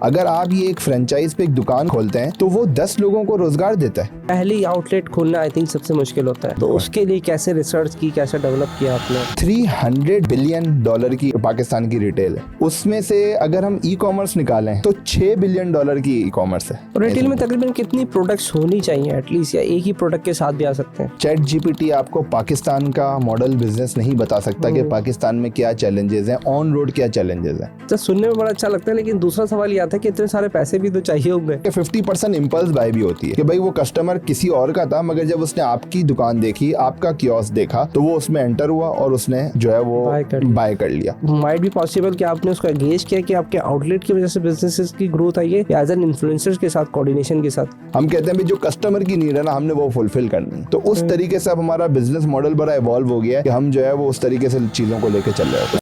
अगर आप ये एक फ्रेंचाइज पे एक दुकान खोलते हैं तो वो 10 लोगों को रोजगार देता है। पहली आउटलेट खोलना आई थिंक सबसे मुश्किल होता है, तो उसके लिए कैसे रिसर्च की, कैसे डेवलप किया आपने? $300 बिलियन की पाकिस्तान की रिटेल है, उसमें से अगर हम ई कॉमर्स निकालें तो $6 बिलियन की ई कॉमर्स है। रिटेल में तकरीबन कितनी प्रोडक्ट्स होनी चाहिए एटलीस्ट, या एक ही प्रोडक्ट के साथ भी आ सकते हैं? चैट जीपीटी आपको पाकिस्तान का मॉडल बिजनेस नहीं बता सकता कि पाकिस्तान में क्या चैलेंजेस हैं, ऑन रोड क्या चैलेंजेस हैं। तो सुनने में बड़ा अच्छा लगता है, लेकिन दूसरा सवाल ये आता है कि इतने सारे पैसे भी तो चाहिए होंगे। 50% इम्पल्स बाय भी होती है कि भाई वो कस्टमर किसी और का था, मगर जब उसने आपकी दुकान देखी, आपका कियोस्क देखा, तो वो उसमें एंटर हुआ और उसने जो है वो बाय कर लिया। माइट भी पॉसिबल कि आपने उसको एंगेज किया कि आपके आउटलेट की वजह से बिजनेसेस की ग्रोथ आई है, या एज एन इन्फ्लुएंसर्स के साथ कोऑर्डिनेशन के साथ? हम कहते हैं भी जो कस्टमर की नीड है ना, हमने वो फुलफिल करनी है। तो उस तरीके से अब हमारा बिजनेस मॉडल बड़ा इवॉल्व हो गया है कि हम जो है वो उस तरीके से चीजों को लेके चल रहे हैं।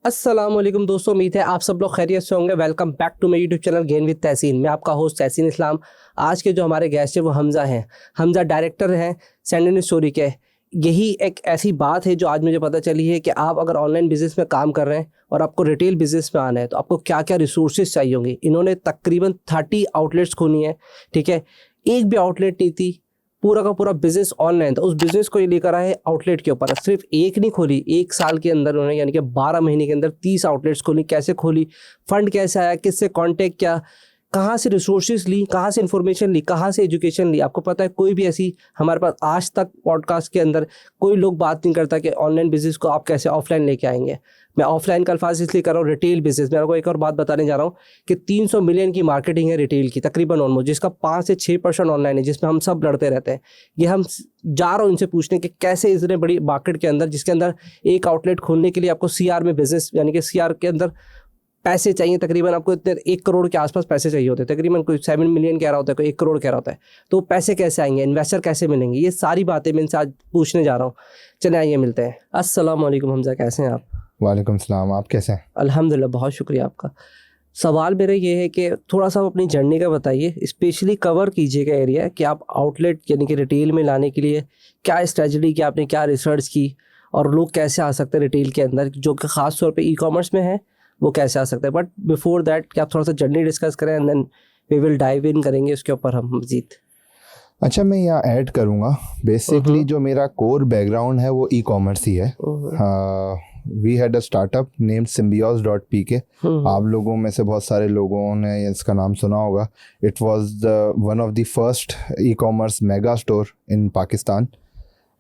अस्सलाम वालेकुम दोस्तों, उम्मीद है आप सब लोग खैरियत से होंगे। Welcome back to my YouTube channel gain with Tahseen. मैं आपका होस्ट तहसीन इस्लाम। आज के जो हमारे गेस्ट है वो हमजा हैं। हमजा डायरेक्टर हैं सेंड स्टोरी के। यही एक ऐसी बात है जो आज मुझे पता चली है कि आप अगर ऑनलाइन बिजनेस में काम कर रहे हैं और आपको रिटेल बिजनेस में आना है तो आपको क्या क्या रिसोर्सेज चाहिए होंगे। इन्होंने तकरीबन 30 आउटलेट्स खोली हैं, ठीक है। एक भी आउटलेट नहीं थी, पूरा का पूरा बिजनेस ऑनलाइन था। उस बिजनेस को ये लेकर आए आउटलेट के ऊपर। सिर्फ एक नहीं खोली, एक साल के अंदर उन्होंने यानी कि 12 महीने के अंदर 30 आउटलेट्स खोली। कैसे खोली, फंड कैसे आया, किससे कांटेक्ट किया, कहाँ से रिसोर्सेज ली, कहाँ से इन्फॉर्मेशन ली, कहाँ से एजुकेशन ली। आपको पता है कोई भी ऐसी हमारे पास आज तक पॉडकास्ट के अंदर कोई लोग बात नहीं करता कि ऑनलाइन बिजनेस को आप कैसे ऑफलाइन लेके आएंगे। मैं ऑफलाइन का अल्फाज इसलिए कर रहा हूँ, रिटेल बिजनेस में आपको एक और बात बताने जा रहा हूँ कि 300 मिलियन की मार्केटिंग है रिटेल की तकरीबन ऑलमोस्ट, जिसका 5 से 6% ऑनलाइन है, जिसमें हम सब लड़ते रहते हैं। ये हम जा रहा हूँ इनसे पूछने कि कैसे इतने बड़ी मार्केट के अंदर, जिसके अंदर एक आउटलेट खोलने के लिए आपको CR में बिजनेस यानी कि CR के अंदर पैसे चाहिए। तकरीबन आपको इतने 1 करोड़ के आसपास पैसे चाहिए होते हैं। तकरीबन कोई 7 मिलियन कह रहा होता है, कोई 1 करोड़ कह रहा होता है। तो पैसे कैसे आएंगे, इन्वेस्टर कैसे मिलेंगे, ये सारी बातें मैं इनसे आज पूछने जा रहा हूँ। चले आइए मिलते हैं। अस्सलाम वालेकुम हमजा, कैसे हैं आप? वालेकुम सलाम, आप कैसे हैं? अल्हम्दुलिल्लाह, बहुत शुक्रिया आपका। सवाल मेरा ये है कि थोड़ा सा अपनी जर्नी का बताइए, स्पेशली कवर कीजिएगा एरिया कि आप आउटलेट यानी कि रिटेल में लाने के लिए क्या स्ट्रेटजी की, आपने क्या रिसर्च की, और लोग कैसे आ सकते हैं रिटेल के अंदर, जो कि ख़ास तौर पे ई कॉमर्स में है, वो कैसे आ सकते हैं। बट बिफोर दैट क्या आप थोड़ा सा जर्नी डिस्कस करें and then we will dive in करेंगे उसके ऊपर हम मज़ीद। अच्छा, मैं यहाँ ऐड करूँगा, बेसिकली जो मेरा कोर बैकग्राउंड है वो ई कॉमर्स ही है। We had a startup named Symbios.pk। आप लोगों में से बहुत सारे लोगों ने इसका नाम सुना होगा। It was the one of the first e commerce mega store in Pakistan,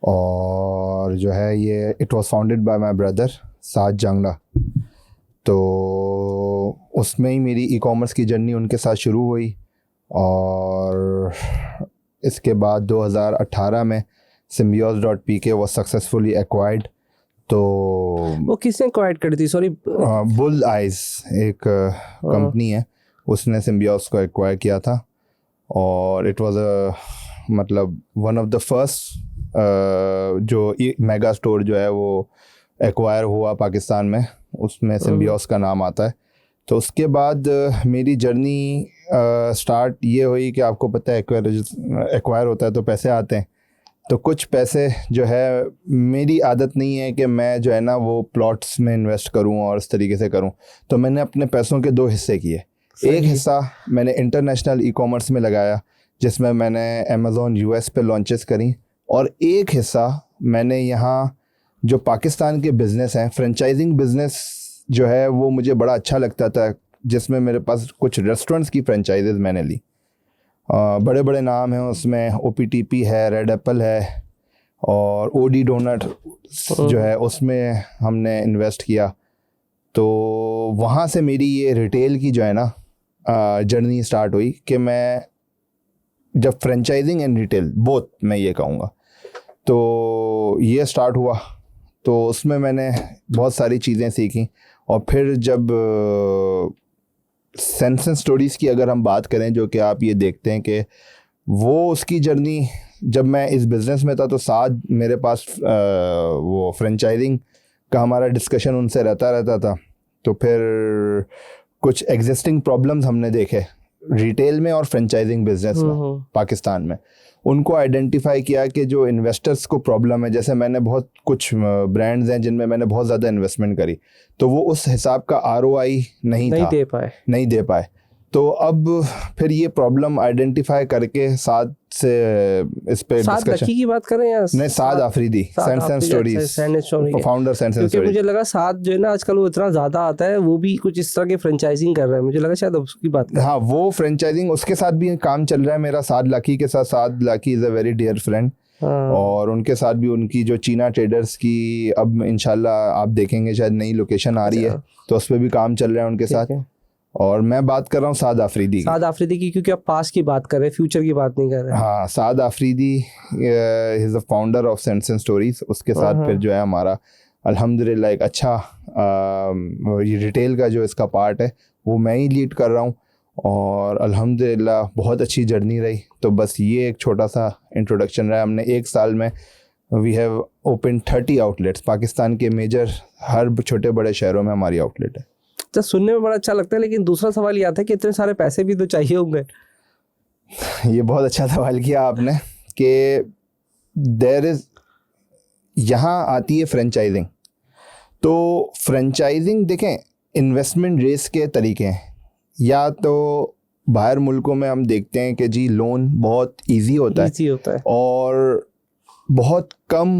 और जो है ये it was founded by my brother Saad Jangla. तो उसमें ही मेरी ई कॉमर्स की जर्नी उनके साथ शुरू हुई, और इसके बाद 2018 में Symbios.pk was सक्सेसफुली एक्वायर्ड। तो वो किसने एक्वायर्ड करी थी? सॉरी, बुल आइज एक कंपनी है, उसने Symbios को एक्वायर किया था। और इट वाज मतलब वन ऑफ द फर्स्ट जो मेगा स्टोर जो है वो एक्वायर हुआ पाकिस्तान में, उसमें Symbios का नाम आता है। तो उसके बाद मेरी जर्नी स्टार्ट ये हुई कि आपको पता है एक्वायर होता है तो पैसे आते हैं। तो कुछ पैसे जो है, मेरी आदत नहीं है कि मैं जो है ना वो प्लॉट्स में इन्वेस्ट करूं और इस तरीके से करूं। तो मैंने अपने पैसों के 2 हिस्से किए। एक हिस्सा मैंने इंटरनेशनल ई कॉमर्स में लगाया, जिसमें मैंने Amazon US पे लॉन्चेस करी, और एक हिस्सा मैंने यहाँ जो पाकिस्तान के बिज़नेस हैं, फ्रेंचाइजिंग बिज़नेस जो है वो मुझे बड़ा अच्छा लगता था, जिसमें मेरे पास कुछ रेस्टोरेंट्स की फ्रेंचाइजेज मैंने ली। बड़े बड़े नाम हैं उसमें, OPTP है, रेड एप्पल है, और OD डोनट जो है उसमें हमने इन्वेस्ट किया। तो वहाँ से मेरी ये रिटेल की जो है ना जर्नी स्टार्ट हुई कि मैं जब फ्रेंचाइजिंग एंड रिटेल बोथ मैं ये कहूँगा, तो ये स्टार्ट हुआ। तो उसमें मैंने बहुत सारी चीज़ें सीखी। और फिर जब सेंस एंड स्टोरीज़ की अगर हम बात करें, जो कि आप ये देखते हैं कि वो उसकी जर्नी, जब मैं इस बिज़नेस में था तो साथ मेरे पास वो फ्रेंचाइजिंग का हमारा डिस्कशन उनसे रहता था। तो फिर कुछ एग्जिस्टिंग प्रॉब्लम्स हमने देखे रिटेल में और फ्रेंचाइजिंग बिजनेस में पाकिस्तान में, उनको आइडेंटिफाई किया कि जो इन्वेस्टर्स को प्रॉब्लम है, जैसे मैंने बहुत कुछ ब्रांड्स हैं जिनमें मैंने बहुत ज़्यादा इन्वेस्टमेंट करी, तो वो उस हिसाब का ROI नहीं दे पाए। तो अब फिर ये प्रॉब्लम आइडेंटिफाई करके साद से इस पे डिस्कशन की बात करें या नहीं, Saad Afridi, Scents and Stories, founder Scents and Stories. मुझे लगा साद जो है ना आजकल वो इतना ज्यादा आता है, वो भी कुछ इस तरह के फ्रेंचाइजिंग कर रहा है, मुझे लगा शायद उसकी बात कर। हाँ, वो फ्रेंचाइजिंग, उसके साथ भी काम चल रहा है मेरा, साद लाकी के साथ। Saad Laki is a very dear friend, और उनके साथ भी उनकी जो चीना ट्रेडर्स की अब इंशाल्लाह आप देखेंगे शायद नई लोकेशन आ रही है, तो उस पर भी काम चल रहा है उनके साथ। और मैं बात कर रहा हूँ साद आफरीदी की, क्योंकि आप पास की बात कर रहे हैं, फ्यूचर की बात नहीं कर रहे हैं। हाँ, Saad Afridi is the founder of Scents and Stories. उसके साथ फिर जो है हमारा अल्हम्दुलिल्लाह एक अच्छा ये रिटेल का जो इसका पार्ट है वो मैं ही लीड कर रहा हूँ, और अल्हम्दुलिल्लाह बहुत अच्छी जर्नी रही। तो बस ये एक छोटा सा इंट्रोडक्शन रहा। हमने एक साल में we have open 30 outlets, Pakistan के मेजर हर छोटे बड़े शहरों में हमारी आउटलेट है। तो सुनने में बड़ा अच्छा लगता है, लेकिन दूसरा सवाल ये आता है कि इतने सारे पैसे भी तो चाहिए होंगे। ये बहुत अच्छा सवाल किया आपने कि देयर इज, यहाँ आती है फ्रेंचाइजिंग। तो फ्रेंचाइजिंग देखें, इन्वेस्टमेंट रेस के तरीके हैं। या तो बाहर मुल्कों में हम देखते हैं कि जी लोन बहुत इजी होता है और बहुत कम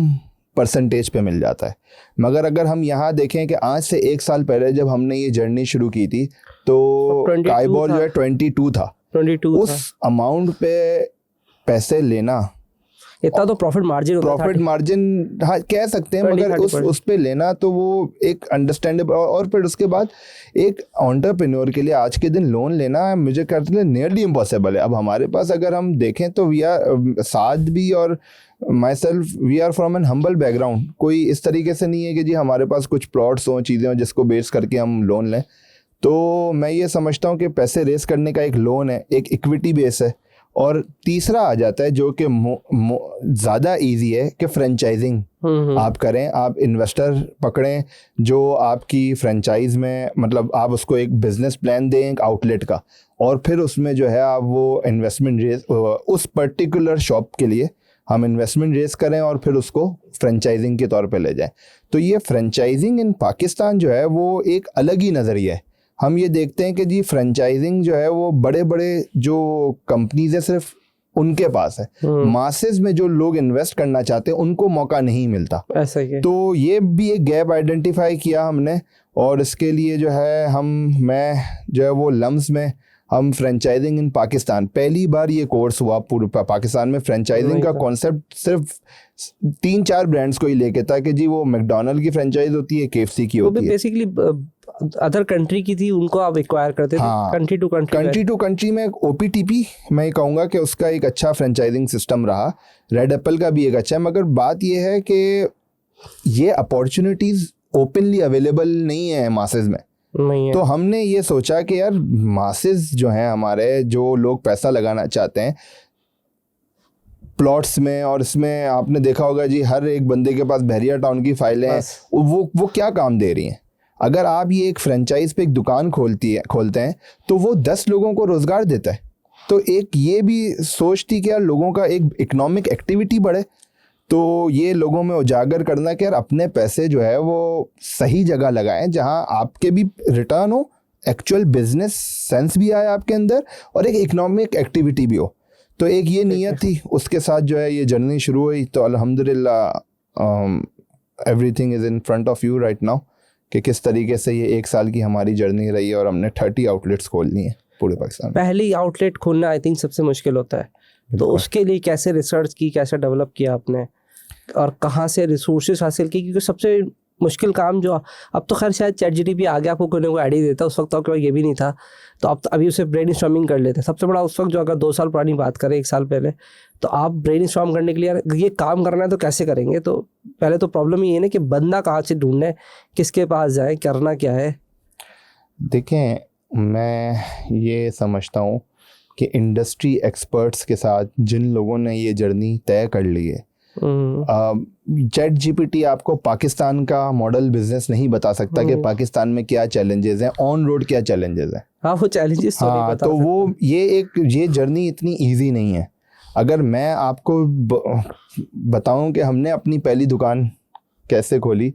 परसेंटेज पे मिल जाता है। मगर अगर हम यहाँ देखें कि आज से 1 साल पहले जब हमने ये जर्नी शुरू की थी तो काइबोर जो है 22 था। उस अमाउंट पे पैसे लेना, इतना तो प्रॉफिट मार्जिन हाँ कह सकते हैं, मगर उस पे लेना तो वो एक अंडरस्टैंडेबल। और फिर उसके बाद एक एंटरप्रेन्योर के लिए आज के दिन लोन लेना मुझे कहते हैं नियरली इम्पॉसिबल है। अब हमारे पास अगर हम देखें तो वी आर, साद भी और myself, we are from an humble background. कोई इस तरीके से नहीं है कि जी हमारे पास कुछ प्लॉट्स हों, चीज़ें हों जिसको बेस करके हम लोन लें। तो मैं ये समझता हूँ कि पैसे रेस करने का एक लोन है, एक इक्विटी बेस है। और तीसरा आ जाता है जो कि ज़्यादा इजी है कि फ्रेंचाइजिंग आप करें, आप इन्वेस्टर पकड़ें जो आपकी फ्रेंचाइज में, मतलब आप उसको एक बिजनेस प्लान दें एक आउटलेट का, और फिर उसमें जो है आप वो इन्वेस्टमेंट रेस, उस पर्टिकुलर शॉप के लिए हम इन्वेस्टमेंट रेस करें और फिर उसको फ्रेंचाइजिंग के तौर पे ले जाएं। तो ये फ्रेंचाइजिंग इन पाकिस्तान जो है वो एक अलग ही नज़रिया है। हम ये देखते हैं कि जी फ्रेंचाइजिंग जो है वो बड़े बड़े जो कंपनीज है सिर्फ उनके पास है, मासेस में जो लोग इन्वेस्ट करना चाहते हैं उनको मौका नहीं मिलता। ऐसा ही है। तो ये भी एक गैप आइडेंटिफाई किया हमने, और इसके लिए जो है मैं जो है वो लम्स में हम फ्रेंचाइजिंग इन पाकिस्तान, पहली बार ये कोर्स हुआ पूरे पाकिस्तान में। फ्रेंचाइजिंग का कॉन्सेप्ट सिर्फ 3-4 ब्रांड्स को ही लेके था कि जी वो मैकडॉनल्ड की फ्रेंचाइज होती है, KFC की होती है, बेसिकली अदर कंट्री की थी, उनको आप एक्वायर करते थे। हाँ, कंट्री टू कंट्री में OPTP मैं कहूँगा कि उसका एक अच्छा फ्रेंचाइजिंग सिस्टम रहा। रेड एप्पल का भी एक अच्छा है, मगर बात ये है कि ये अपॉर्चुनिटीज़ ओपनली अवेलेबल नहीं है मासेस में। तो हमने ये सोचा कि यार मासेस जो हैं हमारे, जो लोग पैसा लगाना चाहते हैं प्लॉट्स में, और इसमें आपने देखा होगा जी हर एक बंदे के पास बहरिया टाउन की फाइलें हैं, वो क्या काम दे रही हैं। अगर आप ये एक फ्रेंचाइज पे एक दुकान खोलते हैं तो वो 10 लोगों को रोज़गार देता है। तो एक ये भी सोच थी कि यार लोगों का एक इकोनॉमिक एक्टिविटी बढ़े। तो ये लोगों में उजागर करना कि यार अपने पैसे जो है वो सही जगह लगाएं जहां आपके भी रिटर्न हो, एक्चुअल बिजनेस सेंस भी आए आपके अंदर, और एक इकोनॉमिक एक्टिविटी भी हो। तो एक ये नीयत थी, उसके साथ जो है ये जर्नी शुरू हुई। तो अल्हम्दुलिल्लाह everything is in front of you right now कि किस तरीके से ये 1 साल की हमारी जर्नी रही है, और हमने 30 आउटलेट्स खोलनी है पूरे पाकिस्तान। पहली आउटलेट खोलना आई थिंक सबसे मुश्किल होता है, तो उसके लिए कैसे रिसर्च की, कैसे डेवलप किया आपने, और कहाँ से रिसोर्सेज हासिल की? क्योंकि सबसे मुश्किल काम जो, अब तो खैर शायद ChatGPT आगे आपको कोई ना कोई आइडिया देता, उस वक्त आपके पास ये भी नहीं था, तो आप अभी उसे ब्रेनस्टॉर्मिंग कर लेते। सबसे बड़ा उस वक्त जो, अगर 2 साल पुरानी बात करें, 1 साल पहले, तो आप ब्रेनस्टॉर्म करने के लिए ये काम करना है तो कैसे करेंगे? तो पहले तो प्रॉब्लम ये है ना कि बंदा कहाँ से ढूंढना है, किसके पास जाए, करना क्या है। देखें, मैं ये समझता हूँ कि इंडस्ट्री एक्सपर्ट्स के साथ जिन लोगों ने ये जर्नी तय कर ली है, ChatGPT आपको पाकिस्तान का मॉडल बिजनेस नहीं बता सकता कि पाकिस्तान में क्या चैलेंजेस हैं, ऑन रोड क्या चैलेंजेस हैं। हाँ वो चैलेंजेस तो नहीं हाँ, बता तो सकता। वो ये जर्नी इतनी इजी नहीं है। अगर मैं आपको बताऊं कि हमने अपनी पहली दुकान कैसे खोली,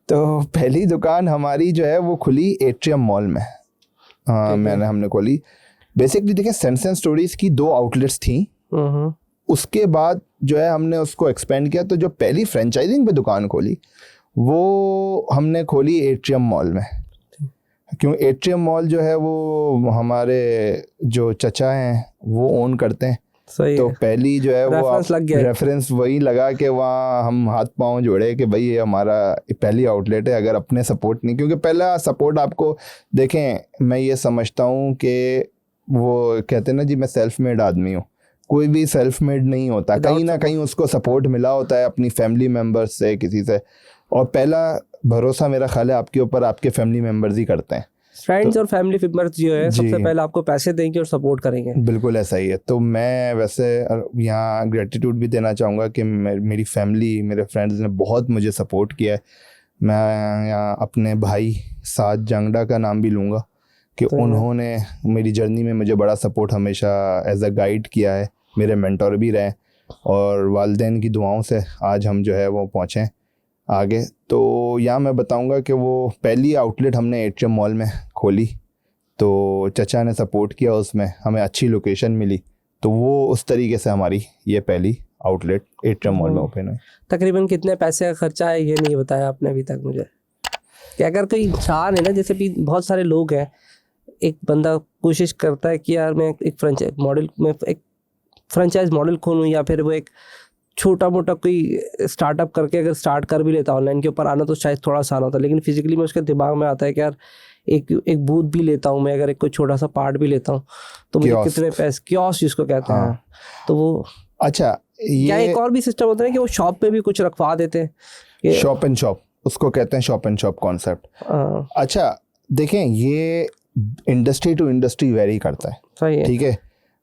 तो पहली दुकान हमारी जो है वो खुली एट्रियम मॉल में। हाँ, ठीक है। हमने खोली। बेसिकली देखिए, सेंस एंड स्टोरीज की 2 आउटलेट्स थी। हम्म। उसके बाद जो है हमने उसको एक्सपेंड किया, तो जो पहली फ्रेंचाइजिंग पे दुकान खोली वो हमने खोली एट्रियम मॉल में। क्यों? एट्रियम मॉल जो है वो हमारे जो चचा हैं वो ओन करते हैं। सही तो है, पहली जो है वो रेफरेंस लग गया। रेफरेंस वही लगा के वहाँ हम हाथ पांव जोड़े कि भाई ये हमारा पहली आउटलेट है। अगर अपने सपोर्ट नहीं, क्योंकि पहला सपोर्ट आपको देखें, मैं ये समझता हूँ कि वो कहते हैं ना जी, मैं सेल्फ मेड आदमी हूँ। कोई भी सेल्फ मेड नहीं होता, कहीं ना कहीं उसको सपोर्ट मिला होता है अपनी फैमिली मेम्बर्स से, किसी से। और पहला भरोसा मेरा ख्याल है आपके ऊपर आपके फैमिली मेम्बर्स ही करते हैं। फ्रेंड्स और फैमिली मेंबर्स जो है जी। सबसे पहले आपको पैसे देंगे और सपोर्ट करेंगे। बिल्कुल ऐसा ही है। तो मैं वैसे यहाँ ग्रेटिट्यूड भी देना चाहूँगा कि मेरी फैमिली, मेरे फ्रेंड्स ने बहुत मुझे सपोर्ट किया है। मैं यहाँ अपने भाई साद जंगडा का नाम भी लूँगा कि तो उन्होंने मेरी जर्नी में मुझे बड़ा सपोर्ट हमेशा एज अ गाइड किया है, मेरे मेंटोर भी रहे, और वालिदैन की दुआओं से आज हम जो है वो पहुँचे आगे। तो यहाँ मैं बताऊँगा कि वो पहली आउटलेट हमने एट्रियम मॉल में खोली, तो चचा ने सपोर्ट किया, उसमें हमें अच्छी लोकेशन मिली, तो वो उस तरीके से हमारी ये पहली आउटलेट एट्रियम मॉल में ओपन हुई। तकरीबन कितने पैसे का खर्चा है ये नहीं बताया आपने अभी तक मुझे। कि अगर कोई इंसान है ना, जैसे भी बहुत सारे लोग हैं, एक बंदा कोशिश करता है कि यार मैं एक फ्रेंचाइज मॉडल खोलूँ, या फिर वो एक छोटा मोटा कोई स्टार्टअप करके अगर स्टार्ट कर भी लेता, ऑनलाइन के ऊपर आना तो शायद थोड़ा आसान होता, लेकिन फिजिकली में उसके दिमाग में आता है कि यार एक बूथ भी लेता हूँ मैं, अगर एक कोई छोटा सा पार्ट भी लेता हूँ तो मुझे कितने पैसे, कियोस्क जिसको कहते हैं। तो वो अच्छा, क्या एक और भी सिस्टम होता है कि वो शॉप पे भी कुछ रखवा देते हैं, शॉप एंड शॉप, उसको कहते हैं शॉप एंड शॉप कॉन्सेप्ट। अच्छा देखें, ये इंडस्ट्री टू इंडस्ट्री वेरी करता है। सही है। ठीक है।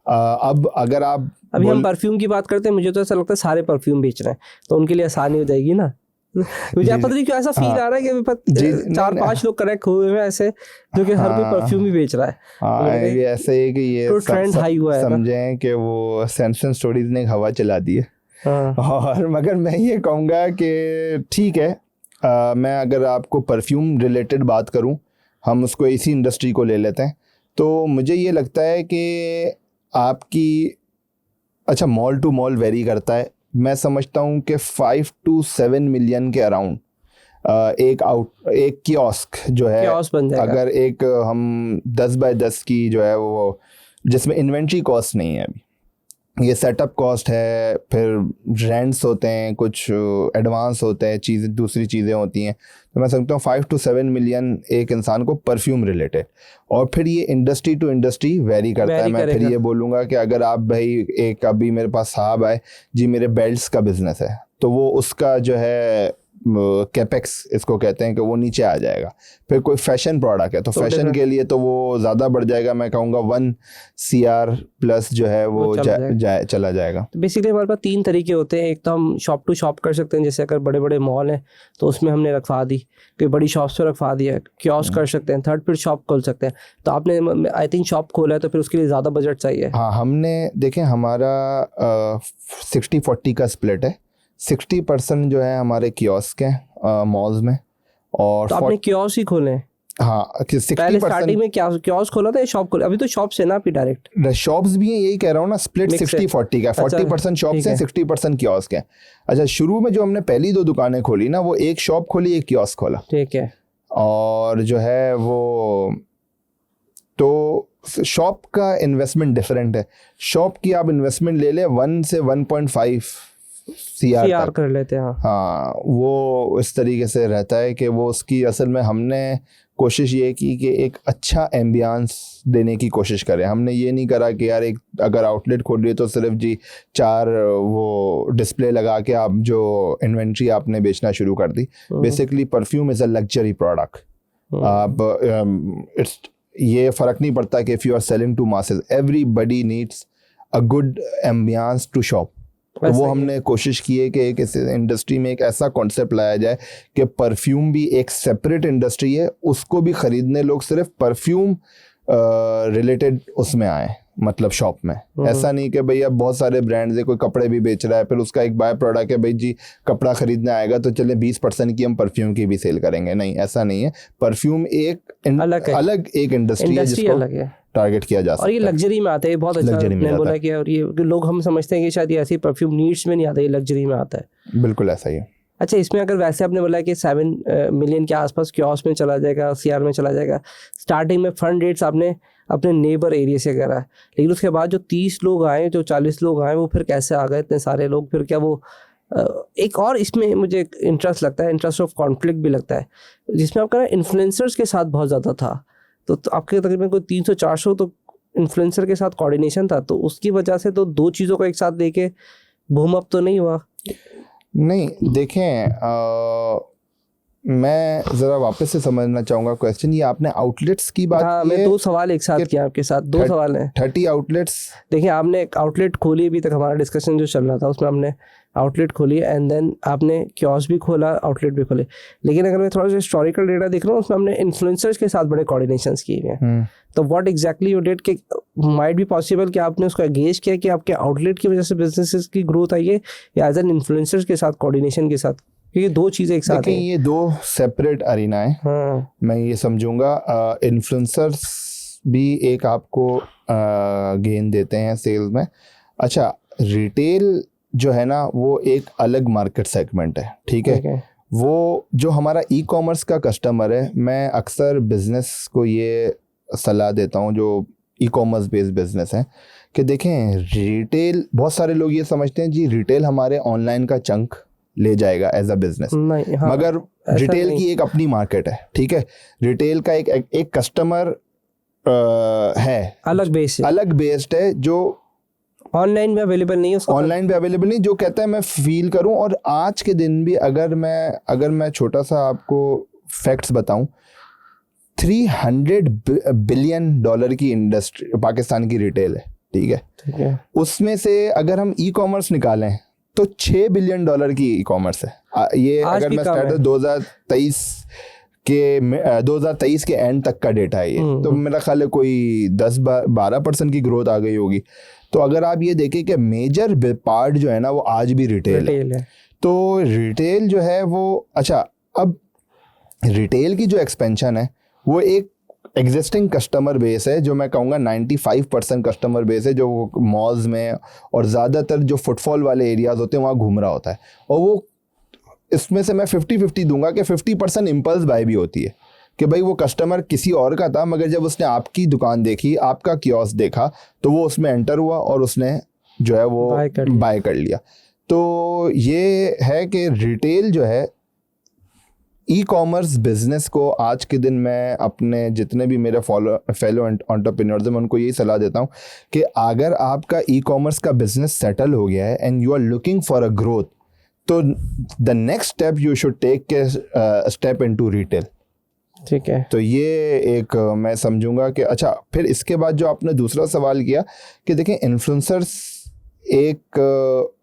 अब अगर आप अभी हम परफ्यूम की बात करते हैं, मुझे तो ऐसा लगता है सारे परफ्यूम बेच रहे हैं, तो उनके लिए आसानी हो जाएगी ना। मुझे पता नहीं क्यों ऐसा फील आ रहा है कि 4-5 लोग कनेक्ट हुए हैं ऐसे, जो कि हर कोई परफ्यूम ही बेच रहा है। हाँ, ये ऐसे है कि ये तो ट्रेंड हाई हुआ है, समझें कि वो सेंस एंड स्टोरीज ने हवा चला दी है। और मगर मैं ये कहूँगा कि ठीक है, मैं अगर आपको परफ्यूम रिलेटेड बात करूँ, हम उसको इसी इंडस्ट्री को ले लेते हैं, तो मुझे ये लगता है कि आपकी, अच्छा मॉल टू मॉल वेरी करता है। मैं समझता हूँ कि 5 to 7 मिलियन के अराउंड एक कियोस्क जो है, अगर एक हम 10 by 10 की जो है वो, जिसमें इन्वेंट्री कॉस्ट नहीं है, अभी ये सेटअप कॉस्ट है, फिर रेंट्स होते हैं, कुछ एडवांस होते हैं, चीज़ें दूसरी चीज़ें होती हैं, तो मैं समझता हूँ 5 to 7 मिलियन एक इंसान को परफ्यूम रिलेटेड। और फिर ये इंडस्ट्री टू इंडस्ट्री वेरी करता है। मैं फिर ये बोलूँगा कि अगर आप भाई, एक अभी मेरे पास साहब आए जी, मेरे बेल्ट्स का बिजनेस है, तो वो उसका जो है कैपेक्स इसको कहते हैं कि वो नीचे आ जाएगा। फिर कोई फैशन प्रोडक्ट है तो फैशन के लिए तो वो ज़्यादा बढ़ जाएगा, मैं कहूँगा 1 CR प्लस जो है वो चला जाएगा। तो बेसिकली हमारे पास 3 तरीके होते हैं। एक तो हम शॉप टू शॉप कर सकते हैं, जैसे अगर बड़े बड़े मॉल हैं तो उसमें हमने रखवा दी, कोई बड़ी शॉप्स पे रखवा दिया, कियोस्क कर सकते हैं। थर्ड फिर शॉप खोल सकते हैं। तो आपने आई थिंक शॉप खोला है, तो फिर उसके लिए ज़्यादा बजट चाहिए। हाँ, हमने देखें हमारा 60-40 का स्प्लिट है। 60% जो है हमारे कियोस्क हैं मॉल्स में, और तो आपने कियोस्क ही खोले हैं? हाँ, 60% पहले स्टार्टिंग में क्या कियोस्क खोला था या शॉप खोला? अभी तो शॉप से ना, आपकी डायरेक्ट शॉप्स भी हैं, यही कह रहा हूँ ना, स्प्लिट 60-40 का। 40% शॉप्स हैं, 60% कियोस्क हैं। अच्छा, शुरू में जो हमने पहली 2 दुकानें खोली ना, वो एक शॉप खोली, एक कियोस्क खोला। ठीक है। और जो है वो, तो शॉप का इन्वेस्टमेंट डिफरेंट है। शॉप की आप इन्वेस्टमेंट ले ले 1 से 1.5 CR कर लेते हैं। हाँ, वो इस तरीके से रहता है कि वो उसकी, असल में हमने कोशिश ये की कि एक अच्छा एम्बियंस देने की कोशिश करें। हमने ये नहीं करा कि यार एक अगर आउटलेट खोल रही है तो सिर्फ जी 4 वो डिस्प्ले लगा के आप जो इन्वेंट्री आपने बेचना शुरू कर दी। Basically perfume is a luxury product. आप इट्स ये फ़र्क नहीं पड़ता कि if you are selling to masses, everybody needs a good ambience to shop. तो वो हमने कोशिश की है कि एक इस इंडस्ट्री में एक ऐसा कॉन्सेप्ट लाया जाए कि परफ्यूम भी एक सेपरेट इंडस्ट्री है, उसको भी ख़रीदने लोग सिर्फ परफ्यूम रिलेटेड उसमें आए, मतलब शॉप में। ऐसा नहीं कि भैया बहुत सारे ब्रांड्स है, कोई कपड़े भी बेच रहा है, फिर उसका एक बाय प्रोडक्ट है भाई जी कपड़ा खरीदने आएगा तो चले 20% की हम परफ्यूम की भी सेल करेंगे। नहीं, ऐसा नहीं है। परफ्यूम एक अलग एक इंडस्ट्री है जिसको अलग है, टारगेट किया जा सकता है। और ये लग्जरी में आता है, बहुत अच्छा लग्जरी बोला कि, और ये लोग हम समझते हैं कि शायद ये ऐसी परफ्यूम नीड्स में नहीं आता, ये लग्जरी में आता है। बिल्कुल ऐसा ही है। अच्छा, इसमें अगर वैसे आपने बोला कि 7 मिलियन के आसपास क्योस में चला जाएगा, सीआर में चला जाएगा, स्टार्टिंग में फंड रेट्स आपने अपने नेबर एरिया से करा, लेकिन उसके बाद जो 30 लोग आए, जो 40 लोग आए, वो फिर कैसे आ गए इतने सारे लोग? फिर क्या वो एक और इसमें मुझे इंटरेस्ट लगता है, इंटरेस्ट ऑफ कॉन्फ्लिक्ट भी लगता है, जिसमें आपका इन्फ्लुएंसर्स के साथ बहुत ज़्यादा था। तो आपके तकरीबन कोई 300-400 तो इन्फ्लुएंसर के साथ कोऑर्डिनेशन था, तो उसकी वजह से तो दो चीज़ों को एक साथ लेके बूम अप तो नहीं हुआ? नहीं, देखें मैं ज़रा वापस से समझना चाहूँगा क्वेश्चन। ये आपने आउटलेट्स की बात हाँ, की मैं है? 2 सवाल एक साथ किया आपके साथ, 2 सवाल हैं। 30 आउटलेट्स। देखिए, आपने एक आउटलेट खोली, अभी तक हमारा डिस्कशन जो चल रहा था उसमें हमने आउटलेट खोली, एंड देन आपने कियोस्क भी खोला, आउटलेट भी खोले। लेकिन अगर मैं थोड़ा सा हिस्टोरिकल डेटा देख रहा हूँ, उसमें हमने इन्फ्लुएंसर्स के साथ बड़े कोऑर्डिनेशंस किए हैं। तो व्हाट एग्जैक्टली यू डिड, कि माइट बी पॉसिबल कि आपने उसको एंगेज किया कि आपके आउटलेट की वजह से बिजनेसेस की ग्रोथ आई है, या एज एन इन्फ्लुएंसर्स के साथ कोऑर्डिनेशन के साथ? क्योंकि 2 चीज़ें एक साथ हैं। ये 2 सेपरेट अरीना है। हाँ, मैं ये समझूंगा इन्फ्लुएंसर्स भी एक आपको गेन देते हैं सेल्स में। अच्छा, रिटेल जो है ना वो एक अलग मार्केट सेगमेंट है, ठीक है। वो जो हमारा ई कॉमर्स का कस्टमर है, मैं अक्सर बिजनेस को ये सलाह देता हूँ जो ई कॉमर्स बेस्ड बिजनेस है, कि देखें रिटेल, बहुत सारे लोग ये समझते हैं जी रिटेल हमारे ऑनलाइन का चंक ले जाएगा एज अ बिजनेस, हाँ, मगर रिटेल की एक अपनी मार्केट है, ठीक है। रिटेल का एक कस्टमर है, अलग बेस्ड है, जो ऑनलाइन में अवेलेबल नहीं है, ऑनलाइन भी अवेलेबल नहीं, जो कहता है मैं फील करूं। और आज के दिन भी अगर मैं छोटा सा आपको फैक्ट्स बताऊं, $300 बिलियन की इंडस्ट्री पाकिस्तान की रिटेल है, ठीक है। उसमें से अगर हम ई कॉमर्स निकालें तो $6 बिलियन की ई कॉमर्स है। ये अगर मैं स्टार्ट 2023 के एंड तक का डेटा है ये, तो मेरा ख्याल है कोई 10-12% की ग्रोथ आ गई होगी। तो अगर आप ये देखें कि मेजर पार्ट जो है ना वो आज भी रिटेल है। तो रिटेल जो है वो, अच्छा, अब रिटेल की जो एक्सपेंशन है वो एक एग्जिस्टिंग कस्टमर बेस है, जो मैं कहूँगा 95% कस्टमर बेस है, जो मॉल्स में और ज़्यादातर जो फुटफॉल वाले एरियाज़ होते हैं वहाँ घूम रहा होता है। और वो इसमें से मैं 50-50 दूंगा कि 50% इम्पल्स बाय भी होती है, कि भाई वो कस्टमर किसी और का था, मगर जब उसने आपकी दुकान देखी, आपका कियोस्क देखा, तो वो उसमें एंटर हुआ और उसने जो है वो बाय कर लिया। तो ये है कि रिटेल जो है ई कॉमर्स बिजनेस को आज के दिन मैं अपने जितने भी मेरे फेलो एंटरप्रेन्योर्स हैं मैं उनको यही सलाह देता हूँ कि अगर आपका ई कॉमर्स का बिजनेस सेटल हो गया है and you are looking for a growth, तो the next step you should take step into retail, ठीक है। तो ये एक मैं समझूंगा कि अच्छा, फिर इसके बाद जो आपने दूसरा सवाल किया कि देखें इन्फ्लुएंसर्स एक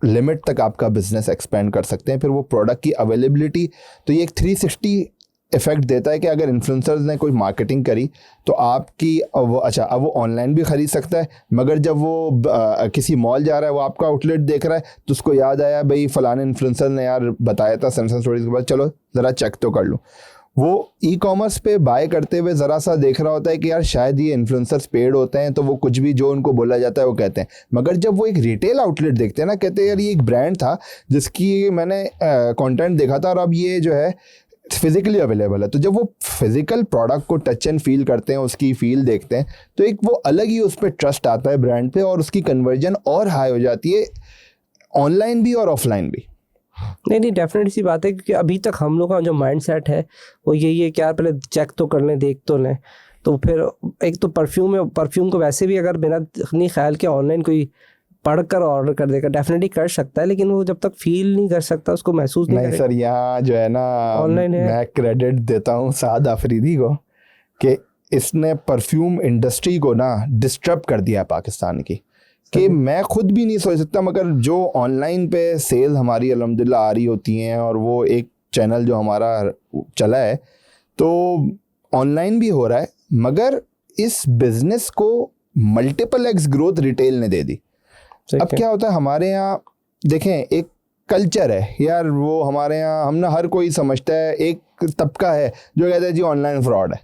लिमिट तक आपका बिजनेस एक्सपेंड कर सकते हैं, फिर वो प्रोडक्ट की अवेलेबिलिटी, तो ये एक 360 इफेक्ट देता है कि अगर इन्फ्लुएंसर्स ने कोई मार्केटिंग करी तो आपकी अब वो ऑनलाइन भी ख़रीद सकता है, मगर जब वो किसी मॉल जा रहा है, वो आपका आउटलेट देख रहा है, तो उसको याद आया भाई फ़लाने इन्फ्लुएंसर ने यार बताया था सैमसंग स्टोरीज के बाद, चलो ज़रा चेक तो कर लूँ। वो ई कॉमर्स पे बाय करते हुए ज़रा सा देख रहा होता है कि यार शायद ये इन्फ्लुएंसर्स पेड होते हैं, तो वो कुछ भी जो उनको बोला जाता है वो कहते हैं। मगर जब वो एक रिटेल आउटलेट देखते हैं ना, कहते हैं यार ये एक ब्रांड था जिसकी मैंने कंटेंट देखा था और अब ये जो है फिजिकली अवेलेबल है। तो जब वो फिजिकल प्रोडक्ट को टच एंड फील करते हैं, उसकी फील देखते हैं, तो एक वो अलग ही उस पर ट्रस्ट आता है ब्रांड पे, और उसकी कन्वर्जन और हाई हो जाती है, ऑनलाइन भी और ऑफलाइन भी। नहीं, डेफिनेटली सी बात है, क्योंकि अभी तक हम लोग का जो माइंडसेट है वो यही है कि यार पहले चेक तो कर लें, देख तो लें। तो फिर एक तो परफ्यूम को वैसे भी अगर मेरा नहीं ख्याल कि ऑनलाइन कोई पढ़कर ऑर्डर कर देगा, डेफिनेटली कर सकता है, लेकिन वो जब तक फील नहीं कर सकता, उसको महसूस नहीं सर, यहाँ जो है ना ऑनलाइन है, मैं क्रेडिट देता हूँ साद अफरीदी को कि इसने परफ्यूम इंडस्ट्री को ना डिस्टर्ब कर दिया है पाकिस्तान की, कि मैं खुद भी नहीं सोच सकता। मगर जो ऑनलाइन पे सेल हमारी अल्हम्दुलिल्लाह आ रही होती हैं, और वो एक चैनल जो हमारा चला है, तो ऑनलाइन भी हो रहा है, मगर इस बिजनेस को मल्टीपल एक्स ग्रोथ रिटेल ने दे दी। अब क्या होता है हमारे यहाँ, देखें एक कल्चर है यार, वो हमारे यहाँ हम ना हर कोई समझता है, एक तबका है जो कहता है जी ऑनलाइन फ्रॉड है।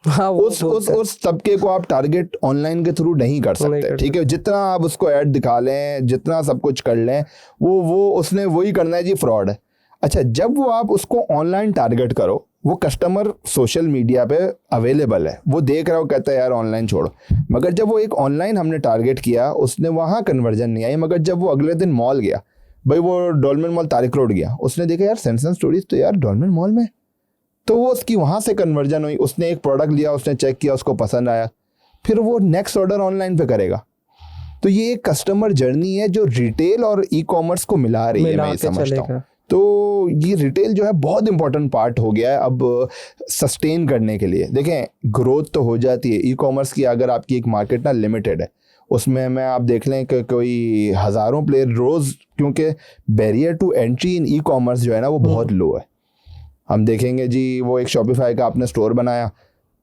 हाँ, उस तबके को आप टारगेट ऑनलाइन के थ्रू नहीं कर सकते, ठीक है। जितना आप उसको ऐड दिखा लें, जितना सब कुछ कर लें, वो उसने वही करना है जी, फ्रॉड है। अच्छा, जब वो आप उसको ऑनलाइन टारगेट करो, वो कस्टमर सोशल मीडिया पे अवेलेबल है, वो देख रहा हो, कहता है यार ऑनलाइन छोड़ो। मगर जब वो एक ऑनलाइन हमने टारगेट किया, उसने वहाँ कन्वर्जन नहीं आई। मगर जब वो अगले दिन मॉल गया, भाई वो डॉल्मेन मॉल तारिक रोड गया, उसने देखा यार सेंसेस स्टोरीज तो यार डॉल्मेन मॉल में, तो वो उसकी वहाँ से कन्वर्जन हुई। उसने एक प्रोडक्ट लिया, उसने चेक किया, उसको पसंद आया, फिर वो नेक्स्ट ऑर्डर ऑनलाइन पे करेगा। तो ये एक कस्टमर जर्नी है जो रिटेल और ई कॉमर्स को मिला रही है, मैं ये समझता हूँ। तो ये रिटेल जो है बहुत इंपॉर्टेंट पार्ट हो गया है अब सस्टेन करने के लिए। देखें ग्रोथ तो हो जाती है ई कॉमर्स की, अगर आपकी एक मार्केट ना लिमिटेड है, उसमें मैं आप देख लें कि कोई हज़ारों प्लेयर रोज़, क्योंकि barrier to entry in e commerce जो है ना वो बहुत लो है। हम देखेंगे जी, वो एक शॉपिफाई का आपने स्टोर बनाया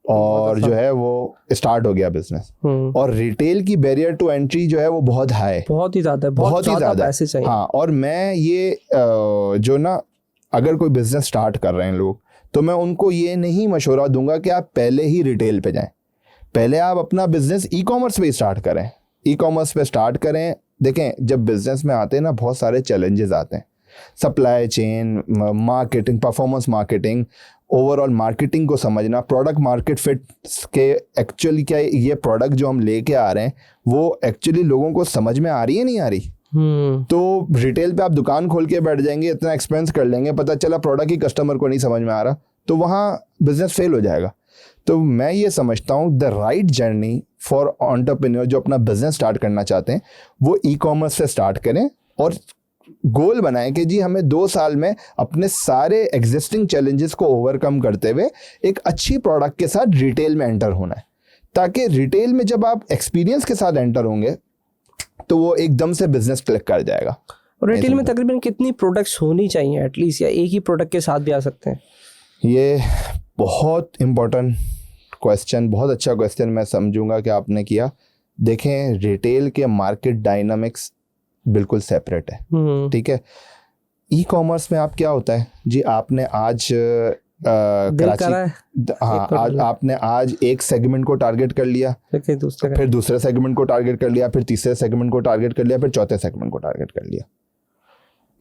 और जो है वो स्टार्ट हो गया बिजनेस, और रिटेल की बैरियर टू एंट्री जो है वो बहुत हाई, बहुत ही ज़्यादा, बहुत ही ज़्यादा पैसे चाहिए। हाँ, और मैं ये जो ना, अगर कोई बिजनेस स्टार्ट कर रहे हैं लोग, तो मैं उनको ये नहीं मशवरा दूंगा कि आप पहले ही रिटेल पे जाएं। पहले आप अपना बिजनेस ई कॉमर्स पे स्टार्ट करें, ई कॉमर्स पे स्टार्ट करें। देखें जब बिजनेस में आते हैं ना, बहुत सारे चैलेंजेस आते हैं, supply chain, marketing, performance marketing, overall marketing को समझना, प्रोडक्ट मार्केट फिट के एक्चुअली क्या ये प्रोडक्ट जो हम लेके आ रहे हैं वो एक्चुअली लोगों को समझ में आ रही है, नहीं आ रही। तो रिटेल पे आप दुकान खोल के बैठ जाएंगे, इतना एक्सपेंस कर लेंगे, पता चला प्रोडक्ट ही कस्टमर को नहीं समझ में आ रहा, तो वहाँ बिजनेस फेल हो जाएगा। तो मैं ये समझता हूँ the right journey for entrepreneur जो अपना बिजनेस स्टार्ट करना चाहते हैं, वो ई कॉमर्स से स्टार्ट करें और गोल बनाएं कि जी हमें 2 साल में अपने सारे एग्जिस्टिंग चैलेंजेस को ओवरकम करते हुए एक अच्छी प्रोडक्ट के साथ रिटेल में एंटर होना है, ताकि रिटेल में जब आप एक्सपीरियंस के साथ एंटर होंगे तो वो एकदम से बिजनेस क्लिक कर जाएगा। और रिटेल में तकरीबन कितनी प्रोडक्ट्स होनी चाहिए एटलीस्ट, या एक ही प्रोडक्ट के साथ भी आ सकते हैं? ये बहुत इम्पोर्टेंट क्वेश्चन, बहुत अच्छा क्वेश्चन मैं समझूंगा कि आपने किया। देखें रिटेल के मार्केट डायनामिक्स बिल्कुल सेपरेट है, ठीक है। ई कॉमर्स में आप क्या होता है जी, आपने आज कराची, हाँ, आज आपने आज एक सेगमेंट को टारगेट कर लिया, फिर दूसरे सेगमेंट को टारगेट कर लिया, फिर तीसरे सेगमेंट को टारगेट कर लिया, फिर चौथे सेगमेंट को टारगेट कर लिया।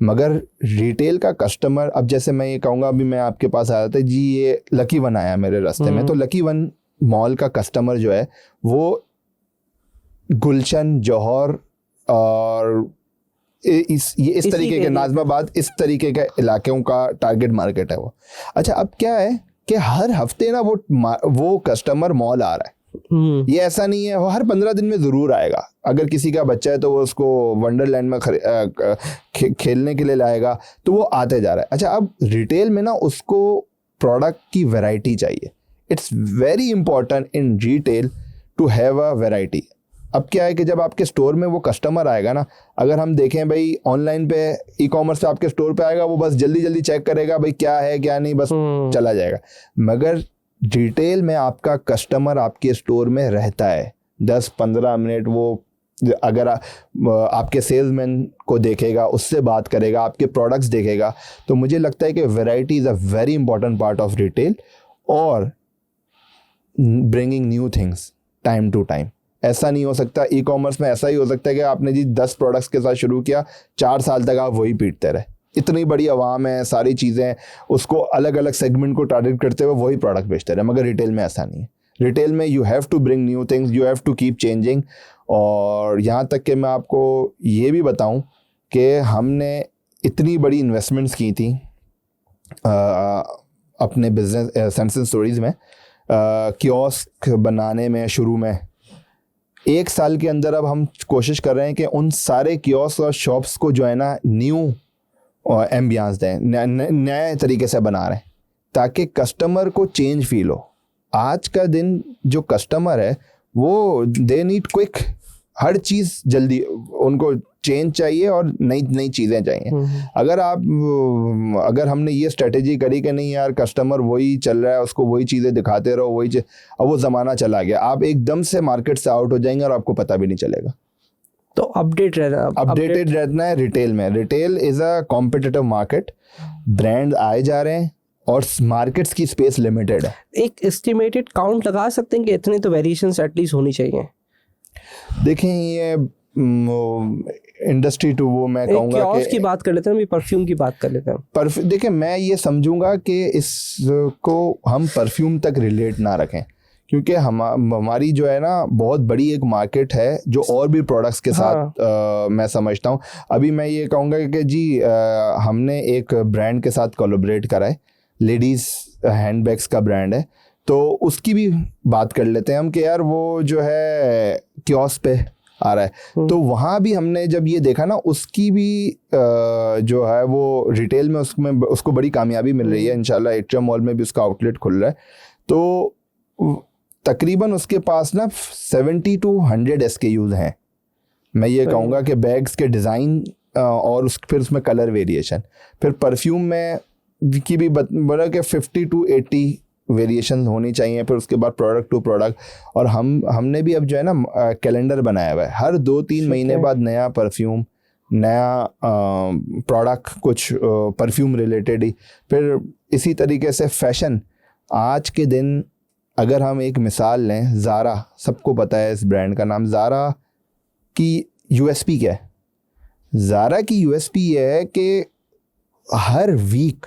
मगर रिटेल का कस्टमर, अब जैसे मैं ये कहूँगा, अभी मैं आपके पास आया था जी, ये लकी वन आया मेरे रास्ते में, तो लकी वन मॉल का कस्टमर जो है वो गुलशन, जौहर और इस तरीके के, नाजमाबाद, इस तरीके के इलाकों का टारगेट मार्केट है वो। अच्छा, अब क्या है कि हर हफ्ते ना वो कस्टमर मॉल आ रहा है। ये ऐसा नहीं है, वो हर 15 दिन में ज़रूर आएगा। अगर किसी का बच्चा है तो वो उसको वंडरलैंड में खेलने के लिए लाएगा, तो वो आते जा रहा है। अच्छा, अब रिटेल में ना उसको प्रोडक्ट की वैरायटी चाहिए। It's very important in retail to have a variety. अब क्या है कि जब आपके स्टोर में वो कस्टमर आएगा ना, अगर हम देखें भाई ऑनलाइन पे, ई कॉमर्स पे आपके स्टोर पे आएगा, वो बस जल्दी जल्दी चेक करेगा भाई क्या है क्या नहीं, बस चला जाएगा। मगर रिटेल में आपका कस्टमर आपके स्टोर में रहता है 10-15 मिनट। वो अगर आपके सेल्समैन को देखेगा, उससे बात करेगा, आपके प्रोडक्ट्स देखेगा, तो मुझे लगता है कि variety is a very important part of retail, और bringing new things time to time. ऐसा नहीं हो सकता, ई कॉमर्स में ऐसा ही हो सकता है कि आपने जी 10 प्रोडक्ट्स के साथ शुरू किया, 4 साल तक आप वही पीटते रहे। इतनी बड़ी आवाम है, सारी चीज़ें, उसको अलग अलग सेगमेंट को टारगेट करते हुए वही प्रोडक्ट बेचते रहे। मगर रिटेल में ऐसा नहीं है। रिटेल में you have to bring new things, you have to keep changing. और यहाँ तक कि मैं आपको ये भी बताऊँ कि हमने इतनी बड़ी इन्वेस्टमेंट्स की थी अपने बिजनेस सेंसेस स्टोरीज़ में, कियोस्क बनाने में। शुरू में 1 साल के अंदर अब हम कोशिश कर रहे हैं कि उन सारे कियोस्क और शॉप्स को जो है ना न्यू एम्बियंस दें, नए तरीके से बना रहे हैं, ताकि कस्टमर को चेंज फील हो। आज का दिन जो कस्टमर है वो दे नीड क्विक, हर चीज़ जल्दी उनको चेंज चाहिए और नई नई चीज़ें चाहिए। अगर हमने ये स्ट्रेटेजी करी कि नहीं यार कस्टमर वही चल रहा है, उसको वही चीज़ें दिखाते रहो, अब वो ज़माना चला गया, आप एकदम से मार्केट से आउट हो जाएंगे और आपको पता भी नहीं चलेगा। तो अपडेटेड रहना है रिटेल में। Retail is a competitive market, brand आए जा रहे हैं और मार्केट्स की स्पेस लिमिटेड है। एक एस्टिमेटेड काउंट लगा सकते हैं कि इतने तो वेरिएशंस एटलीस्ट होनी चाहिए? देखें ये इंडस्ट्री टू वो मैं कहूँगा कि की बात कर लेते हैं, परफ्यूम की बात कर लेते हैं। देखें मैं ये समझूंगा कि इसको हम परफ्यूम तक रिलेट ना रखें, क्योंकि हमारी जो है ना बहुत बड़ी एक मार्केट है जो और भी प्रोडक्ट्स के साथ मैं समझता हूँ। अभी मैं ये कहूँगा कि जी हमने एक ब्रांड के साथ कोलैबोरेट करा है, लेडीज़ हैंडबैग्स का ब्रांड है, तो उसकी भी बात कर लेते हैं हम कि यार वो जो है कियोस्क पे आ रहा है, तो वहाँ भी हमने जब ये देखा ना उसकी भी जो है वो रिटेल में उसको बड़ी कामयाबी मिल रही है। इंशाल्लाह एट्रियम मॉल में भी उसका आउटलेट खुल रहा है, तो तकरीबन उसके पास ना 70 to 100 SKUs हैं। मैं ये कहूँगा कि बैग्स के डिज़ाइन और फिर उसमें कलर वेरिएशन, फिर परफ्यूम में की भी बोला कि 50 to 80 वेरिएशन होनी चाहिए, फिर उसके बाद प्रोडक्ट टू प्रोडक्ट। और हमने भी अब जो है ना कैलेंडर बनाया हुआ है, हर 2-3 महीने बाद नया परफ्यूम, नया प्रोडक्ट, कुछ परफ्यूम रिलेटेड ही। फिर इसी तरीके से फैशन, आज के दिन अगर हम एक मिसाल लें, ज़ारा, सबको पता है इस ब्रांड का नाम। ज़ारा की यूएसपी क्या है? ज़ारा की यूएसपी ये है कि हर वीक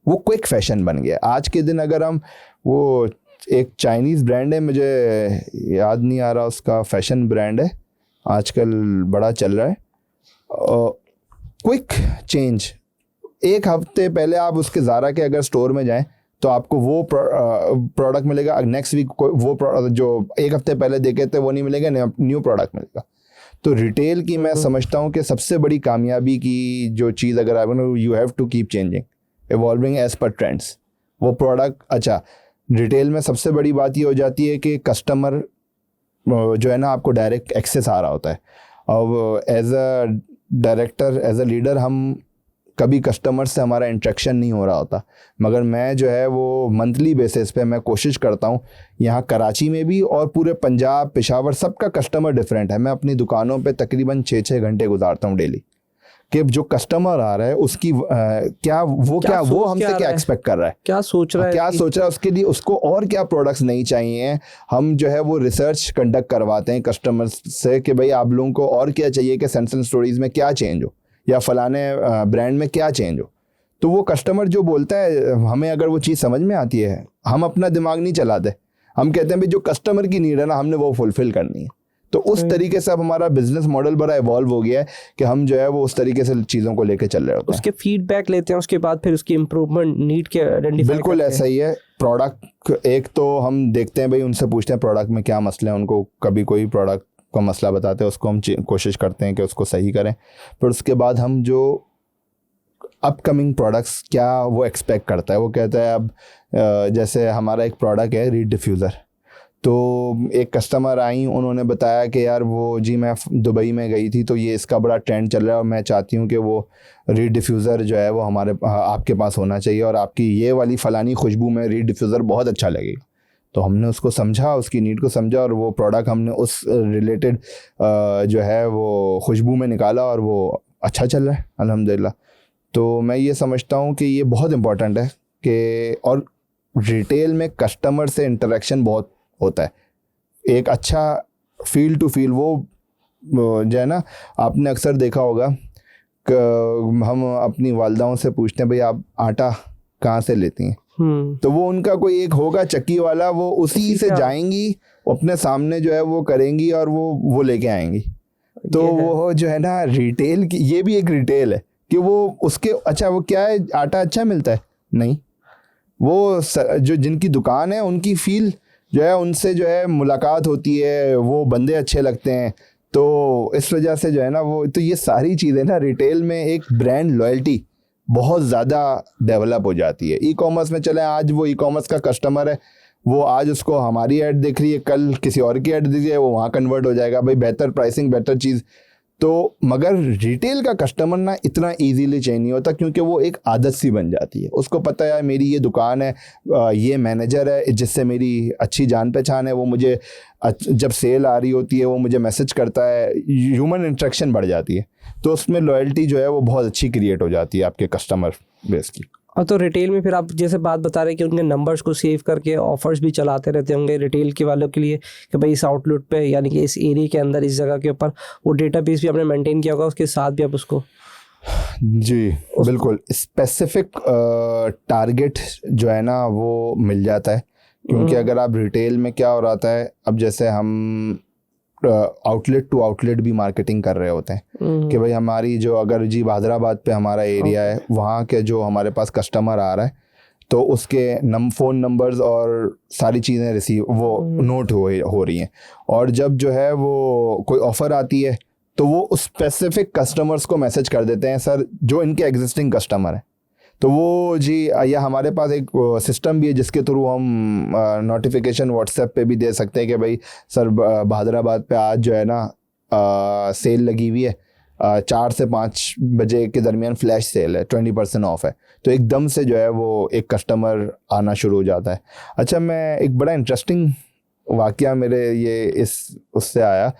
वो क्विक फैशन बन गया। आज के दिन अगर हम वो एक चाइनीज़ ब्रांड है, मुझे याद नहीं आ रहा उसका, फैशन ब्रांड है, आजकल बड़ा चल रहा है, क्विक चेंज। एक हफ्ते पहले आप उसके ज़ारा के अगर स्टोर में जाएं तो आपको वो प्रोडक्ट मिलेगा, नेक्स्ट वीक वो जो एक हफ्ते पहले देखे थे वो नहीं मिलेगा, न्यू प्रोडक्ट मिलेगा। तो रिटेल की मैं समझता हूँ कि सबसे बड़ी कामयाबी की जो चीज़ अगर आप, you have to keep changing, evolving as per trends. वो प्रोडक्ट, अच्छा रिटेल में सबसे बड़ी बात ये हो जाती है कि कस्टमर जो है ना आपको डायरेक्ट एक्सेस आ रहा होता है। अब as a director, as a leader, हम कभी कस्टमर से हमारा इंटरेक्शन नहीं हो रहा होता, मगर मैं जो है वो मंथली बेसिस पे मैं कोशिश करता हूँ। यहाँ कराची में भी और पूरे पंजाब, पेशावर, सबका कस्टमर डिफरेंट है। मैं अपनी दुकानों पे तकरीबन 6-6 घंटे गुजारता हूँ डेली, कि जो कस्टमर आ रहा है उसकी वो हमसे क्या एक्सपेक्ट कर रहा है, क्या सोच रहा है, उसके लिए उसको और क्या प्रोडक्ट्स नहीं चाहिए। हम जो है वो रिसर्च कंडक्ट करवाते हैं कस्टमर्स से कि भाई आप लोगों को और क्या चाहिए, कि सेंस एंड स्टोरीज में क्या चेंज हो या फलाने ब्रांड में क्या चेंज हो। तो वो कस्टमर जो बोलता है, हमें अगर वो चीज़ समझ में आती है, हम अपना दिमाग नहीं चलाते, हम कहते हैं भाई जो कस्टमर की नीड है ना हमने वो फुलफिल करनी है। तो उस तरीके से अब हमारा बिजनेस मॉडल बड़ा इवॉल्व हो गया है कि हम जो है वो उस तरीके से चीज़ों को लेके चल रहे होते हैं। उसके फीडबैक लेते हैं, उसके बाद फिर उसकी इम्प्रूवमेंट नीड के आइडेंटिफाई। बिल्कुल ऐसा ही है। प्रोडक्ट एक तो हम देखते हैं भाई, उनसे पूछते हैं प्रोडक्ट में क्या मसले हैं, उनको कभी कोई प्रोडक्ट का मसला बताते हैं, उसको हम कोशिश करते हैं कि उसको सही करें। फिर उसके बाद हम जो अपकमिंग प्रोडक्ट्स क्या वो एक्सपेक्ट करता है, वो कहता है अब जैसे हमारा एक प्रोडक्ट है रीड डिफ्यूज़र, तो एक कस्टमर आई, उन्होंने बताया कि यार वो जी मैं दुबई में गई थी तो ये इसका बड़ा ट्रेंड चल रहा है और मैं चाहती हूँ कि वो रीड डिफ्यूज़र जो है वो आपके पास होना चाहिए और आपकी ये वाली फ़लानी खुशबू में रीड डिफ्यूज़र बहुत अच्छा लगेगा। तो हमने उसको समझा, उसकी नीड को समझा और वो प्रोडक्ट हमने उस रिलेटेड जो है वो खुशबू में निकाला और वो अच्छा चल रहा है अल्हम्दुलिल्लाह। तो मैं ये समझता हूँ कि ये बहुत इम्पोर्टेंट है कि, और रिटेल में कस्टमर से इंटरेक्शन बहुत होता है। एक अच्छा फील टू फील वो जो है ना, आपने अक्सर देखा होगा कि हम अपनी वालदाओं से पूछते हैं भाई आप आटा कहाँ से लेती हैं, तो वो उनका कोई एक होगा चक्की वाला, वो उसी से जाएंगी, अपने सामने जो है वो करेंगी और वो लेके आएंगी। तो वो जो है ना रिटेल की, ये भी एक रिटेल है कि वो उसके, अच्छा वो क्या है, आटा अच्छा मिलता है नहीं, वो जो जिनकी दुकान है उनकी फील जो है, उनसे जो है मुलाकात होती है, वो बंदे अच्छे लगते हैं, तो इस वजह से जो है ना वो, तो ये सारी चीज़ें ना रिटेल में एक ब्रांड लॉयल्टी बहुत ज़्यादा डेवलप हो जाती है। ई कॉमर्स में चले, आज वो ई कॉमर्स का कस्टमर है, वो आज उसको हमारी ऐड दिख रही है, कल किसी और की ऐड दिख रही है, वो वहाँ कन्वर्ट हो जाएगा भाई, बेहतर प्राइसिंग, बेहतर चीज़। तो मगर रिटेल का कस्टमर ना इतना इजीली चेंज नहीं होता, क्योंकि वो एक आदत सी बन जाती है। उसको पता है यार मेरी ये दुकान है, ये मैनेजर है जिससे मेरी अच्छी जान पहचान है, वो मुझे जब सेल आ रही होती है वो मुझे मैसेज करता है, ह्यूमन इंटरेक्शन बढ़ जाती है। तो उसमें लॉयल्टी जो है वो बहुत अच्छी क्रिएट हो जाती है आपके कस्टमर बेस की। और तो रिटेल में फिर आप जैसे बात बता रहे हैं कि उनके नंबर्स को सेव करके ऑफर्स भी चलाते रहते होंगे रिटेल के वालों के लिए कि भाई इस आउटलेट पे यानी कि इस एरिया के अंदर इस जगह के ऊपर वो डेटाबेस भी आपने मेंटेन किया होगा, उसके साथ भी आप उसको। जी बिल्कुल, स्पेसिफिक टारगेट जो है ना वो मिल जाता है। क्योंकि अगर आप रिटेल में क्या हो रहा है, अब जैसे हम आउटलेट टू आउटलेट भी मार्केटिंग कर रहे होते हैं कि भाई हमारी जो, अगर जी हैदराबाद पे हमारा एरिया है, वहाँ के जो हमारे पास कस्टमर आ रहा है तो उसके फ़ोन नंबर्स और सारी चीज़ें रिसीव वो नोट हो रही हैं। और जब जो है वो कोई ऑफ़र आती है तो वो उस स्पेसिफिक कस्टमर्स को मैसेज कर देते हैं, सर जो इनके एग्जिस्टिंग कस्टमर हैं। तो वो जी, या हमारे पास एक सिस्टम भी है जिसके थ्रू हम नोटिफिकेशन व्हाट्सएप पे भी दे सकते हैं कि भाई सर हैदराबाद पे आज जो है ना सेल लगी हुई है, 4 से 5 बजे के दरमियान फ्लैश सेल है, 20% ऑफ है। तो एकदम से जो है वो एक कस्टमर आना शुरू हो जाता है। अच्छा, मैं एक बड़ा इंटरेस्टिंग वाक़या मेरे ये इस उससे आया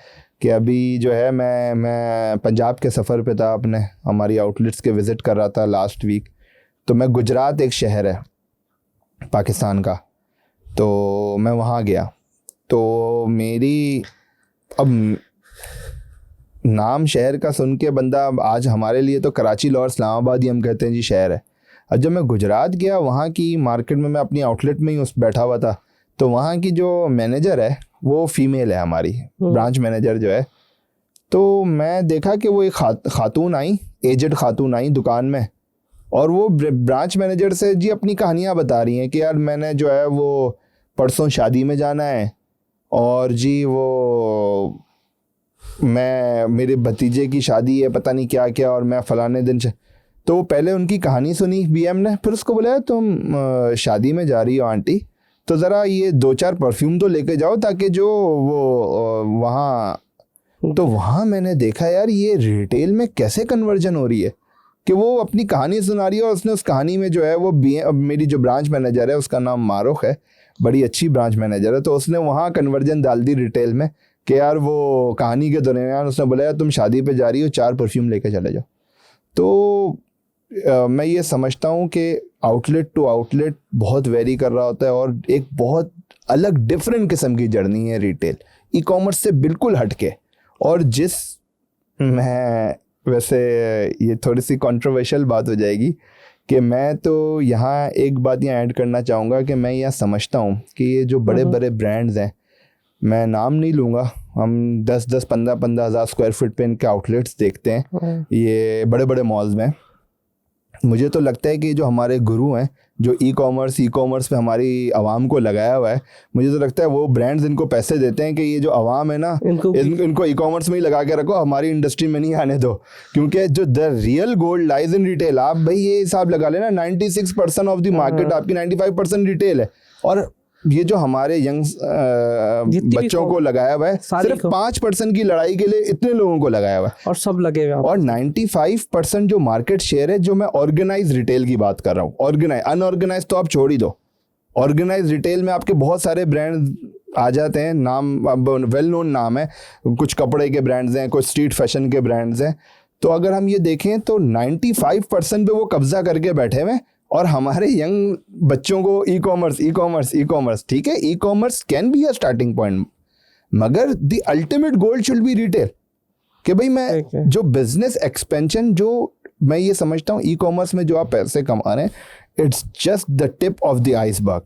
कि अभी जो है मैं पंजाब के सफ़र पे था, अपने हमारी आउटलेट्स के विज़िट कर रहा था लास्ट वीक। तो मैं, गुजरात एक शहर है पाकिस्तान का, तो मैं वहाँ गया। तो मेरी, अब नाम शहर का सुन के बंदा, आज हमारे लिए तो कराची, लाहौर, इस्लामाबाद ही हम कहते हैं जी शहर है। और जब मैं गुजरात गया, वहाँ की मार्केट में मैं अपनी आउटलेट में ही बैठा हुआ था, तो वहाँ की जो मैनेजर है वो फीमेल है, हमारी ब्रांच मैनेजर जो है। तो मैं देखा कि वो एक खातून आई, एजेड खातून आई दुकान में, और वो ब्रांच मैनेजर से जी अपनी कहानियाँ बता रही हैं कि यार मैंने जो है वो परसों शादी में जाना है, और जी वो मेरे भतीजे की शादी है, पता नहीं क्या क्या, और मैं फ़लाने दिन से। तो पहले उनकी कहानी सुनी बीएम ने, फिर उसको बोला तुम शादी में जा रही हो आंटी, तो ज़रा ये 2-4 परफ्यूम तो लेके जाओ ताकि जो वो वहाँ। तो वहाँ मैंने देखा यार ये रिटेल में कैसे कन्वर्जन हो रही है कि वो अपनी कहानी सुना रही है, और उसने उस कहानी में जो है वो मेरी जो ब्रांच मैनेजर है उसका नाम मारुख है, बड़ी अच्छी ब्रांच मैनेजर है, तो उसने वहाँ कन्वर्जन डाल दी रिटेल में कि यार वो कहानी के दरमियान उसने बोला यार तुम शादी पे जा रही हो, 4 परफ्यूम लेके चले जाओ। तो मैं ये समझता हूँ कि आउटलेट टू आउटलेट बहुत वेरी कर रहा होता है, और एक बहुत अलग डिफरेंट किस्म की जर्नी है रिटेल, ई कॉमर्स से बिल्कुल हटके। और मैं वैसे ये थोड़ी सी कंट्रोवर्शियल बात हो जाएगी कि मैं तो यहाँ एक बात यहाँ ऐड करना चाहूँगा कि मैं यह समझता हूँ कि ये जो बड़े बड़े ब्रांड्स हैं, मैं नाम नहीं लूँगा, हम 10-10, 15-15 हज़ार स्क्वायर फीट पे इनके आउटलेट्स देखते हैं ये बड़े बड़े मॉल्स में। मुझे तो लगता है कि जो हमारे गुरु हैं, जो ई कॉमर्स पे हमारी आवाम को लगाया हुआ है, मुझे तो लगता है वो ब्रांड्स इनको पैसे देते हैं कि ये जो आवाम है ना, इनको ई कॉमर्स में ही लगा के रखो, हमारी इंडस्ट्री में नहीं आने दो। क्योंकि जो the real gold lies in retail, आप भाई ये हिसाब लगा लेना, 96% ऑफ द मार्केट आपकी 95% रिटेल है, और ये जो हमारे यंग बच्चों को लगाया हुआ है, सिर्फ 5% की लड़ाई के लिए इतने लोगों को लगाया हुआ है, और सब लगे हुए। और 95% जो मार्केट शेयर है, जो मैं ऑर्गेनाइज रिटेल की बात कर रहा हूँ, ऑर्गेनाइज, अनऑर्गेनाइज तो आप छोड़ ही दो। ऑर्गेनाइज रिटेल में आपके बहुत सारे ब्रांड आ जाते हैं, नाम वेल नोन नाम है, कुछ कपड़े के ब्रांड्स हैं, कुछ स्ट्रीट फैशन के ब्रांड्स हैं। तो अगर हम ये देखें तो 95% पे वो कब्जा करके बैठे हुए, और हमारे यंग बच्चों को ई कॉमर्स, ठीक है, e commerce can be a starting point, मगर the ultimate goal should be retail. कि भाई मैं जो बिजनेस एक्सपेंशन, जो मैं ये समझता हूँ ई कॉमर्स में जो आप पैसे कमा रहे हैं, it's just the tip of the iceberg.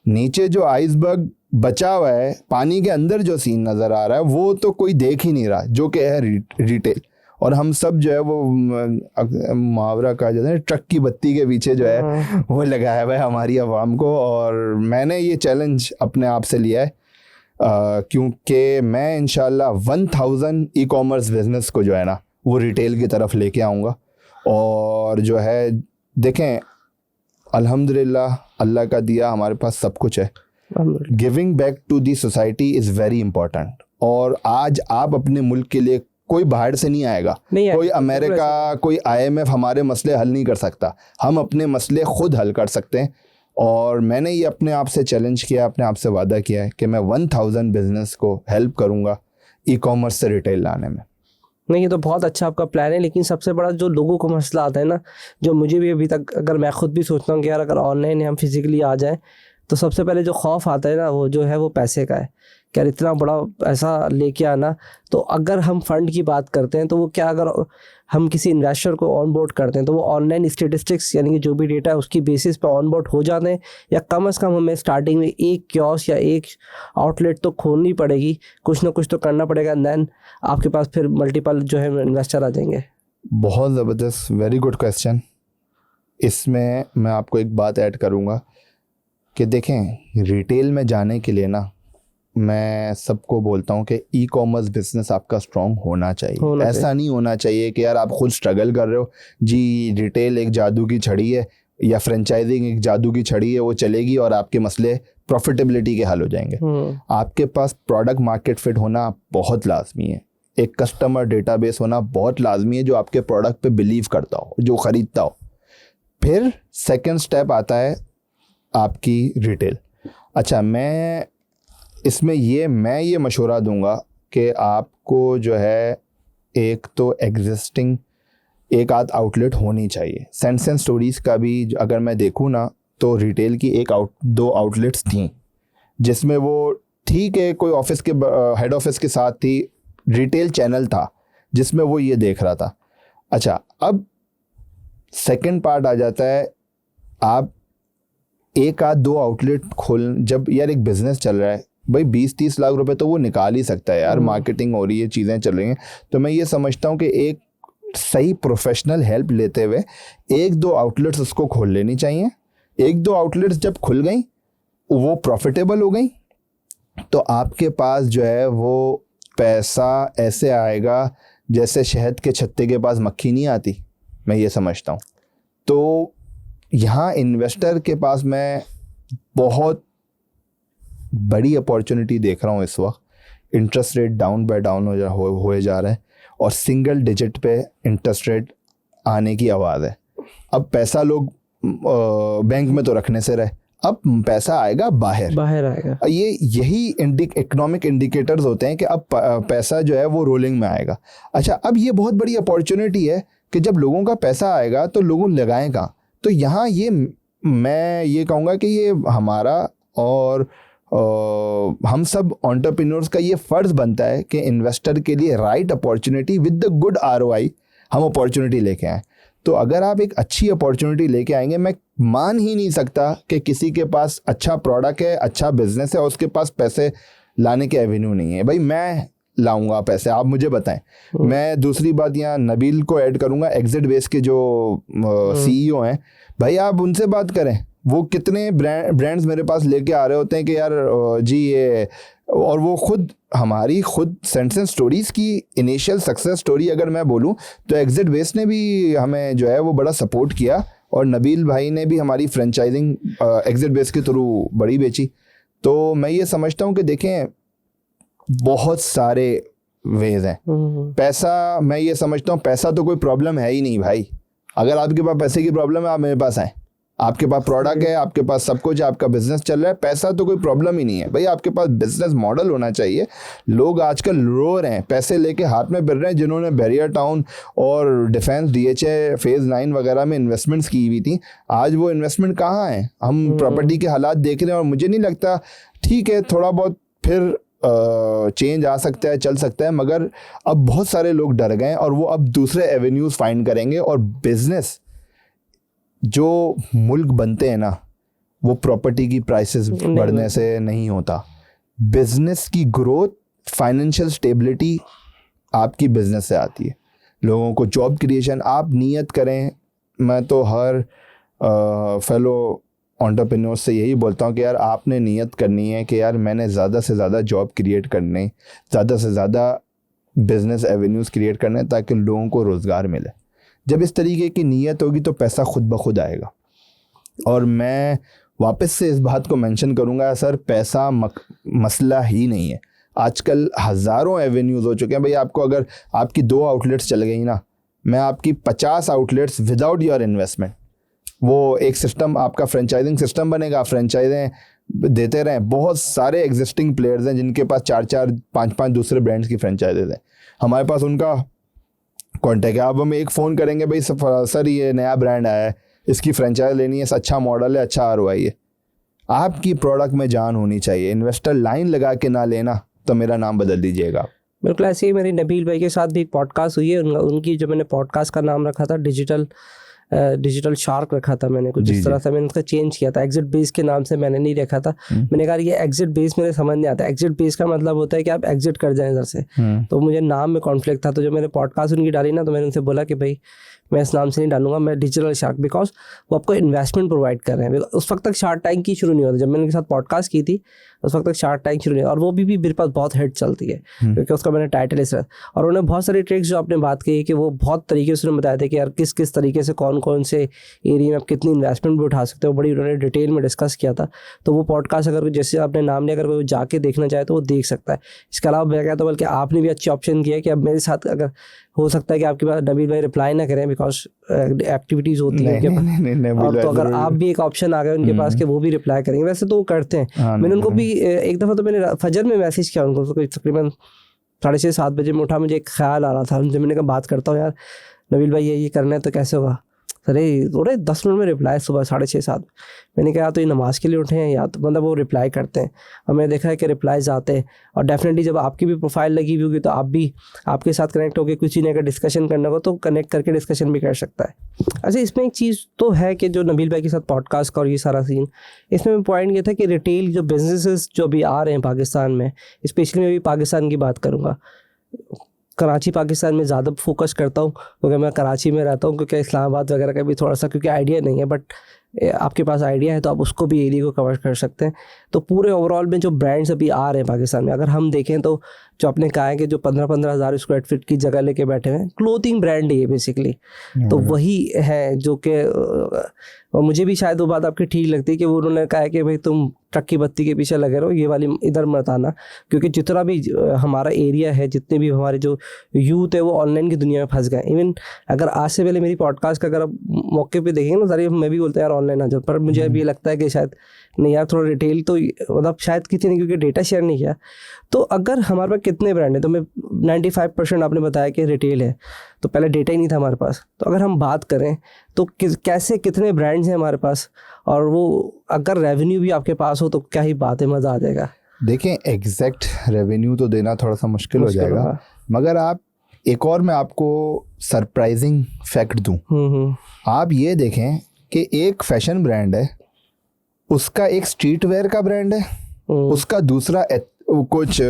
नीचे जो आइसबर्ग बचा हुआ है, पानी के अंदर जो सीन नजर आ रहा है, वो तो कोई देख ही नहीं रहा, जो कि है रिटेल। और हम सब जो है वो मुहावरा कहा जाता है, ट्रक की बत्ती के पीछे जो है वो लगाया हुआ है हमारी आवाम को। और मैंने ये चैलेंज अपने आप से लिया है, क्योंकि मैं इंशाल्लाह 1000 ई कॉमर्स बिजनेस को जो है ना वो रिटेल की तरफ लेके आऊँगा। और जो है देखें, अल्हम्दुलिल्लाह अल्लाह का दिया हमारे पास सब कुछ है, अल्हम्दुलिल्लाह। Giving back to the society is very important. और आज आप अपने मुल्क के लिए, कोई बाहर से नहीं आएगा, कोई अमेरिका, कोई IMF हमारे मसले हल नहीं कर सकता। हम अपने मसले खुद हल कर सकते हैं। और मैंने ये अपने आप से चैलेंज किया, अपने आप से वादा किया है कि मैं 1000 बिजनेस को हेल्प करूँगा ई-कॉमर्स से रिटेल लाने में। नहीं, ये तो बहुत अच्छा आपका प्लान है, लेकिन सबसे बड़ा जो लोगों को मसला आता है ना, जो मुझे भी अभी तक, अगर मैं खुद भी सोचता हूँ कि यार अगर ऑनलाइन हम फिजिकली आ जाए, तो सबसे पहले जो खौफ आता है ना, वो जो है वो पैसे का है कि यार इतना बड़ा पैसा लेके आना। तो अगर हम फंड की बात करते हैं तो वो क्या, अगर हम किसी इन्वेस्टर को ऑन बोर्ड करते हैं तो वो ऑनलाइन स्टेटिस्टिक्स यानी कि जो भी डेटा है उसकी बेसिस पे ऑन बोर्ड हो जाते हैं, या कम से कम हमें स्टार्टिंग में एक कियोस्क या एक आउटलेट तो खोलनी पड़ेगी, कुछ ना कुछ तो करना पड़ेगा, देन आपके पास फिर मल्टीपल जो है इन्वेस्टर आ जाएंगे। बहुत ज़बरदस्त, वेरी गुड क्वेश्चन। इसमें मैं आपको एक बात ऐड करूँगा कि देखें, रिटेल में जाने के लिए ना मैं सबको बोलता हूँ कि ई-कॉमर्स बिजनेस आपका स्ट्रॉन्ग होना चाहिए। ऐसा नहीं होना चाहिए कि यार आप खुद स्ट्रगल कर रहे हो जी, रिटेल एक जादू की छड़ी है या फ्रेंचाइजिंग एक जादू की छड़ी है, वो चलेगी और आपके मसले प्रॉफिटेबिलिटी के हल हो जाएंगे। आपके पास प्रोडक्ट मार्केट फिट होना बहुत लाजमी है, एक कस्टमर डेटाबेस होना बहुत लाजमी है जो आपके प्रोडक्ट पे बिलीव करता हो, जो ख़रीदता हो। फिर सेकंड स्टेप आता है आपकी रिटेल। अच्छा, मैं ये मशवरा दूंगा कि आपको जो है एक तो एग्जिस्टिंग एक आध आउटलेट होनी चाहिए। सेंस एंड स्टोरीज़ का भी अगर मैं देखूँ ना, तो रिटेल की दो आउटलेट्स थी, जिसमें वो ठीक है कोई ऑफिस के हेड ऑफिस के साथ थी, रिटेल चैनल था जिसमें वो ये देख रहा था। अच्छा, अब सेकंड पार्ट आ जाता है, आप एक आध दो आउटलेट खोल, जब यार एक बिज़नेस चल रहा है भाई 20-30 लाख रुपए तो वो निकाल ही सकता है यार, मार्केटिंग हो रही है, चीज़ें चल रही हैं। तो मैं ये समझता हूँ कि एक सही प्रोफेशनल हेल्प लेते हुए एक दो आउटलेट्स उसको खोल लेनी चाहिए। एक दो आउटलेट्स जब खुल गई, वो प्रॉफिटेबल हो गई, तो आपके पास जो है वो पैसा ऐसे आएगा जैसे शहद के छत्ते के पास मक्खी नहीं आती, मैं ये समझता हूँ। तो यहाँ इन्वेस्टर के पास मैं बहुत बड़ी अपॉर्चुनिटी देख रहा हूँ इस वक्त। Interest rate down by down हो जा रहा है और सिंगल डिजिट पे इंटरेस्ट रेट आने की आवाज़ है। अब पैसा लोग बैंक में तो रखने से रहे, अब पैसा आएगा बाहर आएगा। यही इकोनॉमिक इंडिकेटर्स होते हैं कि अब पैसा जो है वो रोलिंग में आएगा। अच्छा, अब ये बहुत बड़ी अपॉर्चुनिटी है कि जब लोगों का पैसा आएगा तो लोगों लगाएगा। तो यहाँ मैं ये कहूँगा कि ये हमारा और हम सब एंटरप्रेन्योर्स का ये फ़र्ज़ बनता है कि इन्वेस्टर के लिए right opportunity with the good ROI हम अपॉर्चुनिटी लेके आएँ। तो अगर आप एक अच्छी अपॉर्चुनिटी लेके आएंगे, मैं मान ही नहीं सकता कि किसी के पास अच्छा प्रोडक्ट है, अच्छा बिजनेस है और उसके पास पैसे लाने के एवेन्यू नहीं है। भाई मैं लाऊंगा पैसे, आप मुझे बताएं। मैं दूसरी बात यहाँ नबील को ऐड करूँगा, एग्जिट बेस के जो CEO हैं, भाई आप उनसे बात करें। वो कितने ब्रांड्स मेरे पास लेके आ रहे होते हैं कि यार जी ये, और वो हमारी सेंस एंड स्टोरीज़ की इनिशियल सक्सेस स्टोरी अगर मैं बोलूं तो एग्जिट बेस ने भी हमें जो है वो बड़ा सपोर्ट किया और नबील भाई ने भी हमारी फ्रेंचाइजिंग एग्जिट बेस के थ्रू बड़ी बेची। तो मैं ये समझता हूं कि देखें बहुत सारे वेज हैं। पैसा, मैं ये समझता हूं पैसा तो कोई प्रॉब्लम है ही नहीं भाई। अगर आपके पास पैसे की प्रॉब्लम है, आप मेरे पास आएँ, आपके पास प्रोडक्ट है, आपके पास सब कुछ है, आपका बिजनेस चल रहा है, पैसा तो कोई प्रॉब्लम ही नहीं है भाई। आपके पास बिजनेस मॉडल होना चाहिए। लोग आजकल रो रहे हैं, पैसे लेके हाथ में फिर रहे हैं, जिन्होंने बैरियर टाउन और डिफेंस DHA फेज़ 9 वगैरह में इन्वेस्टमेंट्स की हुई थी, आज वो इन्वेस्टमेंट कहाँ है? हम प्रॉपर्टी के हालात देख रहे हैं और मुझे नहीं लगता, ठीक है थोड़ा बहुत फिर चेंज आ सकता है, चल सकता है, मगर अब बहुत सारे लोग डर गए और वो अब दूसरे एवेन्यूज़ फाइंड करेंगे। और बिजनेस जो मुल्क बनते हैं ना, वो प्रॉपर्टी की प्राइसेस बढ़ने से नहीं होता। बिजनेस की ग्रोथ, फाइनेंशियल स्टेबिलिटी आपकी बिजनेस से आती है। लोगों को जॉब क्रिएशन, आप नियत करें। मैं तो हर फेलो एंटरप्रेन्योर से यही बोलता हूँ कि यार आपने नियत करनी है कि यार मैंने ज़्यादा से ज़्यादा जॉब क्रिएट करने, ज़्यादा से ज़्यादा बिजनेस एवेन्यूज़ क्रिएट करने ताकि लोगों को रोज़गार मिले। जब इस तरीके की नीयत होगी तो पैसा खुद ब खुद आएगा। और मैं वापस से इस बात को मेंशन करूंगा सर, पैसा मसला ही नहीं है। आजकल हज़ारों एवेन्यूज़ हो चुके हैं भाई। आपको अगर आपकी 2 आउटलेट्स चल गई ना, मैं आपकी 50 आउटलेट्स विदाउट योर इन्वेस्टमेंट, वो एक सिस्टम आपका फ्रेंचाइजिंग सिस्टम बनेगा, फ्रेंचाइजें देते रहें। बहुत सारे एग्जिस्टिंग प्लेयर्स हैं जिनके पास 4-4, 5-5 दूसरे ब्रांड्स की फ्रेंचाइजेज हैं, हमारे पास उनका कॉन्टैक्ट है। अब हम एक फ़ोन करेंगे, भाई सर ये नया ब्रांड आया है, इसकी फ्रेंचाइज लेनी है, अच्छा मॉडल है, अच्छा ROI है। आपकी प्रोडक्ट में जान होनी चाहिए। इन्वेस्टर लाइन लगा के ना लेना तो मेरा नाम बदल दीजिएगा। बिल्कुल ऐसे ही मेरी नबील भाई के साथ भी एक पॉडकास्ट हुई है। उनकी जो मैंने पॉडकास्ट का नाम रखा था डिजिटल शार्क रखा था मैंने, कुछ इस तरह से मैंने उसका चेंज किया था। एग्जिट बेस के नाम से मैंने नहीं रखा था। मैंने कहा ये एग्जिट बेस मेरे समझ नहीं आता। एग्जिट बेस का मतलब होता है कि आप एग्जिट कर जाएं इधर से, तो मुझे नाम में कॉन्फ्लिक्ट था। तो जब मैंने पॉडकास्ट उनकी डाली ना, तो मैंने उनसे बोला कि भाई मैं इस नाम से नहीं डालूंगा, मैं डिजिटल शार्क, बिकॉज वो आपको इन्वेस्टमेंट प्रोवाइड कर रहे हैं। उस वक्त तक शार्क टैंक की शुरू नहीं होता। जब मैंने उनके साथ पॉडकास्ट की थी उस वक्त तक शार्क टैंक शुरू नहीं, और वो भी मेरे पास बहुत हिट चलती है क्योंकि उसका मैंने टाइटल इस तरह। और उन्होंने बहुत सारी ट्रिक्स जो आपने बात की कि वो बहुत तरीके से उन्होंने बताया था कि यार किस किस तरीके से कौन कौन से एरिया में आप कितनी इन्वेस्टमेंट भी उठा सकते हो, बड़ी उन्होंने डिटेल में डिस्कस किया था। तो वो पॉडकास्ट अगर जैसे आपने नाम लिया, अगर वो जाके देखना चाहे तो वो देख सकता है। इसके अलावा मैं कहता हूँ बल्कि आपने भी अच्छी ऑप्शन किया है कि अब मेरे साथ अगर हो सकता है कि आपके पास नबील भाई रिप्लाई ना करें बिकॉज एक्टिविटीज़ होती है और तो अगर आप भी एक ऑप्शन आ गए उनके पास कि वो भी रिप्लाई करेंगे, वैसे तो वो करते हैं। मैंने उनको भी एक दफ़ा तो मैंने फजर में मैसेज किया उनको, तो तकरीबन 6:30-7 बजे में उठा, मुझे एक ख्याल आ रहा था उनसे। मैंने कहा बात करता हूँ यार नबील भाई ये करना है तो कैसे होगा। अरे 10 मिनट में रिप्लाई सुबह 6:30-7। मैंने कहा तो ये नमाज़ के लिए उठे हैं या तो मतलब वो रिप्लाई करते हैं। और मैंने देखा है कि रिप्लाईज आते हैं। और डेफिनेटली जब आपकी भी प्रोफाइल लगी हुई होगी तो आप भी आपके साथ कनेक्ट होकर कुछ ही नहीं, अगर डिस्कशन करना हो तो कनेक्ट करके डिस्कशन भी कर सकता है। अच्छा, इसमें एक चीज़ तो है कि जो नबील भाई के साथ पॉडकास्ट का और ये सारा सीन, इसमें पॉइंट ये था कि रिटेल जो बिजनेसेस जो अभी आ रहे हैं पाकिस्तान में, स्पेशली मैं भी पाकिस्तान की बात करूँगा, कराची पाकिस्तान में ज़्यादा फोकस करता हूँ क्योंकि मैं कराची में रहता हूँ, क्योंकि इस्लामाबाद वगैरह का भी थोड़ा सा क्योंकि आइडिया नहीं है, बट आपके पास आइडिया है तो आप उसको भी एरिया को कवर कर सकते हैं। तो पूरे ओवरऑल में जो ब्रांड्स अभी आ रहे हैं पाकिस्तान में, अगर हम देखें तो जो आपने कहा है कि जो 15-15 हज़ार स्क्वायर फीट की जगह लेके बैठे हुए हैं, क्लोथिंग ब्रांड है बेसिकली। तो वही है जो कि, और मुझे भी शायद वो बात आपकी ठीक लगती है कि वो उन्होंने कहा है कि भाई तुम ट्रक की बत्ती के पीछे लगे रहो, ये वाली इधर मत आना, क्योंकि जितना भी हमारा एरिया है, जितने भी हमारे जो यूथ है वो ऑनलाइन की दुनिया में फंस गए। इवन अगर आज से पहले मेरी पॉडकास्ट का अगर आप मौके पे देखेंगे ना सारी, मैं भी बोलता है यार ऑनलाइन आ जाओ, पर मुझे अभी ये लगता है कि शायद नहीं यार थोड़ा रिटेल तो मतलब शायद किसी ने क्योंकि डेटा शेयर नहीं किया। तो अगर हमारे पास कितने ब्रांड है, तो मैं 95% आपने बताया कि रिटेल है, तो पहले डेटा ही नहीं था हमारे पास। तो अगर हम बात करें तो कैसे कितने ब्रांड्स हैं हमारे पास, और वो अगर रेवेन्यू भी आपके पास हो तो क्या ही बात है, मज़ा आ जाएगा। देखें एग्जैक्ट रेवेन्यू तो देना थोड़ा सा मुश्किल हो जाएगा, मगर आप एक और मैं आपको सरप्राइजिंग फैक्ट दूं। आप ये देखें कि एक फैशन ब्रांड है, उसका एक स्ट्रीट वेयर का ब्रांड है, उसका दूसरा कुछ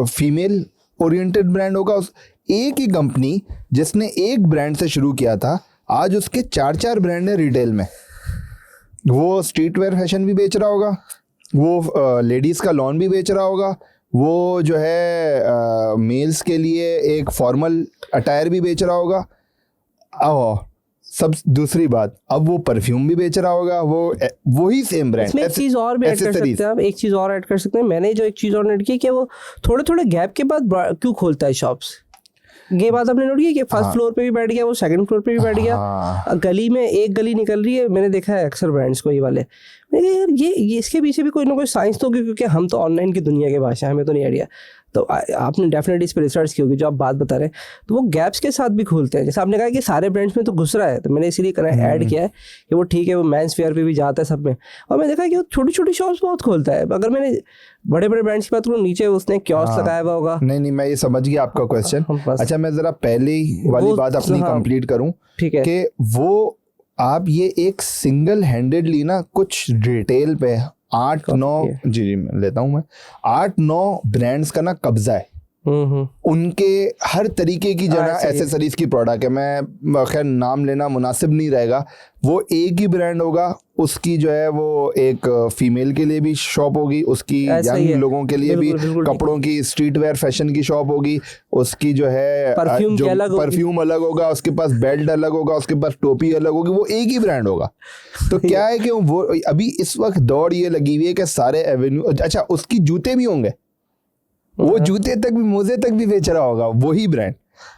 फीमेल ओरिएंटेड ब्रांड होगा। एक ही कंपनी जिसने एक ब्रांड से शुरू किया था, आज उसके 4-4 ब्रांड है रिटेल में। वो स्ट्रीट वेयर फैशन भी बेच रहा होगा, वो लेडीज़ का लॉन भी बेच रहा होगा, वो जो है मेल्स के लिए एक फॉर्मल अटायर भी बेच रहा होगा। सब दूसरी बात, अब वो परफ्यूम भी बेच रहा होगा, वो ही सेम ब्रांड। इसमें एक चीज़ और भी ऐड कर सकते हैं आप, एक चीज़ और ऐड कर सकते हैं। मैंने जो एक चीज़ और नोट की कि वो थोड़े थोड़े गैप के बाद क्यों खोलता है शॉप्स। ये बात आपने नोट की कि फर्स्ट फ्लोर पे भी बैठ गया, वो सेकंड फ्लोर पे भी बैठ गया, गली में एक गली निकल रही है। मैंने देखा है अक्सर ब्रांड्स को ये वाले। मैंने कहा यार ये इसके पीछे भी कोई ना कोई साइंस तो होगी, क्योंकि हम तो ऑनलाइन की दुनिया के भाषा, हमें तो नहीं आइडिया। तो आपने डेफिनेटली इस पर रिसर्च की होगी जो आप बात बता रहे हैं। तो वो गैप्स के साथ भी खोलते हैं। जैसे आपने कहा कि सारे ब्रांड्स में तो घुस रहा है, तो मैंने इसीलिए ऐड किया है कि वो ठीक है, वो मेंस वेयर पे भी जाता है सब में। और मैंने देखा कि वो छोटी छोटी शॉप्स बहुत खोलता है। अगर मैंने बड़े बड़े ब्रांड्स की बात करूँ, नीचे उसने कियोस्क लगाया हुआ होगा। नहीं मैं ये समझ गया आपका क्वेश्चन। अच्छा, मैं जरा पहले वाली बात अपनी कंप्लीट करूँ। ठीक है कि वो आप ये एक सिंगल हैंडेडली ना कुछ रिटेल पे 8-9 जी मैं लेता हूँ, मैं 8-9 ब्रांड्स का ना कब्जा है। उनके हर तरीके की जो है एसेसरीज की प्रोडक्ट है। मैं खैर नाम लेना मुनासिब नहीं रहेगा, वो एक ही ब्रांड होगा, उसकी जो है वो एक फीमेल के लिए भी शॉप होगी, उसकी यंग लोगों के लिए भी कपड़ों की स्ट्रीट वेयर फैशन की शॉप होगी, उसकी जो है परफ्यूम अलग होगा, उसके पास बेल्ट अलग होगा, उसके पास टोपी अलग होगी, वो एक ही ब्रांड होगा। तो क्या है कि वो अभी इस वक्त दौड़ ये लगी हुई है कि सारे एवेन्यू, अच्छा उसकी जूते भी होंगे, वो जूते तक भी मोजे तक भी बेच रहा होगा वही ब्रांड।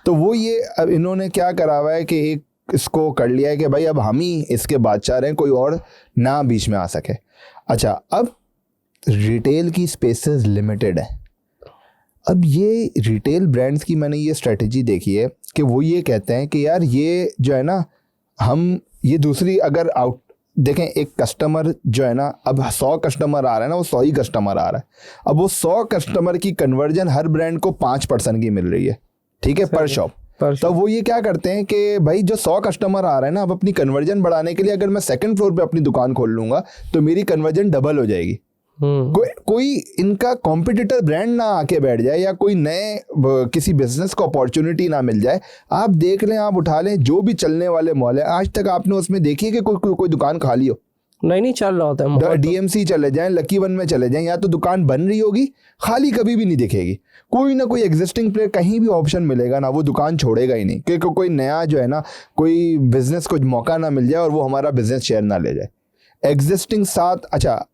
तो वो ये अब इन्होंने क्या करा हुआ है कि एक इसको कर लिया है कि भाई अब हम ही इसके बादशाह रहे हैं, कोई और ना बीच में आ सके। अच्छा, अब रिटेल की स्पेसेस लिमिटेड है। अब ये रिटेल ब्रांड्स की मैंने ये स्ट्रेटजी देखी है कि वो ये कहते हैं कि यार ये जो है ना, हम ये दूसरी अगर आउट देखें, एक कस्टमर जो है ना, अब 100 कस्टमर आ रहा है ना, वो 100 ही कस्टमर आ रहा है। अब वो 100 कस्टमर की कन्वर्जन हर ब्रांड को 5% की मिल रही है, ठीक है, पर शॉप। तो वो ये क्या करते हैं कि भाई जो 100 कस्टमर आ रहा है ना, अब अपनी कन्वर्जन बढ़ाने के लिए अगर मैं सेकंड फ्लोर पे अपनी दुकान खोल लूंगा तो मेरी कन्वर्जन डबल हो जाएगी। कोई इनका कॉम्पिटिटर ब्रांड ना आके बैठ जाए या कोई नए किसी बिजनेस को अपॉर्चुनिटी ना मिल जाए। आप देख लें, आप उठा लें जो भी चलने वाले मॉल है, आज तक आपने उसमें देखी है कि कोई दुकान खाली हो? नहीं चल रहा होता है। डीएमसी चले जाएं, लकी वन में चले जाएं, या तो दुकान बन रही होगी, खाली कभी भी नहीं दिखेगी। कोई ना कोई एग्जिस्टिंग प्लेयर कहीं भी ऑप्शन मिलेगा ना, वो दुकान छोड़ेगा ही नहीं, क्योंकि कोई नया जो है ना, कोई बिजनेस को मौका ना मिल जाए और वो हमारा बिजनेस शेयर ना ले जाए एग्जिस्टिंग साथ। अच्छा,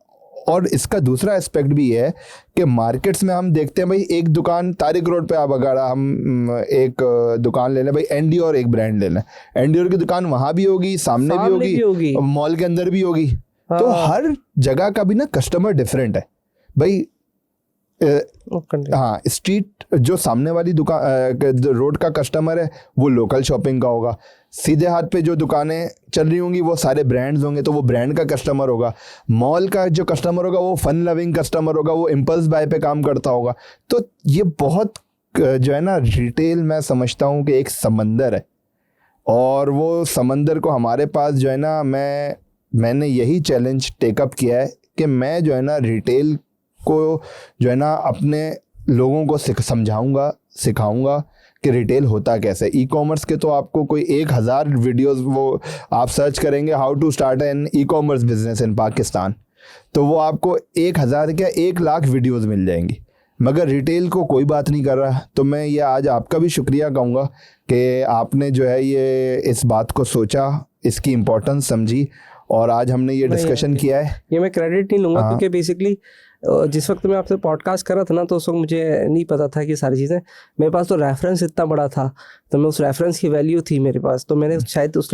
और इसका दूसरा एस्पेक्ट भी है कि मार्केट्स में हम देखते हैं भाई, एक दुकान तारिक रोड पे आप अगर हम एक दुकान ले लें भाई, एनडीओर एक ब्रांड ले लें, एनडीओर की दुकान वहाँ भी होगी, सामने भी होगी, मॉल के अंदर भी होगी। तो हर जगह का भी ना कस्टमर डिफरेंट है भाई। हाँ, स्ट्रीट जो सामने वाली दुकान रोड का कस्टमर है वो लोकल शॉपिंग का होगा, सीधे हाथ पे जो दुकानें चल रही होंगी वो सारे ब्रांड्स होंगे तो वो ब्रांड का कस्टमर होगा, मॉल का जो कस्टमर होगा वो फन लविंग कस्टमर होगा, वो इम्पल्स बाय पे काम करता होगा। तो ये बहुत जो है ना, रिटेल मैं समझता हूँ कि एक समंदर है, और वो समंदर को हमारे पास जो है ना, मैंने यही चैलेंज टेकअप किया है कि मैं जो है ना रिटेल को जो है ना अपने लोगों को समझाऊंगा, सिखाऊंगा कि रिटेल होता कैसे। ई कॉमर्स के तो आपको कोई 1000 वीडियोस, वो आप सर्च करेंगे how to start an e commerce business in Pakistan, तो वो आपको 1000 क्या 1 लाख वीडियोस मिल जाएंगी, मगर रिटेल को कोई बात नहीं कर रहा। तो मैं ये आज आपका भी शुक्रिया कहूँगा कि आपने जो है ये इस बात को सोचा, इसकी इम्पोर्टेंस समझी, और आज हमने ये डिस्कशन किया है। ये मैं क्रेडिट नहीं लूँगा, क्योंकि बेसिकली जिस वक्त मैं आपसे पॉडकास्ट कर रहा था ना, तो उस वक्त मुझे नहीं पता था कि सारी चीज़ें, मेरे पास तो रेफरेंस इतना बड़ा था, तो मैं उस रेफरेंस की वैल्यू थी मेरे पास, तो मैंने शायद उस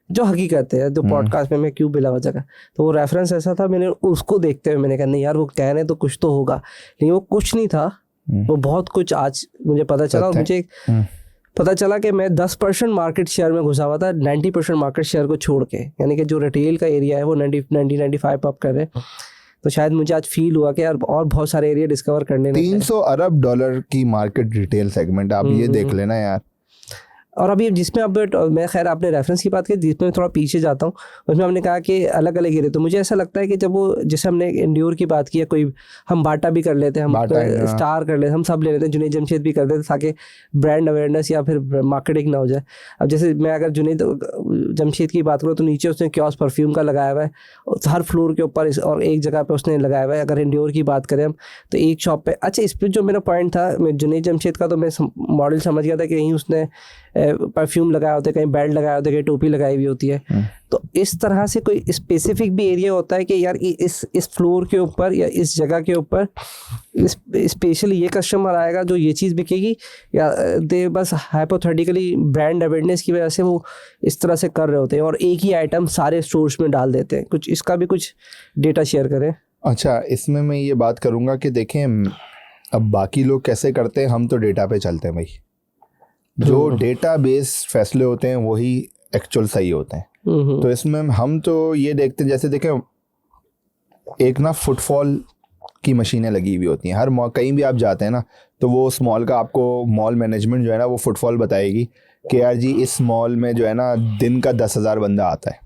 जो हकीकत है, जो पॉडकास्ट में मैं क्यों बिला वजह का, तो वो रेफरेंस ऐसा था, मैंने उसको देखते हुए मैंने कहा नहीं यार, वो कह रहे तो कुछ तो होगा, लेकिन वो कुछ नहीं था, वो बहुत कुछ आज मुझे पता चला। और मुझे पता चला कि मैं 10% मार्केट शेयर में घुसा हुआ था, 90% मार्केट शेयर को छोड़ के, यानी कि जो रिटेल का एरिया है वो 90-95 अप कर रहे हैं। तो शायद मुझे आज फील हुआ कि यार और बहुत सारे एरिया डिस्कवर करने। 300 अरब डॉलर की मार्केट रिटेल सेगमेंट, आप ये देख लेना यार। और अभी जिसमें अब मैं खैर आपने रेफरेंस की बात की, जिसमें थोड़ा पीछे जाता हूँ, उसमें हमने कहा कि अलग अलग एरिया, तो मुझे ऐसा लगता है कि जब वो, जैसे हमने एंड्योर की बात की है, कोई हम बाटा भी कर लेते हैं, हम स्टार कर लेते हैं, हम सब ले लेते हैं, जुनैद जमशेद भी कर देते हैं, ताकि ब्रांड अवेयरनेस या फिर मार्केटिंग ना हो जाए। अब जैसे मैं अगर जुनैद जमशेद की बात करूँ तो नीचे उसने क्योस परफ्यूम का लगाया हुआ है, हर फ्लोर के ऊपर, और एक जगह पर उसने लगाया हुआ है। अगर एंड्योर की बात करें हम तो एक शॉप पे, अच्छा इस पर जो मेरा पॉइंट था, मैं जुनैद जमशेद का तो मैं मॉडल समझ गया था कि कहीं उसने परफ्यूम लगाया होता है, कहीं बेल्ट लगाया होता है, कहीं टोपी लगाई हुई होती है। तो इस तरह से कोई स्पेसिफिक भी एरिया होता है कि यार इस फ्लोर के ऊपर या इस जगह के ऊपर स्पेशली ये कस्टमर आएगा जो ये चीज़ बिकेगी, या दे बस हाइपोथेटिकली ब्रांड अवेयरनेस की वजह से वो इस तरह से कर रहे होते हैं और एक ही आइटम सारे स्टोर्स में डाल देते हैं? कुछ इसका भी कुछ डेटा शेयर करें। अच्छा, इसमें मैं ये बात करूँगा कि देखें, अब बाकी लोग कैसे करते हैं, हम तो डेटा पे चलते हैं भाई। जो डेटा बेस फैसले होते हैं वही एक्चुअल सही होते हैं। तो इसमें हम तो ये देखते हैं, जैसे देखें, एक ना फुटफॉल की मशीनें लगी हुई होती हैं हर मॉल, कहीं भी आप जाते हैं ना, तो वो उस मॉल का आपको मॉल मैनेजमेंट जो है ना वो फुटफॉल बताएगी कि यार जी इस मॉल में जो है ना दिन का 10,000 बंदा आता है।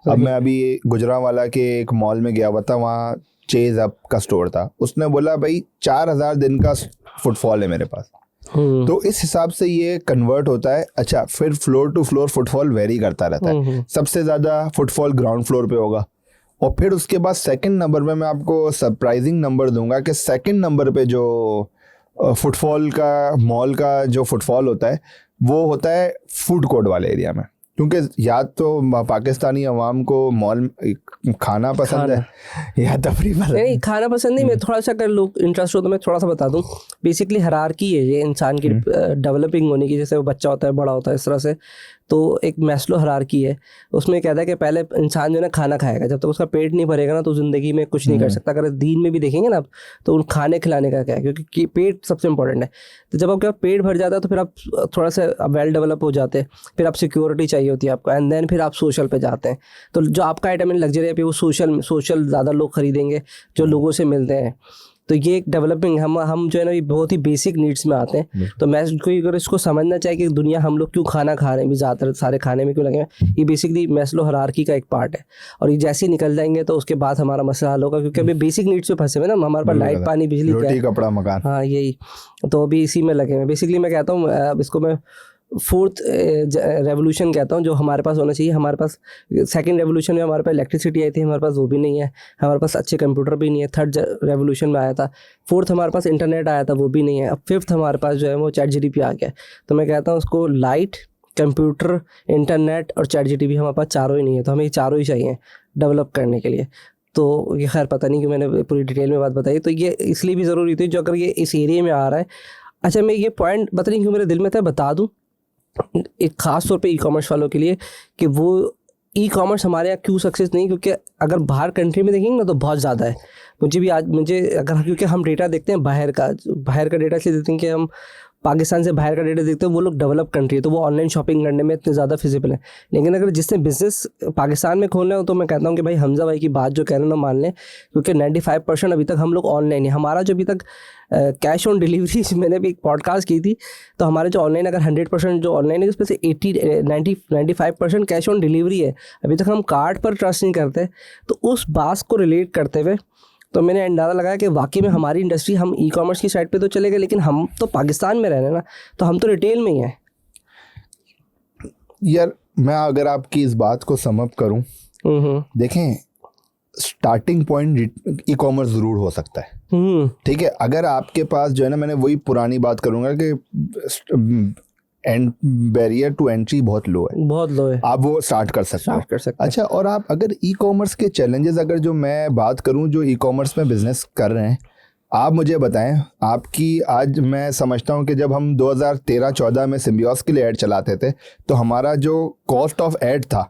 अब मैं अभी गुजरांवाला के एक मॉल में गया हुआ था, वहाँ चेज अप का स्टोर था, उसने बोला भाई 4,000 दिन का फुटफॉल है मेरे पास। तो इस हिसाब से ये कन्वर्ट होता है। अच्छा, फिर floor to floor footfall vary करता रहता है। सबसे ज़्यादा फुटफॉल ग्राउंड फ्लोर पे होगा, और फिर उसके बाद सेकंड नंबर पे मैं आपको सरप्राइजिंग नंबर दूंगा कि सेकंड नंबर पे जो फुटफॉल का मॉल का जो फुटफॉल होता है वो होता है फूड कोर्ट वाले एरिया में, क्योंकि या तो पाकिस्तानी अवाम को मॉल खाना पसंद है या तफरी पसंद नहीं, खाना पसंद नहीं। मैं थोड़ा सा अगर लोग इंटरेस्ट हो तो मैं थोड़ा सा बता दूं। बेसिकली हायरार्की है ये इंसान की डेवलपिंग होने की, जैसे वो बच्चा होता है, बड़ा होता है, इस तरह से। तो एक मैस्लो हायरार्की है, उसमें कहता है कि पहले इंसान जो है ना खाना खाएगा, जब तक उसका पेट नहीं भरेगा ना तो ज़िंदगी में कुछ नहीं कर सकता। अगर दीन में भी देखेंगे ना आप, तो उन खाने खिलाने का क्या है, क्योंकि पेट सबसे इंपॉर्टेंट है। तो जब आपके पेट भर जाता है तो फिर आप थोड़ा सा वेल डेवलप हो जाते हैं, फिर आप सिक्योरिटी चाहिए होती है आपको, एंड देन फिर आप सोशल पे जाते हैं। तो जो आपका आइटम इन लग्जरी पे वो सोशल ज़्यादा लोग खरीदेंगे जो लोगों से मिलते हैं। तो ये एक डेवलपिंग हम जो है ना ये बहुत ही बेसिक नीड्स में आते हैं। तो मैं कोई अगर इसको समझना चाहिए कि दुनिया हम लोग क्यों खाना खा रहे हैं, भी ज़्यादातर सारे खाने में क्यों लगे हैं, ये बेसिकली मैस्लो हायरार्की का एक पार्ट है। और ये जैसे ही निकल जाएंगे तो उसके बाद हमारा मसला हल होगा, क्योंकि अभी बेसिक नीड्स पे फंसे हुए ना, हमारे पास लाइट, पानी, बिजली, रोटी, कपड़ा, मकान, हाँ यही। तो अभी इसी में लगे हैं। बेसिकली मैं कहता हूँ इसको मैं फोर्थ रेवोल्यूशन कहता हूँ जो हमारे पास होना चाहिए। हमारे पास सेकंड रेवोल्यूशन में हमारे पास इलेक्ट्रिसिटी आई थी, हमारे पास वो भी नहीं है। हमारे पास अच्छे कंप्यूटर भी नहीं है, थर्ड रेवोल्यूशन में आया था। फोर्थ हमारे पास इंटरनेट आया था, वो भी नहीं है। अब फिफ्थ हमारे पास जो है वो चैट जीटीपी आ गया। तो मैं कहता हूँ उसको लाइट, कंप्यूटर, इंटरनेट और चैट जीटीपी हमारे पास चारों ही नहीं है। तो हमें ये चारों ही चाहिए डेवलप करने के लिए। तो ये खैर पता नहीं कि मैंने पूरी डिटेल में बात बताई। तो ये इसलिए भी ज़रूरी थी जो अगर ये इस एरिया में आ रहा है। अच्छा, मैं ये पॉइंट पता नहीं क्यों मेरे दिल में था, बता दूँ एक ख़ास तौर पे ई कॉमर्स वालों के लिए कि वो ई कॉमर्स हमारे यहाँ क्यों सक्सेस नहीं, क्योंकि अगर बाहर कंट्री में देखेंगे ना तो बहुत ज़्यादा है। मुझे अगर क्योंकि हम डेटा देखते हैं बाहर का डेटा इसलिए देते हैं कि हम पाकिस्तान से बाहर का डेटा देखते हैं। वो लोग डेवलप कंट्री है तो वो ऑनलाइन शॉपिंग करने में इतने ज़्यादा फिजिबल है। लेकिन अगर जिसने बिजनेस पाकिस्तान में खोलना हो तो मैं कहता हूँ कि भाई हमजा भाई की बात जो कह रहे हैं ना मान लें, क्योंकि 95% अभी तक हम लोग ऑनलाइन है। हमारा जो अभी तक कैश ऑन डिलीवरी, मैंने भी एक पॉडकास्ट की थी, तो हमारे जो ऑनलाइन अगर 100% जो ऑनलाइन है उसमें से 95% कैश ऑन डिलीवरी है। अभी तक हम कार्ड पर ट्रस्ट नहीं करते। तो उस बात को रिलेट करते हुए तो मैंने अंदाज़ा लगाया कि वाकई में हमारी इंडस्ट्री, हम ई कॉमर्स की साइड पे तो चले गए लेकिन हम तो पाकिस्तान में रह रहे हैं ना, तो हम तो रिटेल में ही हैं यार। मैं अगर आपकी इस बात को सम अप करूं, देखें स्टार्टिंग पॉइंट ई कॉमर्स ज़रूर हो सकता है, ठीक है। अगर आपके पास जो है ना, मैंने वही पुरानी बात करूंगा कि बैरियर टू एंट्री बहुत लो है, आप वो स्टार्ट कर सकते हैं। अच्छा, और आप अगर ई कॉमर्स के चैलेंजेस, अगर जो मैं बात करूं जो ई कॉमर्स में बिजनेस कर रहे हैं, आप मुझे बताएं आपकी। आज मैं समझता हूं कि जब हम 2013-14 में सिम्बियोस के लिए ऐड चलाते थे तो हमारा जो कॉस्ट ऑफ ऐड था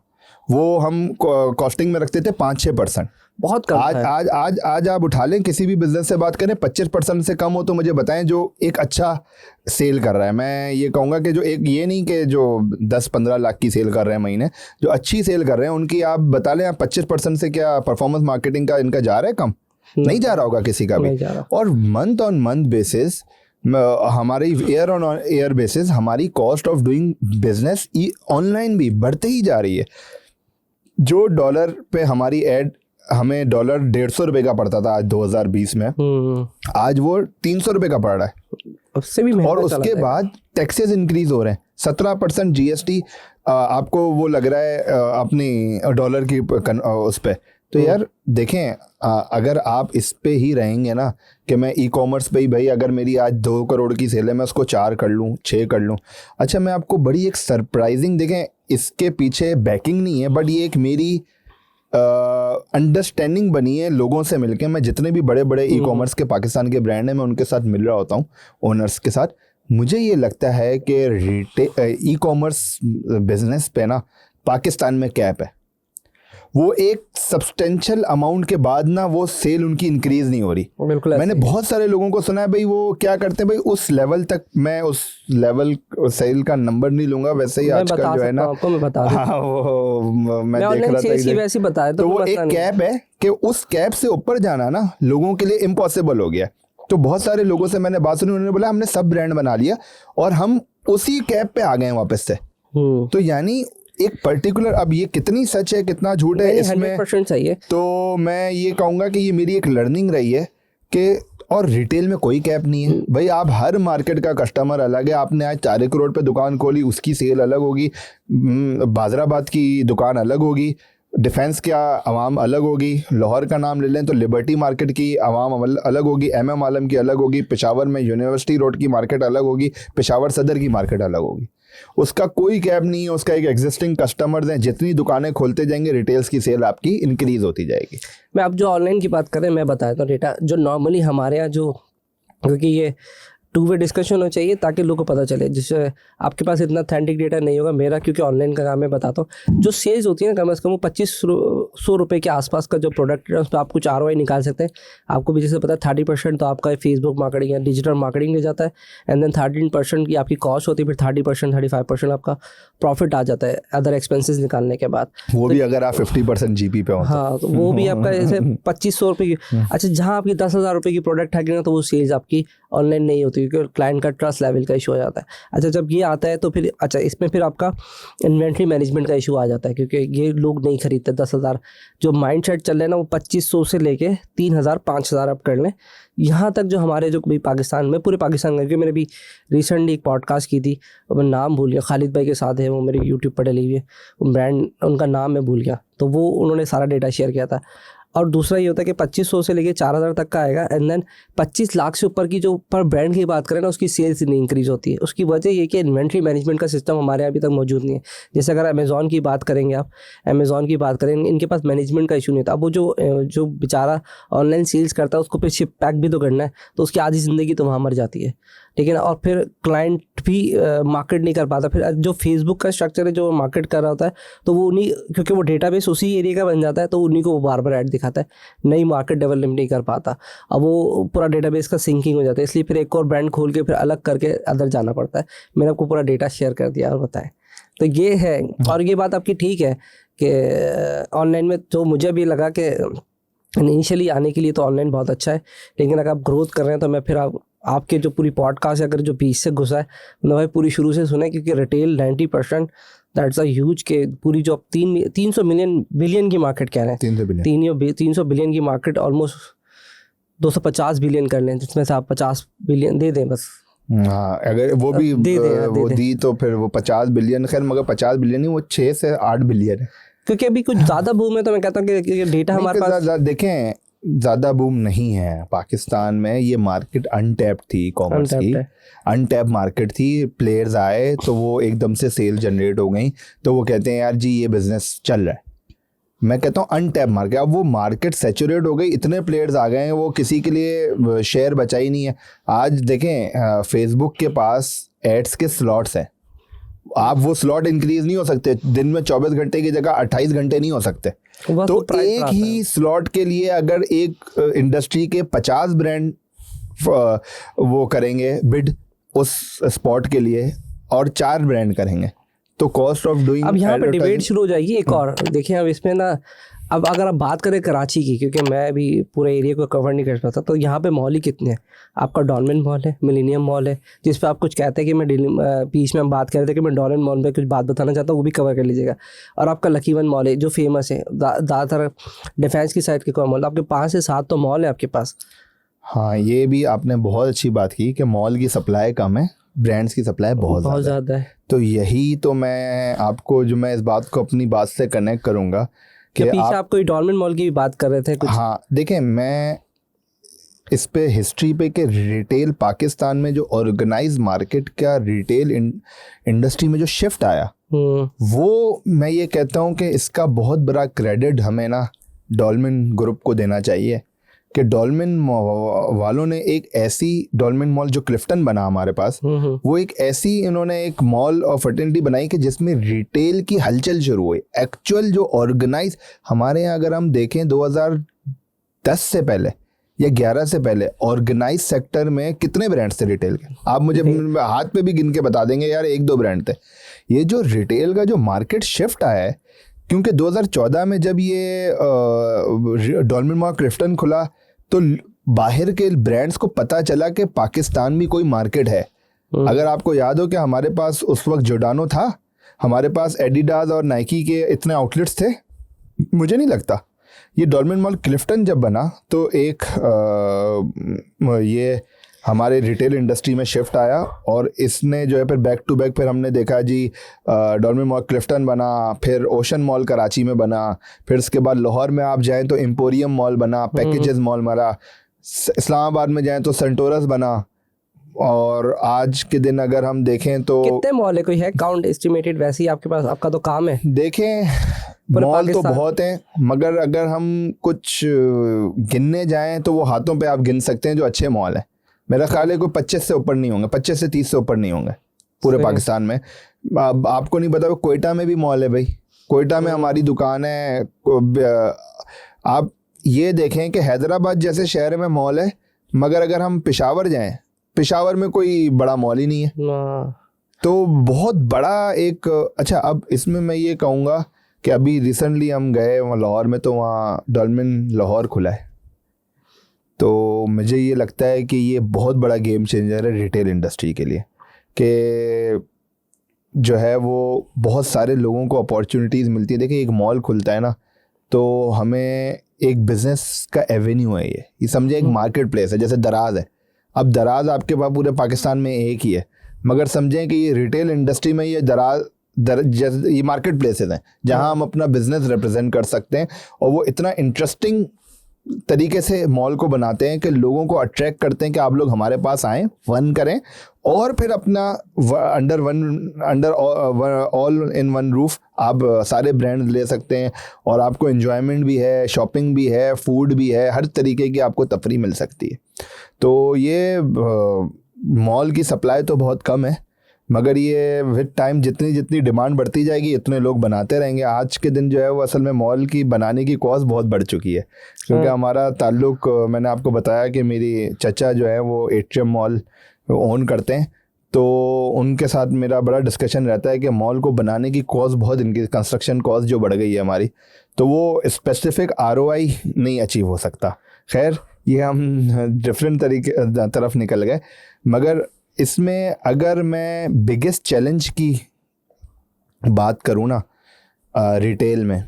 वो हम कॉस्टिंग में रखते थे 5-6%। बहुत कम आज है। आज आज आज आप उठा लें, किसी भी बिजनेस से बात करें, 25% से कम हो तो मुझे बताएं जो एक अच्छा सेल कर रहा है। मैं ये कहूँगा कि जो एक, ये नहीं कि जो 10-15 लाख की सेल कर रहे हैं महीने, जो अच्छी सेल कर रहे हैं उनकी आप बता लें। आप 25% से क्या परफॉर्मेंस मार्केटिंग का इनका जा रहा है कम? नहीं जा रहा होगा किसी का भी। और मंथ ऑन मंथ बेसिस, हमारी ईयर ऑन ईयर बेसिस हमारी cost of doing business online भी बढ़ते ही जा रही है। जो डॉलर पे हमारी ऐड, हमें डॉलर 150 रुपये का पड़ता था आज 2020 में, आज वो 300 रुपये का पड़ रहा है, उससे भी। और उसके बाद टैक्सेस इंक्रीज हो रहे हैं। 17% GST आपको वो लग रहा है अपनी डॉलर की उस पर। तो यार देखें, अगर आप इस पे ही रहेंगे ना कि मैं ई कॉमर्स पे ही, भाई अगर मेरी आज 2 करोड़ की सेल है मैं उसको 4 कर लूँ, 6 कर लूँ। अच्छा, मैं आपको बड़ी एक सरप्राइजिंग, देखें इसके पीछे बैकिंग नहीं है, बट ये एक मेरी अंडरस्टैंडिंग बनी है लोगों से मिलके। मैं जितने भी बड़े बड़े ई कॉमर्स के पाकिस्तान के ब्रांड हैं मैं उनके साथ मिल रहा होता हूँ, ओनर्स के साथ। मुझे ये लगता है कि ई कॉमर्स बिजनेस पे ना पाकिस्तान में कैप है। वो एक सब्सटेंशियल अमाउंट के बाद ना वो सेल उनकी इंक्रीज नहीं हो रही। बिल्कुल, मैंने बहुत सारे लोगों को सुना है भाई वो क्या करते हैं, भाई उस लेवल तक, मैं उस लेवल सेल का नंबर नहीं लूंगा, वैसे ही आजकल जो है ना, आपको मैं बता दूं। हाँ वो मैं देख रहा था वैसे बता है, तो वो एक कैप है कि उस कैप से ऊपर जाना ना लोगों के लिए इम्पॉसिबल हो गया। तो बहुत सारे लोगों से मैंने बात सुनी, उन्होंने बोला हमने सब ब्रांड बना लिया और हम उसी कैप पे आ गए वापस से। तो यानी एक पर्टिकुलर, अब ये कितनी सच है कितना झूठ है इसमें 100% सही है। तो मैं ये कहूँगा कि ये मेरी एक लर्निंग रही है कि और रिटेल में कोई कैप नहीं है भाई, आप हर मार्केट का कस्टमर अलग है। आपने आज 4 करोड़ पे दुकान खोली, उसकी सेल अलग होगी, बाजराबाद की दुकान अलग होगी, डिफेंस की आवाम अलग होगी, लाहौर का नाम ले लें तो लिबर्टी मार्केट की आवाम अलग होगी, MM आलम की अलग होगी, पेशावर में यूनिवर्सिटी रोड की मार्केट अलग होगी, पेशावर सदर की मार्केट अलग होगी। उसका कोई कैप नहीं है, उसका एक एग्जिस्टिंग कस्टमर्स हैं, जितनी दुकानें खोलते जाएंगे रिटेल्स की सेल आपकी इंक्रीज होती जाएगी। मैं अब जो ऑनलाइन की बात करें, मैं बताता हूँ डेटा जो नॉर्मली हमारे यहाँ जो, क्योंकि ये 2 वे डिस्कशन होना चाहिए ताकि लोगों को पता चले, जिससे आपके पास इतना ऑथेंटिक डेटा नहीं होगा। मेरा क्योंकि ऑनलाइन का काम है, बताता हूँ। जो सेल्स होती है ना, कम से कम वो 2500 रुपये के आसपास का जो प्रोडक्ट है उस पर आप कुछ ROI निकाल सकते हैं। आपको भी जैसे पता है 30% तो आपका फेसबुक मार्केटिंग या डिजिटल मार्केटिंग ले जाता है, एंड देन 13% की आपकी कॉस्ट होती है, फिर 30% 35% आपका प्रॉफिट आ जाता है अदर एक्सपेंसेस निकालने के बाद। वो भी अगर आप 50% GP पे हो। हाँ, तो वो भी आपका जैसे 2500 रुपये की। अच्छा, जहाँ आपकी 10,000 रुपये की प्रोडक्ट है ना, तो वो सेल्स आपकी ऑनलाइन नहीं होती, क्योंकि क्लाइंट का ट्रस्ट लेवल का इशू हो जाता है। अच्छा, जब ये आता है तो फिर अच्छा, इसमें फिर आपका इन्वेंट्री मैनेजमेंट का इशू आ जाता है, क्योंकि ये लोग नहीं खरीदते। 10,000 जो माइंड सेट चल रहे हैं ना, वो 2500 से लेके 3,000 5,000 आप कर लें। यहाँ तक जो हमारे जो भी पाकिस्तान में, पूरे पाकिस्तान में, क्योंकि मैंने भी रिसेंटली एक पॉडकास्ट की थी, और मैं नाम भूल गया, खालिद भाई के साथ है, वो मेरे यूट्यूब पर डली हुई है, वो ब्रांड, उनका नाम मैं भूल गया, तो वो उन्होंने सारा डेटा शेयर किया था। और दूसरा ये होता है कि 2500 से लेके 4,000 तक का आएगा, एंड देन 25 लाख से ऊपर की जो पर ब्रांड की बात करें ना, उसकी सेल्स नहीं इंक्रीज होती है। उसकी वजह ये कि इन्वेंट्री मैनेजमेंट का सिस्टम हमारे यहाँ अभी तक मौजूद नहीं है। जैसे अगर अमेज़ॉन की बात करेंगे, आप अमेज़ॉन की बात करें, इनके पास मैनेजमेंट का इशू नहीं था। अब वो जो बेचारा ऑनलाइन सेल्स करता है, उसको फिर शिप पैक भी तो करना है, तो उसकी आधी ज़िंदगी तो वहाँ मर जाती है, ठीक है ना। और फिर क्लाइंट भी मार्केट नहीं कर पाता। फिर जो फेसबुक का स्ट्रक्चर है, जो मार्केट कर रहा होता है, तो वो उन्हीं, क्योंकि वो डेटाबेस उसी एरिया का बन जाता है, तो उन्हीं को वो बार बार ऐड दिखाता है, नई मार्केट डेवलप नहीं कर पाता। अब वो पूरा डेटाबेस का सिंकिंग हो जाता है, इसलिए फिर एक और ब्रांड खोल के फिर अलग करके अदर जाना पड़ता है। मैंने आपको पूरा डेटा शेयर कर दिया और बताएं, तो ये है। और ये बात आपकी ठीक है कि ऑनलाइन में तो मुझे भी लगा कि इनिशियली आने के लिए तो ऑनलाइन बहुत अच्छा है, लेकिन अगर आप ग्रोथ कर रहे हैं तो मैं फिर आपके जो पूरी पॉडकास्ट है, अगर जो बीच से घुसा है, मतलब भाई पूरी शुरू से सुने, क्योंकि रिटेल 90% दैट्स अ ह्यूज, के पूरी जो 300 बिलियन की मार्केट कह रहे हैं, 300 बिलियन की मार्केट, ऑलमोस्ट 250 बिलियन कर लें, जिसमें से आप 50 बिलियन दे दें बस। हाँ, अगर वो भी वो दी तो फिर वो 50 बिलियन, खैर मगर 50 बिलियन नहीं, वो 6 से 8 बिलियन है, क्योंकि अभी कुछ ज़्यादा बूम है। तो मैं कहता हूँ कि डेटा हमारे पास, देखें, ज़्यादा बूम नहीं है पाकिस्तान में। ये मार्केट अनटैप्ड थी, कॉमर्स की अनटैप मार्केट थी। प्लेयर्स आए तो वो एकदम से सेल जनरेट हो गई, तो वो कहते हैं यार जी ये बिजनेस चल रहा है। मैं कहता हूँ अनटैप मार्केट, अब वो मार्केट सैचुरेट हो गई, इतने प्लेयर्स आ गए हैं, वो किसी के लिए शेयर बचा ही नहीं है। आज देखें, फेसबुक के पास एड्स के स्लॉट्स हैं, आप वो स्लॉट इंक्रीज नहीं हो सकते। दिन में 24 घंटे की जगह 28 घंटे नहीं हो सकते। तो एक ही स्लॉट के लिए अगर एक इंडस्ट्री के 50 ब्रांड वो करेंगे बिड उस स्पॉट के लिए, और 4 ब्रांड करेंगे, तो कॉस्ट ऑफ डूइंग, अब यहाँ पे डिबेट शुरू हो जाएगी एक और। देखिए, अब इसमें ना, अब अगर आप बात करें कराची की, क्योंकि मैं भी पूरे एरिया को कवर नहीं कर पाता, तो यहाँ पे मॉल ही कितने हैं। आपका डॉलमेन मॉल है, मिलेनियम मॉल है, जिस पे आप कुछ कहते हैं कि मैं बीच में हम बात कर रहे थे कि मैं डॉलमेन मॉल पे कुछ बात बताना चाहता हूँ, वो भी कवर कर लीजिएगा। और आपका लकी वन मॉल है जो फेमस है, ज़्यादातर डिफेंस की साइड के कोई मॉल, आपके 5 से 7 तो मॉल है आपके पास। हाँ, ये भी आपने बहुत अच्छी बात की कि मॉल की सप्लाई कम है, ब्रांड्स की सप्लाई बहुत ज़्यादा है। तो यही तो मैं आपको, जो मैं इस बात को अपनी बात से कनेक्ट करूँगा कि पीछे आप कोई डॉलमेन मॉल की भी बात कर रहे थे कुछ। हाँ, देखें, मैं इस पे हिस्ट्री पे कि रिटेल पाकिस्तान में जो ऑर्गेनाइज मार्केट का रिटेल इंडस्ट्री में जो शिफ्ट आया, वो मैं ये कहता हूँ कि इसका बहुत बड़ा क्रेडिट हमें ना डॉलमेन ग्रुप को देना चाहिए। कि डॉलमेन वालों ने एक ऐसी, डॉलमेन मॉल जो क्लिफ्टन बना हमारे पास, वो एक ऐसी, इन्होंने एक मॉल ऑफ फर्टिलिटी बनाई कि जिसमें रिटेल की हलचल शुरू हुई। एक्चुअल जो ऑर्गेनाइज, हमारे यहाँ अगर हम देखें 2010 से पहले या 11 से पहले ऑर्गेनाइज सेक्टर में कितने ब्रांड्स थे रिटेल के, आप मुझे हाथ पे भी गिन के बता देंगे यार, 1-2 ब्रांड थे। ये जो रिटेल का जो मार्केट शिफ्ट आया है, क्योंकि 2014 में जब ये डॉलमेन मॉल क्लिफ्टन खुला, तो बाहर के ब्रांड्स को पता चला कि पाकिस्तान में कोई मार्केट है। अगर आपको याद हो कि हमारे पास उस वक्त जोर्डानो था, हमारे पास एडिडास और नाइकी के इतने आउटलेट्स थे, मुझे नहीं लगता। ये डॉल्मेन मॉल क्लिफ्टन जब बना तो एक ये हमारे रिटेल इंडस्ट्री में शिफ्ट आया और इसने जो है फिर बैक टू बैक फिर हमने देखा जी डॉल्मेन मॉल क्लिफ्टन बना, फिर ओशन मॉल कराची में बना, फिर उसके बाद लाहौर में आप जाएं तो एम्पोरियम मॉल बना, पैकेजेस मॉल बना, इस्लामाबाद में जाएं तो सेंटोरस बना, और आज के दिन अगर हम देखें तो कितने मॉल है, कोई है काउंट एस्टिमेटेड? वैसे ही आपके पास, आपका तो काम है, देखें मॉल तो बहुत हैं, मगर अगर हम कुछ गिनने जाएं तो वो हाथों पे आप गिन सकते हैं जो अच्छे मॉल हैं। मेरा ख्याल है कोई 25 से ऊपर नहीं होंगे, 25 से 30 से ऊपर नहीं होंगे पूरे पाकिस्तान में। आपको नहीं पता, कोयटा में भी मॉल है भाई, कोयटा में हमारी दुकान है। आप ये देखें कि हैदराबाद जैसे शहर में मॉल है, मगर अगर हम पेशावर जाएं, पेशावर में कोई बड़ा मॉल ही नहीं है। तो बहुत बड़ा एक अच्छा, अब इसमें मैं ये कहूँगा कि अभी रिसेंटली हम गए वहाँ लाहौर में, तो वहाँ डॉल्मेन लाहौर खुला है। तो मुझे ये लगता है कि ये बहुत बड़ा गेम चेंजर है रिटेल इंडस्ट्री के लिए, कि जो है वो बहुत सारे लोगों को अपॉर्चुनिटीज़ मिलती है। देखिए एक मॉल खुलता है ना, तो हमें एक बिज़नेस का एवेन्यू है, ये समझे एक मार्केट प्लेस है। जैसे दराज है, अब दराज आपके पास पूरे पाकिस्तान में एक ही है, मगर समझें कि ये रिटेल इंडस्ट्री में ये ये मार्केट प्लेसेस हैं जहां हम अपना बिजनेस रिप्रेजेंट कर सकते हैं, और वो इतना इंटरेस्टिंग तरीके से मॉल को बनाते हैं कि लोगों को अट्रैक्ट करते हैं कि आप लोग हमारे पास आएँ, फन करें, और फिर अपना under all in one roof आप सारे ब्रांड ले सकते हैं, और आपको एंजॉयमेंट भी है, शॉपिंग भी है, फूड भी है, हर तरीके की आपको तफरी मिल सकती है। तो ये मॉल की सप्लाई तो बहुत कम है, मगर ये विद टाइम जितनी जितनी डिमांड बढ़ती जाएगी इतने लोग बनाते रहेंगे। आज के दिन जो है वो असल में मॉल की बनाने की कॉस्ट बहुत बढ़ चुकी है, क्योंकि हमारा ताल्लुक, मैंने आपको बताया कि मेरी चचा जो है वो एट्रियम मॉल ओन करते हैं, तो उनके साथ मेरा बड़ा डिस्कशन रहता है कि मॉल को बनाने की कॉस्ट बहुत, इनकी कंस्ट्रक्शन कॉस्ट जो बढ़ गई है हमारी, तो वो स्पेसिफिक ROI नहीं अचीव हो सकता। खैर ये हम डिफरेंट तरीके तरफ निकल गए, मगर इसमें अगर मैं बिगेस्ट चैलेंज की बात करूँ ना रिटेल में,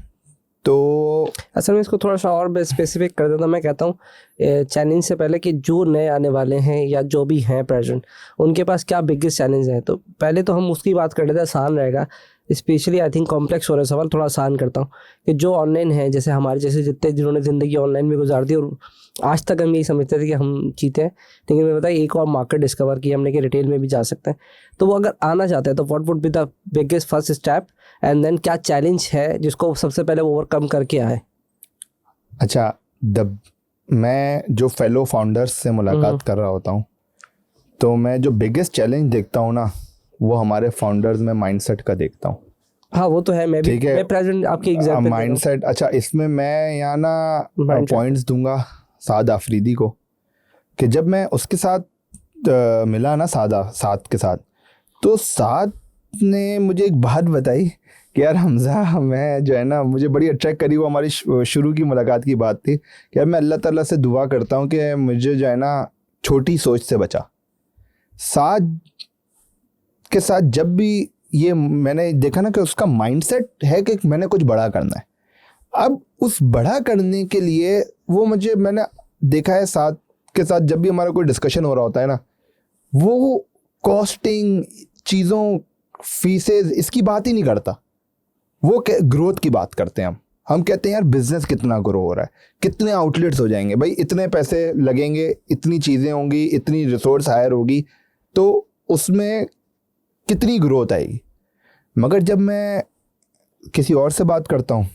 तो असल में इसको थोड़ा सा और स्पेसिफिक कर देता। मैं कहता हूँ चैलेंज से पहले कि जो नए आने वाले हैं या जो भी हैं प्रेजेंट, उनके पास क्या बिगेस्ट चैलेंज है, तो पहले तो हम उसकी बात कर लेते हैं, आसान रहेगा। स्पेशली आई थिंक कॉम्प्लेक्स हो रहा है सवाल, थोड़ा आसान करता हूँ कि जो ऑनलाइन है, जैसे हमारे जैसे जितने जिन्होंने ज़िंदगी ऑनलाइन में गुजार दी, और आज तक हम यही समझते थे कि हम चीते हैं, लेकिन मैं बताइए एक और मार्केट डिस्कवर किया हमने कि रिटेल में भी जा सकते हैं। तो वो अगर आना चाहते हैं तो what would be the biggest first step, and then क्या चैलेंज है जिसको सबसे पहले ओवरकम करके आए? अच्छा, मैं जो फेलो फाउंडर्स से मुलाकात कर रहा होता हूँ, तो मैं जो बिगेस्ट चैलेंज देखता हूँ ना, वो हमारे फाउंडर्स में माइंडसेट का देखता हूँ। हाँ वो तो है, मैं भी मैं प्रेजेंट आपकी एग्जांपल माइंडसेट। अच्छा, इसमें मैं यहाँ ना पॉइंट्स दूंगा साद अफरीदी को, कि जब मैं उसके साथ मिला ना साद के साथ, तो साद ने मुझे एक बात बताई कि यार हमज़ा, मैं जो है ना, मुझे बड़ी अट्रैक्ट करी, वो हमारी शुरू की मुलाकात की बात थी कि यार मैं अल्लाह ताला से दुआ करता हूँ कि मुझे जो है ना छोटी सोच से बचा। साद के साथ जब भी ये मैंने देखा ना कि उसका माइंडसेट है कि मैंने कुछ बड़ा करना है। अब उस बड़ा करने के लिए वो मैंने देखा है साथ के साथ जब भी हमारा कोई डिस्कशन हो रहा होता है ना, वो कॉस्टिंग, चीज़ों, फीसेस, इसकी बात ही नहीं करता। वो ग्रोथ की बात करते हैं। हम कहते हैं यार बिजनेस कितना ग्रो हो रहा है, कितने आउटलेट्स हो जाएंगे भाई, इतने पैसे लगेंगे, इतनी चीज़ें होंगी, इतनी रिसोर्स हायर होगी, तो उसमें कितनी ग्रोथ आएगी। मगर जब मैं किसी और से बात करता हूँ,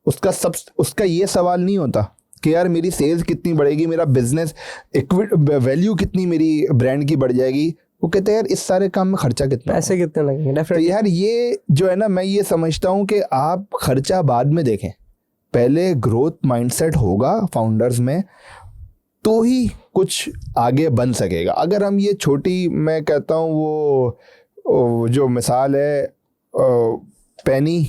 उसका ये सवाल नहीं होता कि यार मेरी सेल्स कितनी बढ़ेगी, मेरा बिजनेस वैल्यू कितनी मेरी ब्रांड की बढ़ जाएगी। वो कहते हैं यार इस सारे काम में खर्चा कितना, पैसे कितने लगेंगे। तो यार ये जो है ना, मैं ये समझता हूँ कि आप खर्चा बाद में देखें, पहले ग्रोथ माइंडसेट होगा फाउंडर्स में, तो ही कुछ आगे बन सकेगा। अगर हम ये छोटी, मैं कहता हूँ वो जो मिसाल है पेनी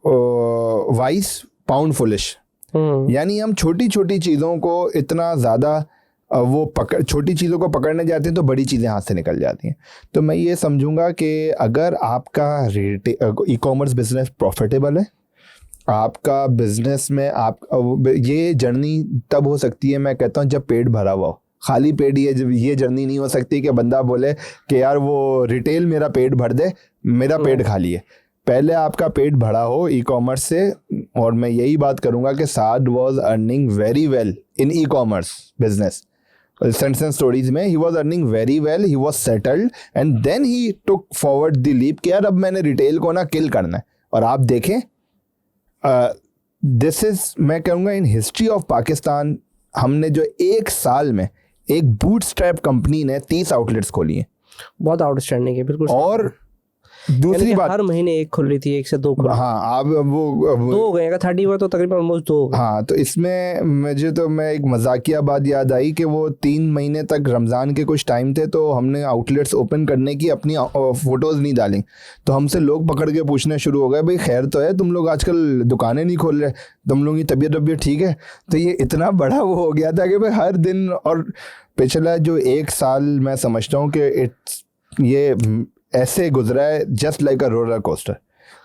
वाइस पाउंड फुलिश, यानी हम छोटी छोटी चीज़ों को इतना ज़्यादा छोटी चीज़ों को पकड़ने जाते हैं तो बड़ी चीज़ें हाथ से निकल जाती हैं। तो मैं ये समझूंगा कि अगर आपका ई कॉमर्स बिजनेस प्रॉफिटेबल है आपका बिजनेस में आप ये जर्नी तब हो सकती है, मैं कहता हूँ, जब पेट भरा हुआ हो। खाली पेट ये जर्नी नहीं हो सकती कि बंदा बोले कि यार वो रिटेल मेरा पेट भर दे, मेरा पेट खाली है। पहले आपका पेट भरा हो ई कॉमर्स से। और मैं यही बात करूंगा कि Saad was earning very well in e commerce business. Scents and Stories में he was earning very well, he was settled, and then he took forward the leap कि यार अब मैंने रिटेल को ना किल करना है। और आप देखें, दिस इज, मैं कहूँगा, इन हिस्ट्री ऑफ पाकिस्तान हमने जो एक साल में एक बूटस्ट्रैप कंपनी ने 30 आउटलेट्स खोली हैं। बहुत आउटस्टैंडिंग है, बिल्कुल। और दूसरी बात, हर महीने एक खुल रही थी, 1 से 2 खुल। हाँ, आप वो 2 हो गए, अगर 30 हुआ तो तकरीबन ऑलमोस्ट 2 हो गए। हाँ, तो इसमें मैं एक मजाकिया बात याद आई कि वो 3 महीने तक रमज़ान के कुछ टाइम थे, तो हमने आउटलेट्स ओपन करने की अपनी फ़ोटोज़ नहीं डाली, तो हमसे लोग पकड़ के पूछने शुरू हो गए, भाई खैर तो है, तुम लोग आजकल दुकानें नहीं खोल रहे, तुम लोगों की तबीयत ठीक है? तो ये इतना बड़ा वो हो गया था कि भाई हर दिन। और पिछला जो 1 साल मैं समझता हूँ कि ये ऐसे गुजरा है just like a roller coaster.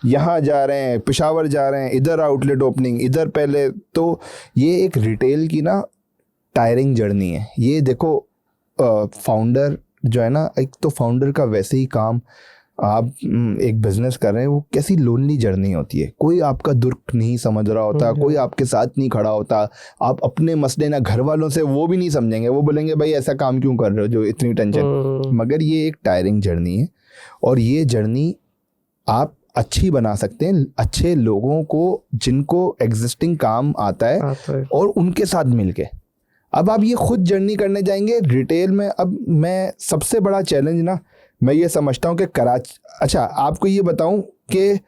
यहाँ जा रहे हैं, पेशावर जा रहे हैं, इधर आउटलेट ओपनिंग, इधर पहले। तो ये एक रिटेल की ना टायरिंग जर्नी है। ये देखो, फाउंडर जो है ना, एक तो फाउंडर का वैसे ही काम, आप एक बिजनेस कर रहे हैं, वो कैसी लोनली जर्नी होती है। कोई आपका दुख नहीं समझ रहा होता, कोई आपके साथ नहीं खड़ा होता। आप अपने मसले ना घर वालों से वो भी नहीं समझेंगे, वो बोलेंगे भाई ऐसा काम क्यों कर रहे हो जो इतनी टेंशन। मगर ये एक टायरिंग जर्नी है, और ये जर्नी आप अच्छी बना सकते हैं अच्छे लोगों को जिनको एग्जिस्टिंग काम आता है और उनके साथ मिलके। अब आप ये खुद जर्नी करने जाएंगे रिटेल में। अब मैं सबसे बड़ा चैलेंज ना, मैं ये समझता हूँ कि कराची, अच्छा आपको ये बताऊँ कि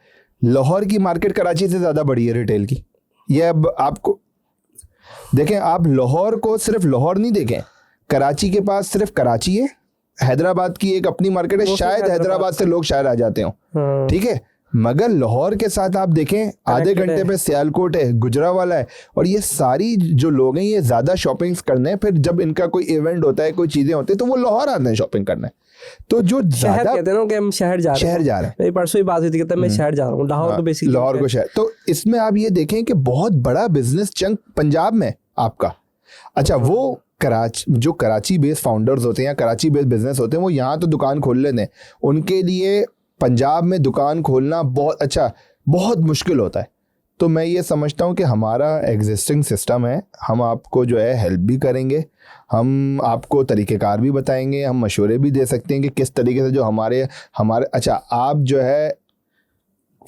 लाहौर की मार्केट कराची से ज़्यादा बड़ी है रिटेल की। ये अब आपको देखें, आप लाहौर को सिर्फ लाहौर नहीं देखें, कराची के पास सिर्फ कराची है, हैदराबाद की एक अपनी मार्केट है, शायद हैदराबाद से लोग शायद आ जाते हो, ठीक है। मगर लाहौर के साथ आप देखें, आधे घंटे पे सियालकोट है, गुजरावाला है, और ये सारी जो लोग हैं ये ज़्यादा शॉपिंग्स करने हैं। फिर जब इनका कोई इवेंट होता है, कोई चीज़ें होती है, तो वो लाहौर आते हैं शॉपिंग करने। तो जो ज़्यादा कहते हैं ना कि हम शहर जा रहे हैं, परसों ही बात हुई थी कि मैं शहर जा रहा हूँ, लाहौर को बेसिकली लाहौर को शहर। तो इसमें आप ये देखें कि बहुत बड़ा बिजनेस चंक पंजाब में आपका। अच्छा, वो जो कराची बेस्ड फाउंडर्स होते हैं या कराची बेस्ड बिजनेस होते हैं, वो यहाँ तो दुकान खोल लेते हैं, उनके लिए पंजाब में दुकान खोलना बहुत मुश्किल होता है। तो मैं ये समझता हूँ कि हमारा एग्जिस्टिंग सिस्टम है, हम आपको जो है हेल्प भी करेंगे, हम आपको तरीक़ेकार भी बताएंगे, हम मशवरे भी दे सकते हैं कि किस तरीके से जो हमारे अच्छा, आप जो है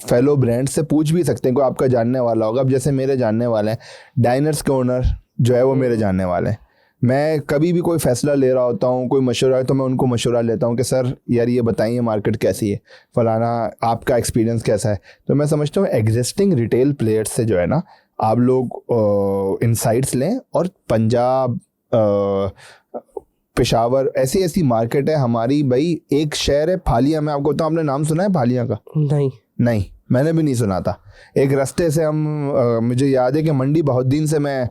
फेलो ब्रांड से पूछ भी सकते हैं, कोई आपका जानने वाला होगा। अब जैसे मेरे जानने वाले हैं डाइनर्स के ओनर जो है, वो मेरे जानने वाले हैं। मैं कभी भी कोई फ़ैसला ले रहा होता हूँ, कोई मशवरा है, तो मैं उनको मशवरा लेता हूँ कि सर यार ये बताइए मार्केट कैसी है, फलाना आपका एक्सपीरियंस कैसा है। तो मैं समझता हूँ एग्जिस्टिंग रिटेल प्लेयर्स से जो है ना, आप लोग इंसाइट्स लें। और पंजाब, पेशावर, ऐसी मार्केट है हमारी। भाई एक शहर है फालिया, मैं आपको बताऊँ, आपने नाम सुना है फालिया का? नहीं, मैंने भी नहीं सुना था। एक रास्ते से मुझे याद है कि मंडी बहुद्दीन से मैं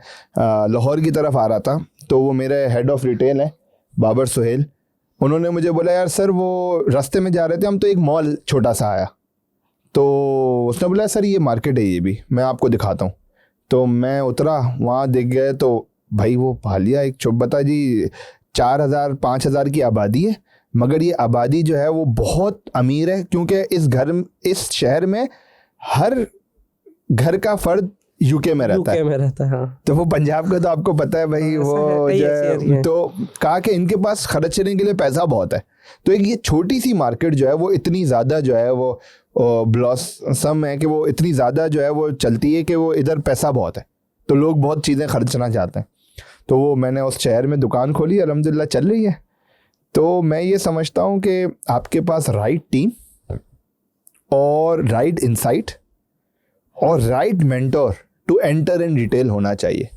लाहौर की तरफ आ रहा था, तो वो मेरे हेड ऑफ रिटेल हैं बाबर सुहेल, उन्होंने मुझे बोला यार सर, वो रास्ते में जा रहे थे हम, तो एक मॉल छोटा सा आया, तो उसने बोला सर ये मार्केट है, ये भी मैं आपको दिखाता हूँ। तो मैं उतरा, वहाँ दिख गए, तो भाई वो फालिया एक बता जी 4,000-5,000 की आबादी है, मगर ये आबादी जो है वो बहुत अमीर है, क्योंकि इस शहर में हर घर का फर्द यूके में रहता है। हाँ। तो वो पंजाब का तो आपको पता है भाई, वो जो तो कहा कि इनके पास खर्चने के लिए पैसा बहुत है। तो एक ये छोटी सी मार्केट जो है वो इतनी ज़्यादा जो है वो ब्लॉसम है कि वो इतनी ज़्यादा जो है वो चलती है कि वो इधर पैसा बहुत है, तो लोग बहुत चीज़ें खर्चना चाहते हैं। तो वो मैंने उस शहर में दुकान खोली, अल्हम्दुलिल्लाह चल रही है। तो मैं ये समझता हूँ कि आपके पास राइट टीम और राइट इंसाइट और right mentor to enter in retail होना चाहिए।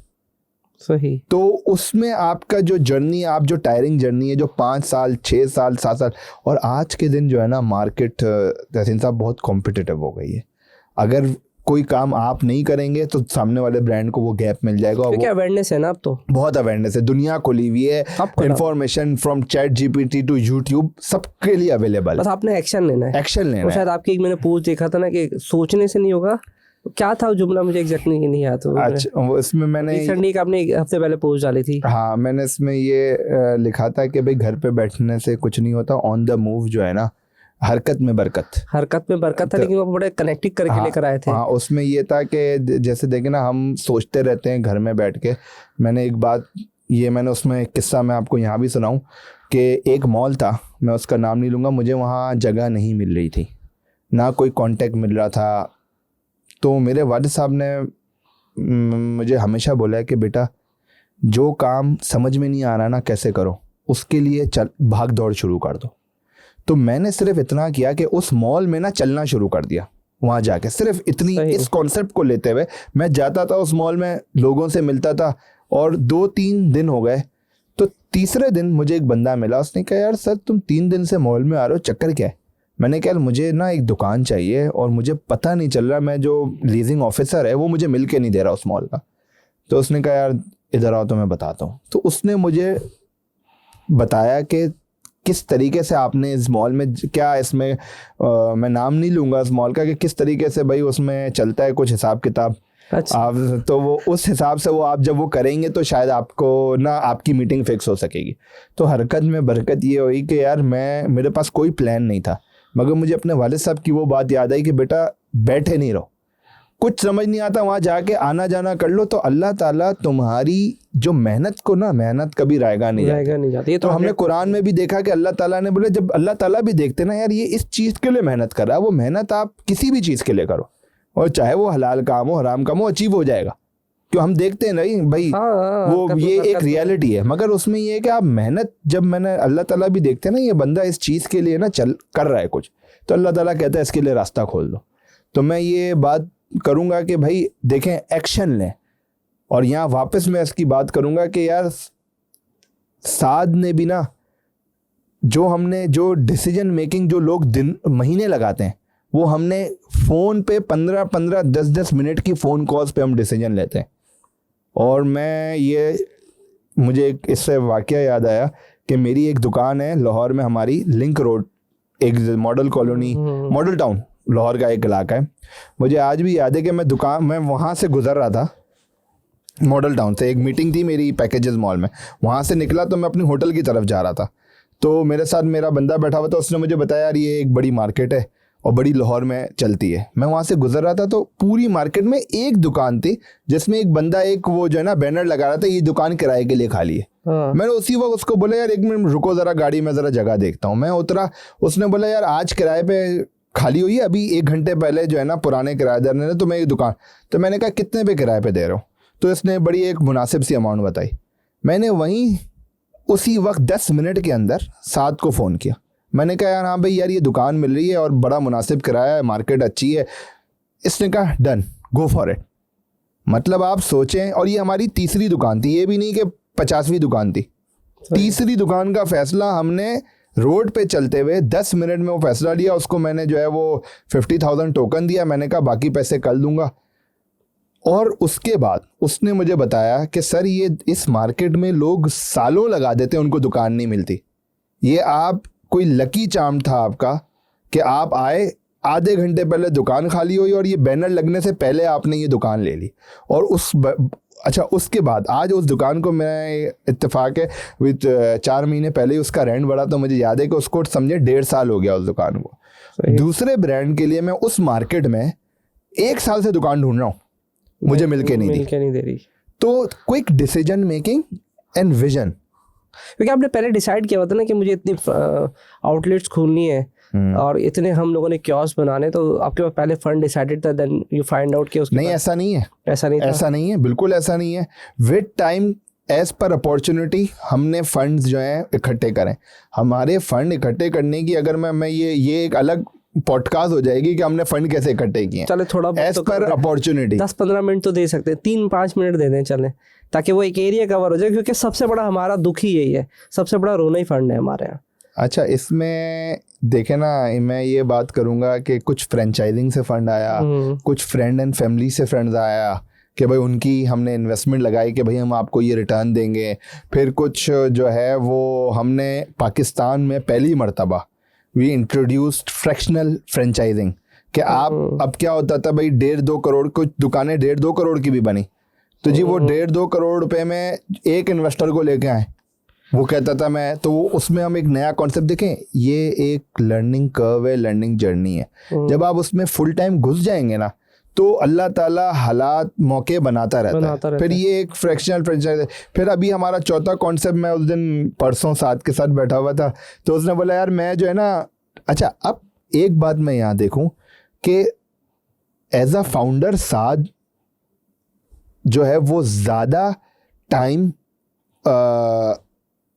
सही। तो उसमें आपका जो जर्नी, आप जो टायरिंग जर्नी है, जो 5 साल 6 साल 7 साल, और आज के दिन जो है ना मार्केट तहसीन साहब बहुत कॉम्पिटिटिव हो गई है। अगर कोई काम आप नहीं करेंगे तो सामने वाले ब्रांड को वो गैप मिल जाएगा। तो क्या अवेयरनेस है ना, अब तो बहुत अवेयरनेस है, दुनिया खुली हुई है, information from ChatGPT to YouTube सबके लिए अवेलेबल। बस आपने एक्शन लेना है, एक्शन लेना है। शायद आपकी एक मैंने पोस्ट देखा था ना कि सोचने से नहीं होगा, क्या था वो जुमला, मुझे एग्जैक्टली नहीं याद। अच्छा, वो इसमें मैंने रिसेंटली आपने एक हफ्ते पहले पोस्ट डाली थी। हाँ, मैंने इसमें ये लिखा था कि भाई घर पे बैठने से कुछ नहीं होता, ऑन द मूव जो है ना, हरकत में बरकत। हरकत में बरकत था, लेकिन वो बड़े कनेक्टिव करके लेकर आए थे। हाँ, उसमें ये था कि जैसे देखे ना, हम सोचते रहते हैं घर में बैठ के। मैंने एक बात, ये मैंने उसमें एक किस्सा मैं आपको यहाँ भी सुनाऊं कि एक मॉल था, मैं उसका नाम नहीं लूँगा, मुझे वहाँ जगह नहीं मिल रही थी, ना कोई कांटेक्ट मिल रहा था। तो मेरे वालिद साहब ने मुझे हमेशा बोला है कि बेटा, जो काम समझ में नहीं आ रहा ना कैसे करो, उसके लिए चल भाग दौड़ शुरू कर दो। तो मैंने सिर्फ इतना किया कि उस मॉल में ना चलना शुरू कर दिया। वहाँ जाके सिर्फ इतनी, इस कॉन्सेप्ट को लेते हुए मैं जाता था उस मॉल में, लोगों से मिलता था, और 2-3 दिन हो गए। तो तीसरे दिन मुझे एक बंदा मिला, उसने कहा यार सर, तुम 3 दिन से मॉल में आ रहे हो, चक्कर क्या है? मैंने कहा मुझे ना एक दुकान चाहिए और मुझे पता नहीं चल रहा, मैं जो लीजिंग ऑफिसर है वो मुझे मिल के नहीं दे रहा उस मॉल का। तो उसने कहा यार इधर आओ तो मैं बताता हूँ। तो उसने मुझे बताया कि किस तरीके से आपने इस मॉल में, क्या इसमें मैं नाम नहीं लूँगा इस मॉल का, कि किस तरीके से भाई उसमें चलता है कुछ हिसाब किताब। अच्छा। आप तो वो उस हिसाब से वो आप जब वो करेंगे तो शायद आपको ना आपकी मीटिंग फिक्स हो सकेगी। तो हरकत में बरकत ये हुई कि यार मेरे पास कोई प्लान नहीं था, मगर मुझे अपने वालिद साहब की वो बात याद आई कि बेटा बैठे नहीं रहो, कुछ समझ नहीं आता वहाँ जाके आना जाना कर लो, तो अल्लाह ताला तुम्हारी जो मेहनत को ना, मेहनत कभी रायगा नहीं जाती। ये तो हमने कुरान में भी देखा कि अल्लाह ताला ने बोले, जब अल्लाह ताला भी देखते ना यार ये इस चीज़ के लिए मेहनत कर रहा है, वो मेहनत आप किसी भी चीज़ के लिए करो, और चाहे वो हलाल काम हो हराम काम हो, अचीव हो जाएगा। क्यों हम देखते हैं नहीं भाई, वो ये एक रियलिटी है। मगर उसमें ये है कि आप मेहनत, जब मैंने अल्लाह ताला भी देखते हैं ना, ये बंदा इस चीज़ के लिए ना कर रहा है कुछ, तो अल्लाह ताला कहता है इसके लिए रास्ता खोल दो। तो मैं ये बात करूँगा कि भाई देखें, एक्शन लें। और यहाँ वापस मैं इसकी बात करूँगा कि यार साद ने भी ना, जो डिसीजन मेकिंग जो लोग दिन महीने लगाते हैं, वो हमने फ़ोन पे 15-15 10-10 मिनट की फ़ोन कॉल्स पे हम डिसीजन लेते हैं। और मुझे इससे वाक़या याद आया कि मेरी एक दुकान है लाहौर में, हमारी लिंक रोड, एक model colony, model town Lahore का एक इलाका है। मुझे आज भी याद है कि मैं वहाँ से गुजर रहा था, मॉडल टाउन से, एक मीटिंग थी मेरी पैकेजेस मॉल में, वहाँ से निकला तो मैं अपनी होटल की तरफ जा रहा था। तो मेरे साथ मेरा बंदा बैठा हुआ था, उसने मुझे बताया यार ये एक बड़ी मार्केट है और बड़ी लाहौर में चलती है। मैं वहाँ से गुजर रहा था तो पूरी मार्केट में एक दुकान थी जिसमें एक बंदा एक वो जो है ना बैनर लगा रहा था, ये दुकान किराए के लिए खाली है। मैंने उसी वक्त उसको बोला यार 1 मिनट रुको ज़रा, गाड़ी में ज़रा जगह देखता हूँ। मैं उतरा, उसने बोला यार आज किराए पे खाली हुई है, अभी 1 घंटे पहले जो है ना पुराने किराएदार ने तुम्हें ये दुकान। तो मैंने कहा कितने पे किराए पे दे रहे हो? तो इसने बड़ी एक मुनासिब सी अमाउंट बताई। मैंने वहीं उसी वक्त 10 मिनट के अंदर साद को फ़ोन किया। मैंने कहा यार हाँ भाई यार ये दुकान मिल रही है और बड़ा मुनासिब किराया है, मार्केट अच्छी है। इसने कहा डन, गो फॉर इट। मतलब आप सोचें, और ये हमारी तीसरी दुकान थी, ये भी नहीं कि 50वीं दुकान थी, तीसरी दुकान का फैसला हमने रोड पे चलते हुए 10 मिनट में वो फैसला लिया। उसको मैंने जो है वो 50,000 टोकन दिया, मैंने कहा बाकी पैसे कल दूंगा। और उसके बाद उसने मुझे बताया कि सर ये इस मार्केट में लोग सालों लगा देते हैं, उनको दुकान नहीं मिलती। ये आप कोई लकी चार्म था आपका कि आप आए, आधे घंटे पहले दुकान खाली हुई और ये बैनर लगने से पहले आपने ये दुकान ले ली। और उसके बाद आज उस दुकान को मैं इत्तेफाक है 4 महीने पहले ही उसका रेंट बढ़ा, तो मुझे याद है कि उसको समझे 1.5 साल हो गया उस दुकान को। दूसरे ब्रांड के लिए मैं उस मार्केट में 1 साल से दुकान ढूंढ रहा हूँ, मुझे मिलके नहीं दे रही। तो quick decision making and vision, क्योंकि आपने पहले डिसाइड किया होता ना कि मुझे इतनी आउटलेट्स खोलनी है और इतने हम लोगों ने कियोस्क बनाने, तो आपके पास पहले फंड डिसाइडेड था, देन यू फाइंड आउट कि उसके नहीं, ऐसा नहीं है, बिल्कुल ऐसा नहीं है। With time as per opportunity हमने फंड्स जो हैं इकट्ठे करें। हमारे फंड इकट्ठे करने की अगर मैं ये एक अलग पॉडकास्ट हो जाएगी कि हमने फंड कैसे इकट्ठे किए। चले थोड़ा एज पर अपॉर्चुनिटी 10-15 मिनट तो दे सकते हैं, 3-5 मिनट दे दें चले, ताकि वो एक एरिया कवर हो जाए, क्योंकि सबसे बड़ा हमारा दुख ही यही है, सबसे बड़ा रोना ही फंड है हमारे यहाँ। अच्छा, इसमें देखे ना, मैं ये बात करूँगा कि कुछ फ्रेंचाइजिंग से फंड आया, कुछ फ्रेंड एंड फैमिली से फंड आया कि भाई उनकी हमने इन्वेस्टमेंट लगाई कि भाई हम आपको ये रिटर्न देंगे। फिर कुछ जो है वो हमने पाकिस्तान में पहली मर्तबा वी इंट्रोड्यूस्ड फ्रैक्शनल फ्रेंचाइजिंग कि आप अब क्या होता था भाई 1.5-2 करोड़, कुछ दुकानें 1.5-2 करोड़ की भी बनी, तो जी वो 1.5-2 करोड़ रुपए में एक इन्वेस्टर को लेके आए, वो कहता था मैं, तो उसमें हम एक नया कॉन्सेप्ट देखें, ये एक लर्निंग कर्व है, लर्निंग जर्नी है। जब आप उसमें फुल टाइम घुस जाएंगे ना, तो अल्लाह ताला हालात मौके बनाता रहता है। फिर ये एक फ्रैक्शनल फ्रेंचाइज। फिर अभी हमारा चौथा कॉन्सेप्ट, मैं उस दिन परसों साथ के साथ बैठा हुआ था, तो उसने बोला यार मैं जो है ना, अच्छा अब एक बात मैं यहाँ देखूं कि एज अ फाउंडर साद जो है वो ज़्यादा टाइम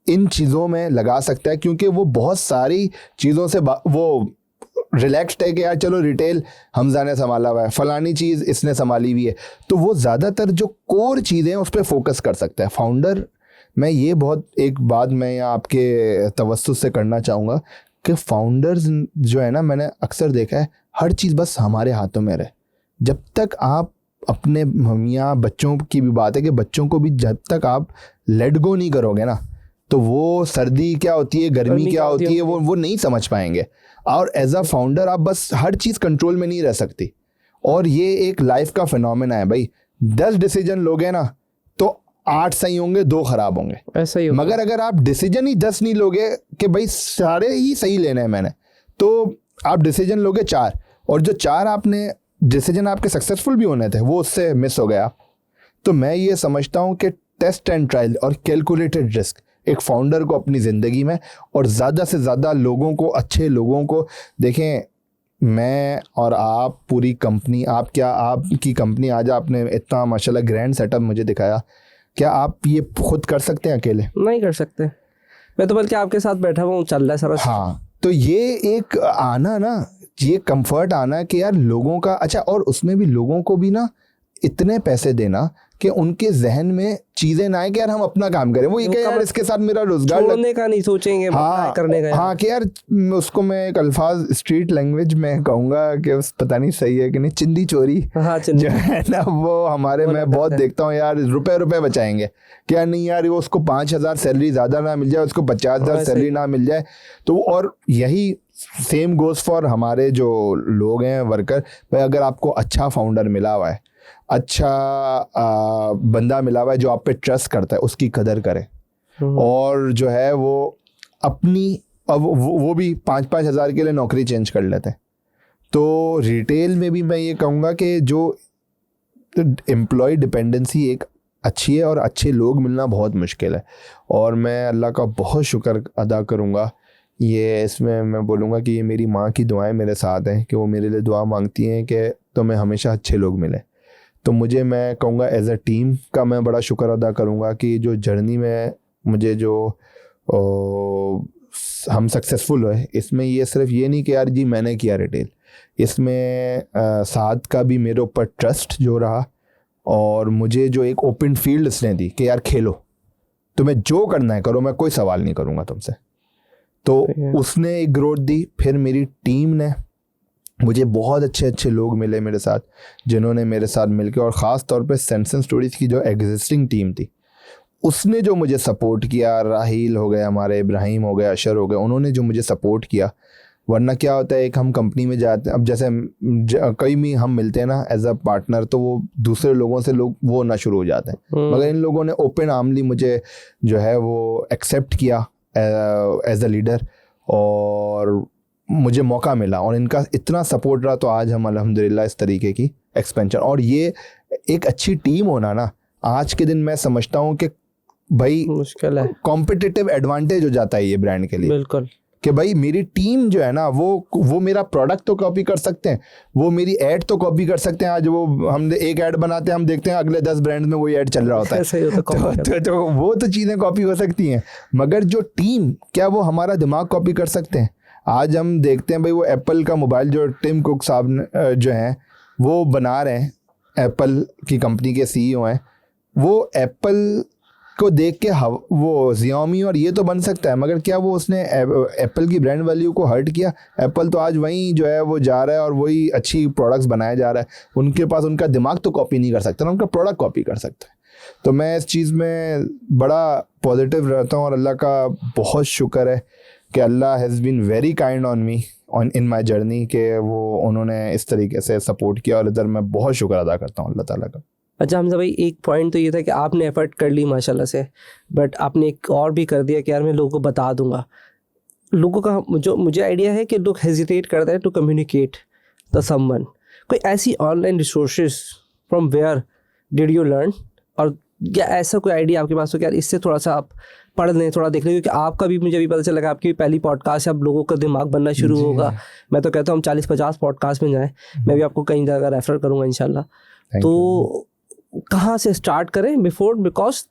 इन चीज़ों में लगा सकता है, क्योंकि वो बहुत सारी चीज़ों से वो रिलैक्स्ड है कि यार चलो रिटेल हमजा ने संभाला हुआ है, फलानी चीज़ इसने संभाली हुई है, तो वो ज़्यादातर जो कोर चीज़ें हैं उस पर फोकस कर सकता है फाउंडर। मैं ये बहुत एक बात मैं यहाँ आपके तवज्जुह से करना चाहूँगा कि फाउंडर्स जो है ना, मैंने अक्सर देखा है हर चीज़ बस हमारे हाथों में रहे। जब तक आप अपने मम्मियाँ बच्चों की भी बात है कि बच्चों को भी जब तक आप लेट गो नहीं करोगे ना, तो वो सर्दी क्या होती है, गर्मी क्या होती है, वो नहीं समझ पाएंगे। और एज अ फाउंडर आप बस हर चीज़ कंट्रोल में नहीं रह सकती, और ये एक लाइफ का फिनोमेना है भाई। 10 डिसीजन लोगे ना तो 8 सही होंगे, 2 खराब होंगे, ऐसा ही। मगर अगर आप डिसीजन ही 10 नहीं लोगे कि भाई सारे ही सही लेने हैं मैंने, तो आप डिसीजन लोगे 4, और जो 4 आपने डिसीजन आपके सक्सेसफुल भी होने थे वो उससे मिस हो गया। तो मैं ये समझता हूँ कि टेस्ट एंड ट्रायल और कैलकुलेटेड रिस्क एक फाउंडर को अपनी ज़िंदगी में, और ज़्यादा से ज़्यादा लोगों को, अच्छे लोगों को देखें। मैं और आप पूरी कंपनी, आपकी कंपनी आज आपने इतना माशाल्लाह ग्रैंड सेटअप मुझे दिखाया, क्या आप ये खुद कर सकते हैं अकेले? नहीं कर सकते, मैं तो बल्कि आपके साथ बैठा हुआ हूँ, चल रहा है सारा। हाँ, तो ये एक आना ना, ये कंफर्ट आना कि यार लोगों का, अच्छा, और उसमें भी लोगों को भी ना इतने पैसे देना कि उनके जहन में चीजें ना आए कि यार हम अपना काम करें, वो ये कि यार इसके साथ मेरा रोजगार छोड़ने का नहीं सोचेंगे, हाँ करने का। हाँ, कि यार उसको मैं एक अल्फाज स्ट्रीट लैंग्वेज में कहूँगा कि उस पता नहीं सही है कि नहीं, चिंदी चोरी जो है ना, वो हमारे मैं बहुत देखता हूँ यार, रुपए बचाएंगे कि यार नहीं यार, वो उसको 5,000 सैलरी ज़्यादा ना मिल जाए, उसको 50,000 सैलरी ना मिल जाए। तो और यही सेम गोज़ फॉर हमारे जो लोग हैं वर्कर। भाई अगर आपको अच्छा फाउंडर मिला हुआ है, अच्छा बंदा मिला हुआ है जो आप पे ट्रस्ट करता है, उसकी कदर करें। और जो है वो अपनी, अब वो भी 5-5 हज़ार के लिए नौकरी चेंज कर लेते हैं। तो रिटेल में भी मैं ये कहूँगा कि जो एम्प्लॉय डिपेंडेंसी एक अच्छी है, और अच्छे लोग मिलना बहुत मुश्किल है। और मैं अल्लाह का बहुत शुक्र अदा करूँगा, ये इसमें मैं बोलूँगा कि ये मेरी माँ की दुआएं मेरे साथ हैं कि वो मेरे लिए दुआ मांगती हैं कि तुम्हें हमेशा अच्छे लोग मिले। तो मुझे, मैं कहूँगा एज अ टीम का मैं बड़ा शुक्र अदा करूँगा कि जो जर्नी में मुझे जो हम सक्सेसफुल हुए, इसमें ये सिर्फ ये नहीं कि यार जी मैंने किया रिटेल, इसमें साथ का भी मेरे ऊपर ट्रस्ट जो रहा, और मुझे जो एक ओपन फील्ड इसने दी कि यार खेलो, तुम्हें जो करना है करो, मैं कोई सवाल नहीं करूँगा तुमसे। तो उसने एक ग्रोथ दी। फिर मेरी टीम ने, मुझे बहुत अच्छे अच्छे लोग मिले मेरे साथ, जिन्होंने मेरे साथ मिलकर, और ख़ास तौर पे सेंसन स्टोरीज की जो एग्जिस्टिंग टीम थी, उसने जो मुझे सपोर्ट किया, राहील हो गए हमारे, इब्राहिम हो गए, अशर हो गए, उन्होंने जो मुझे सपोर्ट किया। वरना क्या होता है, एक हम कंपनी में जाते हैं, अब जैसे कई में हम मिलते हैं ना एज अ पार्टनर, तो वो दूसरे लोगों से लोग वो ना शुरू हो जाते हैं, मगर इन लोगों ने ओपन आर्मली मुझे जो है वो एक्सेप्ट किया एज अ लीडर, और मुझे मौका मिला, और इनका इतना सपोर्ट रहा, तो आज हम अल्हम्दुलिल्लाह इस तरीके की एक्सपेंशन, और ये एक अच्छी टीम होना ना, आज के दिन मैं समझता हूँ कि भाई मुश्किल है, कॉम्पिटिटिव एडवांटेज हो जाता है ये ब्रांड के लिए। बिल्कुल, कि भाई मेरी टीम जो है ना, वो मेरा प्रोडक्ट तो कॉपी कर सकते हैं, वो मेरी ऐड तो कॉपी कर सकते हैं। आज वो हम एक ऐड बनाते हैं, हम देखते हैं अगले 10 ब्रांड में वही ऐड चल रहा होता है, तो वो तो चीज़ें कॉपी हो सकती हैं, मगर जो टीम, क्या वो हमारा दिमाग कॉपी कर सकते हैं? आज हम देखते हैं भाई, वो एप्पल का मोबाइल जो टिम कुक साहब जो हैं वो बना रहे हैं, एप्पल की कंपनी के CEO हैं, वो एप्पल को देख के वो Xiaomi और ये तो बन सकता है, मगर क्या वो उसने एप्पल की ब्रांड वैल्यू को हर्ट किया? एप्पल तो आज वहीं जो है वो जा रहा है, और वही अच्छी प्रोडक्ट्स बनाया जा रहा है। उनके पास उनका दिमाग तो कॉपी नहीं कर सकता ना, उनका प्रोडक्ट कॉपी कर सकता है। तो मैं इस चीज़ में बड़ा पॉजिटिव रहता हूँ, और अल्लाह का बहुत शुक्र है कि Allah has been very kind on me, on in my journey के वो उन्होंने इस तरीके से सपोर्ट किया, और इधर मैं बहुत शुक्र अदा करता हूँ अल्लाह ताला का। अच्छा हमजा भाई, एक पॉइंट तो ये था कि आपने एफर्ट कर ली माशाल्लाह से, बट आपने एक और भी कर दिया कि यार मैं लोगों को बता दूंगा। लोगों का जो मुझे आइडिया है कि लोग हेजिटेट करते हैं टू कम्युनिकेट द समवन। कोई ऐसी online resources from where did you learn, और क्या ऐसा कोई आइडिया आपके पास हो कि यार इससे थोड़ा सा आप पढ़ लें, थोड़ा देख लें, क्योंकि आपका भी मुझे भी पता चला कि आपकी पहली पॉडकास्ट है, अब लोगों का दिमाग बनना शुरू होगा। मैं तो कहता हूँ हम 40-50 पॉडकास्ट में जाएं, मैं भी आपको कहीं जगह रेफर करूँगा इंशाल्लाह। तो कहाँ से स्टार्ट करें before, because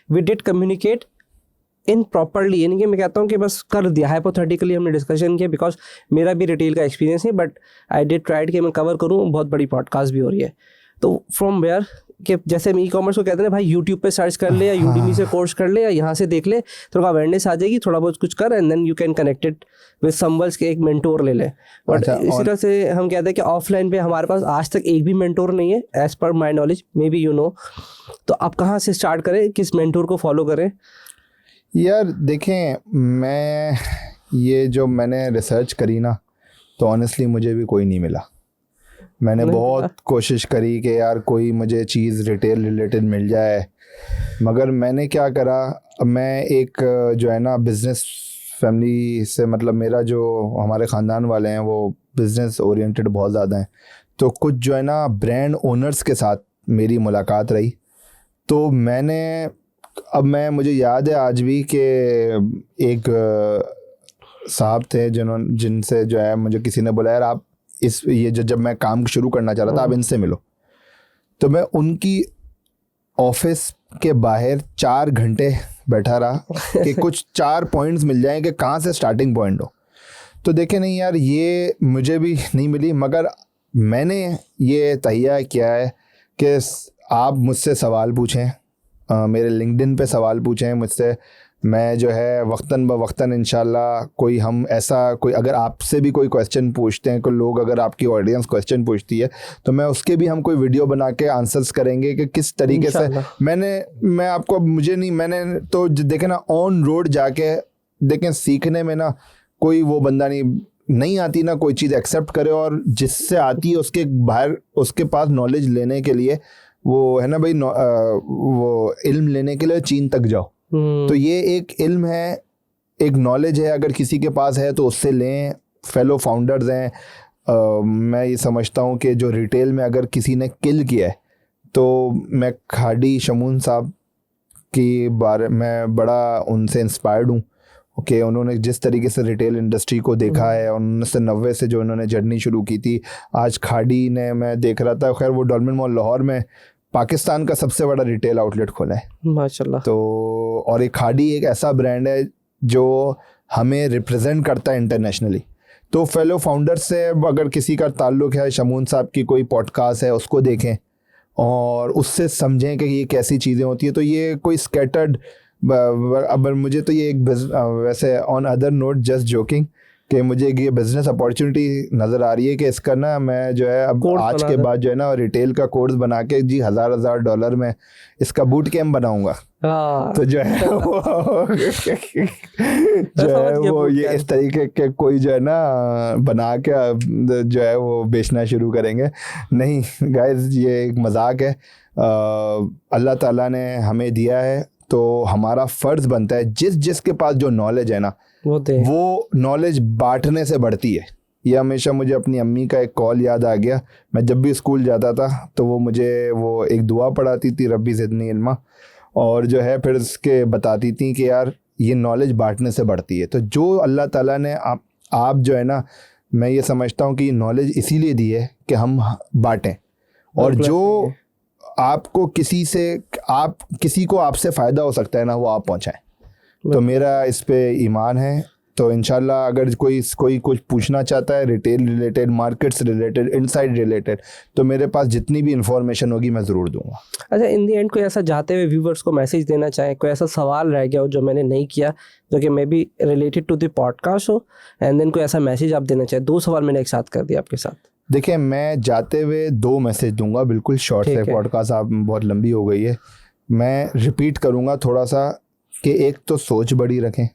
we did communicate in properly, यानी कि मैं कहता हूँ कि बस कर दिया हाइपोथेटिकली हमने डिस्कशन किया, बिकॉज मेरा भी रिटेल का एक्सपीरियंस है, बट आई डिड ट्राइड कि मैं कवर करूँ, बहुत बड़ी पॉडकास्ट भी हो रही है। तो फ्रॉम वेयर कि जैसे हम ई कॉमर्स को कहते हैं भाई यूट्यूब पे सर्च कर ले या यूडीमी से कोर्स कर ले या यहाँ से देख ले, थोड़ा अवेयरनेस आ जाएगी, थोड़ा बहुत कुछ कर, and then you can connected with समवल्स के एक मेंटोर ले ले। बट इसी तरह से हम कहते हैं कि ऑफलाइन पे हमारे पास आज तक एक भी मेंटोर नहीं है as per my knowledge, maybe you know. तो आप कहाँ से स्टार्ट करें, किस मेंटोर को फॉलो करें? यार देखें, मैं ये जो मैंने रिसर्च करी ना, तो ऑनेस्टली मुझे भी कोई नहीं मिला। मैंने बहुत कोशिश करी कि यार कोई मुझे चीज़ रिटेल रिलेटेड मिल जाए, मगर मैंने क्या करा, मैं एक जो है ना बिज़नेस फैमिली से, मतलब मेरा जो हमारे ख़ानदान वाले हैं वो बिज़नेस ओरिएंटेड बहुत ज़्यादा हैं, तो कुछ जो है ना ब्रांड ओनर्स के साथ मेरी मुलाकात रही। तो मैंने, अब मुझे याद है आज भी कि एक साहब थे जिनसे जो है मुझे किसी ने बोला यार आप जब मैं काम शुरू करना चाह रहा था आप इनसे मिलो। तो मैं उनकी ऑफिस के बाहर 4 घंटे बैठा रहा कि कुछ 4 पॉइंट्स मिल जाएं कि कहाँ से स्टार्टिंग पॉइंट हो। तो देखे नहीं यार, ये मुझे भी नहीं मिली, मगर मैंने ये तहिया किया है कि आप मुझसे सवाल पूछें, मेरे लिंक्डइन पे सवाल पूछें मुझसे। मैं जो है वक्तन ब वक्तन इंशाल्लाह कोई अगर आपसे भी कोई क्वेश्चन पूछते हैं, कोई लोग अगर आपकी ऑडियंस क्वेश्चन पूछती है, तो मैं उसके भी हम कोई वीडियो बना के आंसर्स करेंगे कि किस तरीके से मैं आपको, मैंने तो देखे ना ऑन रोड जाके देखें, सीखने में ना कोई वो बंदा नहीं आती ना कोई चीज़ एक्सेप्ट करे, और जिससे आती है उसके बाहर उसके पास नॉलेज लेने के लिए वो है ना भाई, वो इल्म लेने के लिए चीन तक जाओ। तो ये एक इल्म है, एक नॉलेज है, अगर किसी के पास है तो उससे लें। फेलो फाउंडर्स हैं, मैं ये समझता हूँ कि जो रिटेल में अगर किसी ने किल किया है, तो मैं खाड़ी शमून साहब के बारे में बड़ा उनसे इंस्पायर्ड हूँ कि उन्होंने जिस तरीके से रिटेल इंडस्ट्री को देखा है, 1990 से जो उन्होंने जर्नी शुरू की थी। आज खाड़ी ने, मैं देख रहा था, खैर वो डॉल्मेन मॉल लाहौर में पाकिस्तान का सबसे बड़ा रिटेल आउटलेट खोला है माशाल्लाह। तो और एक खाड़ी एक ऐसा ब्रांड है जो हमें रिप्रेजेंट करता है इंटरनेशनली। तो फेलो फाउंडर्स से अगर किसी का ताल्लुक़ है, शमून साहब की कोई पॉडकास्ट है उसको देखें और उससे समझें कि ये कैसी चीज़ें होती है। तो ये कोई स्कैटर्ड, अब मुझे तो ये एक वैसे on other note just joking कि मुझे ये बिज़नेस अपॉर्चुनिटी नज़र आ रही है कि इसका ना मैं जो है अब आज के बाद जो है ना रिटेल का कोर्स बना के जी $1000 में इसका बूट कैम्प बनाऊंगा। तो जो है वो ये इस तरीके के कोई जो है ना बना के जो है वो बेचना शुरू करेंगे। नहीं गाइस, ये एक मजाक है। अल्लाह ताला ने हमें दिया है तो हमारा फ़र्ज़ बनता है जिसके पास जो नॉलेज है ना वो नॉलेज बांटने से बढ़ती है। ये हमेशा मुझे अपनी अम्मी का एक कॉल याद आ गया। मैं जब भी स्कूल जाता था तो वो मुझे वो एक दुआ पढ़ाती थी, रब्बी ज़िदनी इल्मा, और जो है फिर उसके बताती थी कि यार ये नॉलेज बांटने से बढ़ती है। तो जो अल्लाह ताला ने आप जो है ना, मैं ये समझता हूँ कि ये नॉलेज इसीलिए दी है कि हम बांटें, और जो आपको किसी को आपसे फ़ायदा हो सकता है ना वो आप पहुँचाएँ। तो मेरा इस पे ईमान है। तो इंशाल्लाह अगर कोई कुछ पूछना चाहता है retail related, markets related, inside related, तो मेरे पास जितनी भी इंफॉर्मेशन होगी मैं ज़रूर दूंगा। अच्छा, इन दी एंड कोई ऐसा जाते हुए व्यूवर्स को मैसेज देना चाहें, कोई ऐसा सवाल रह गया हो जो मैंने नहीं किया, जो कि maybe related to the podcast हो, एंड देन कोई ऐसा मैसेज आप देना चाहें? 2 सवाल मैंने एक साथ कर दिया आपके साथ। देखिए, मैं जाते हुए 2 मैसेज दूंगा, बिल्कुल शॉर्ट से, पॉडकास्ट आप बहुत लंबी हो गई है। मैं रिपीट करूँगा थोड़ा सा कि एक तो सोच बड़ी रखें,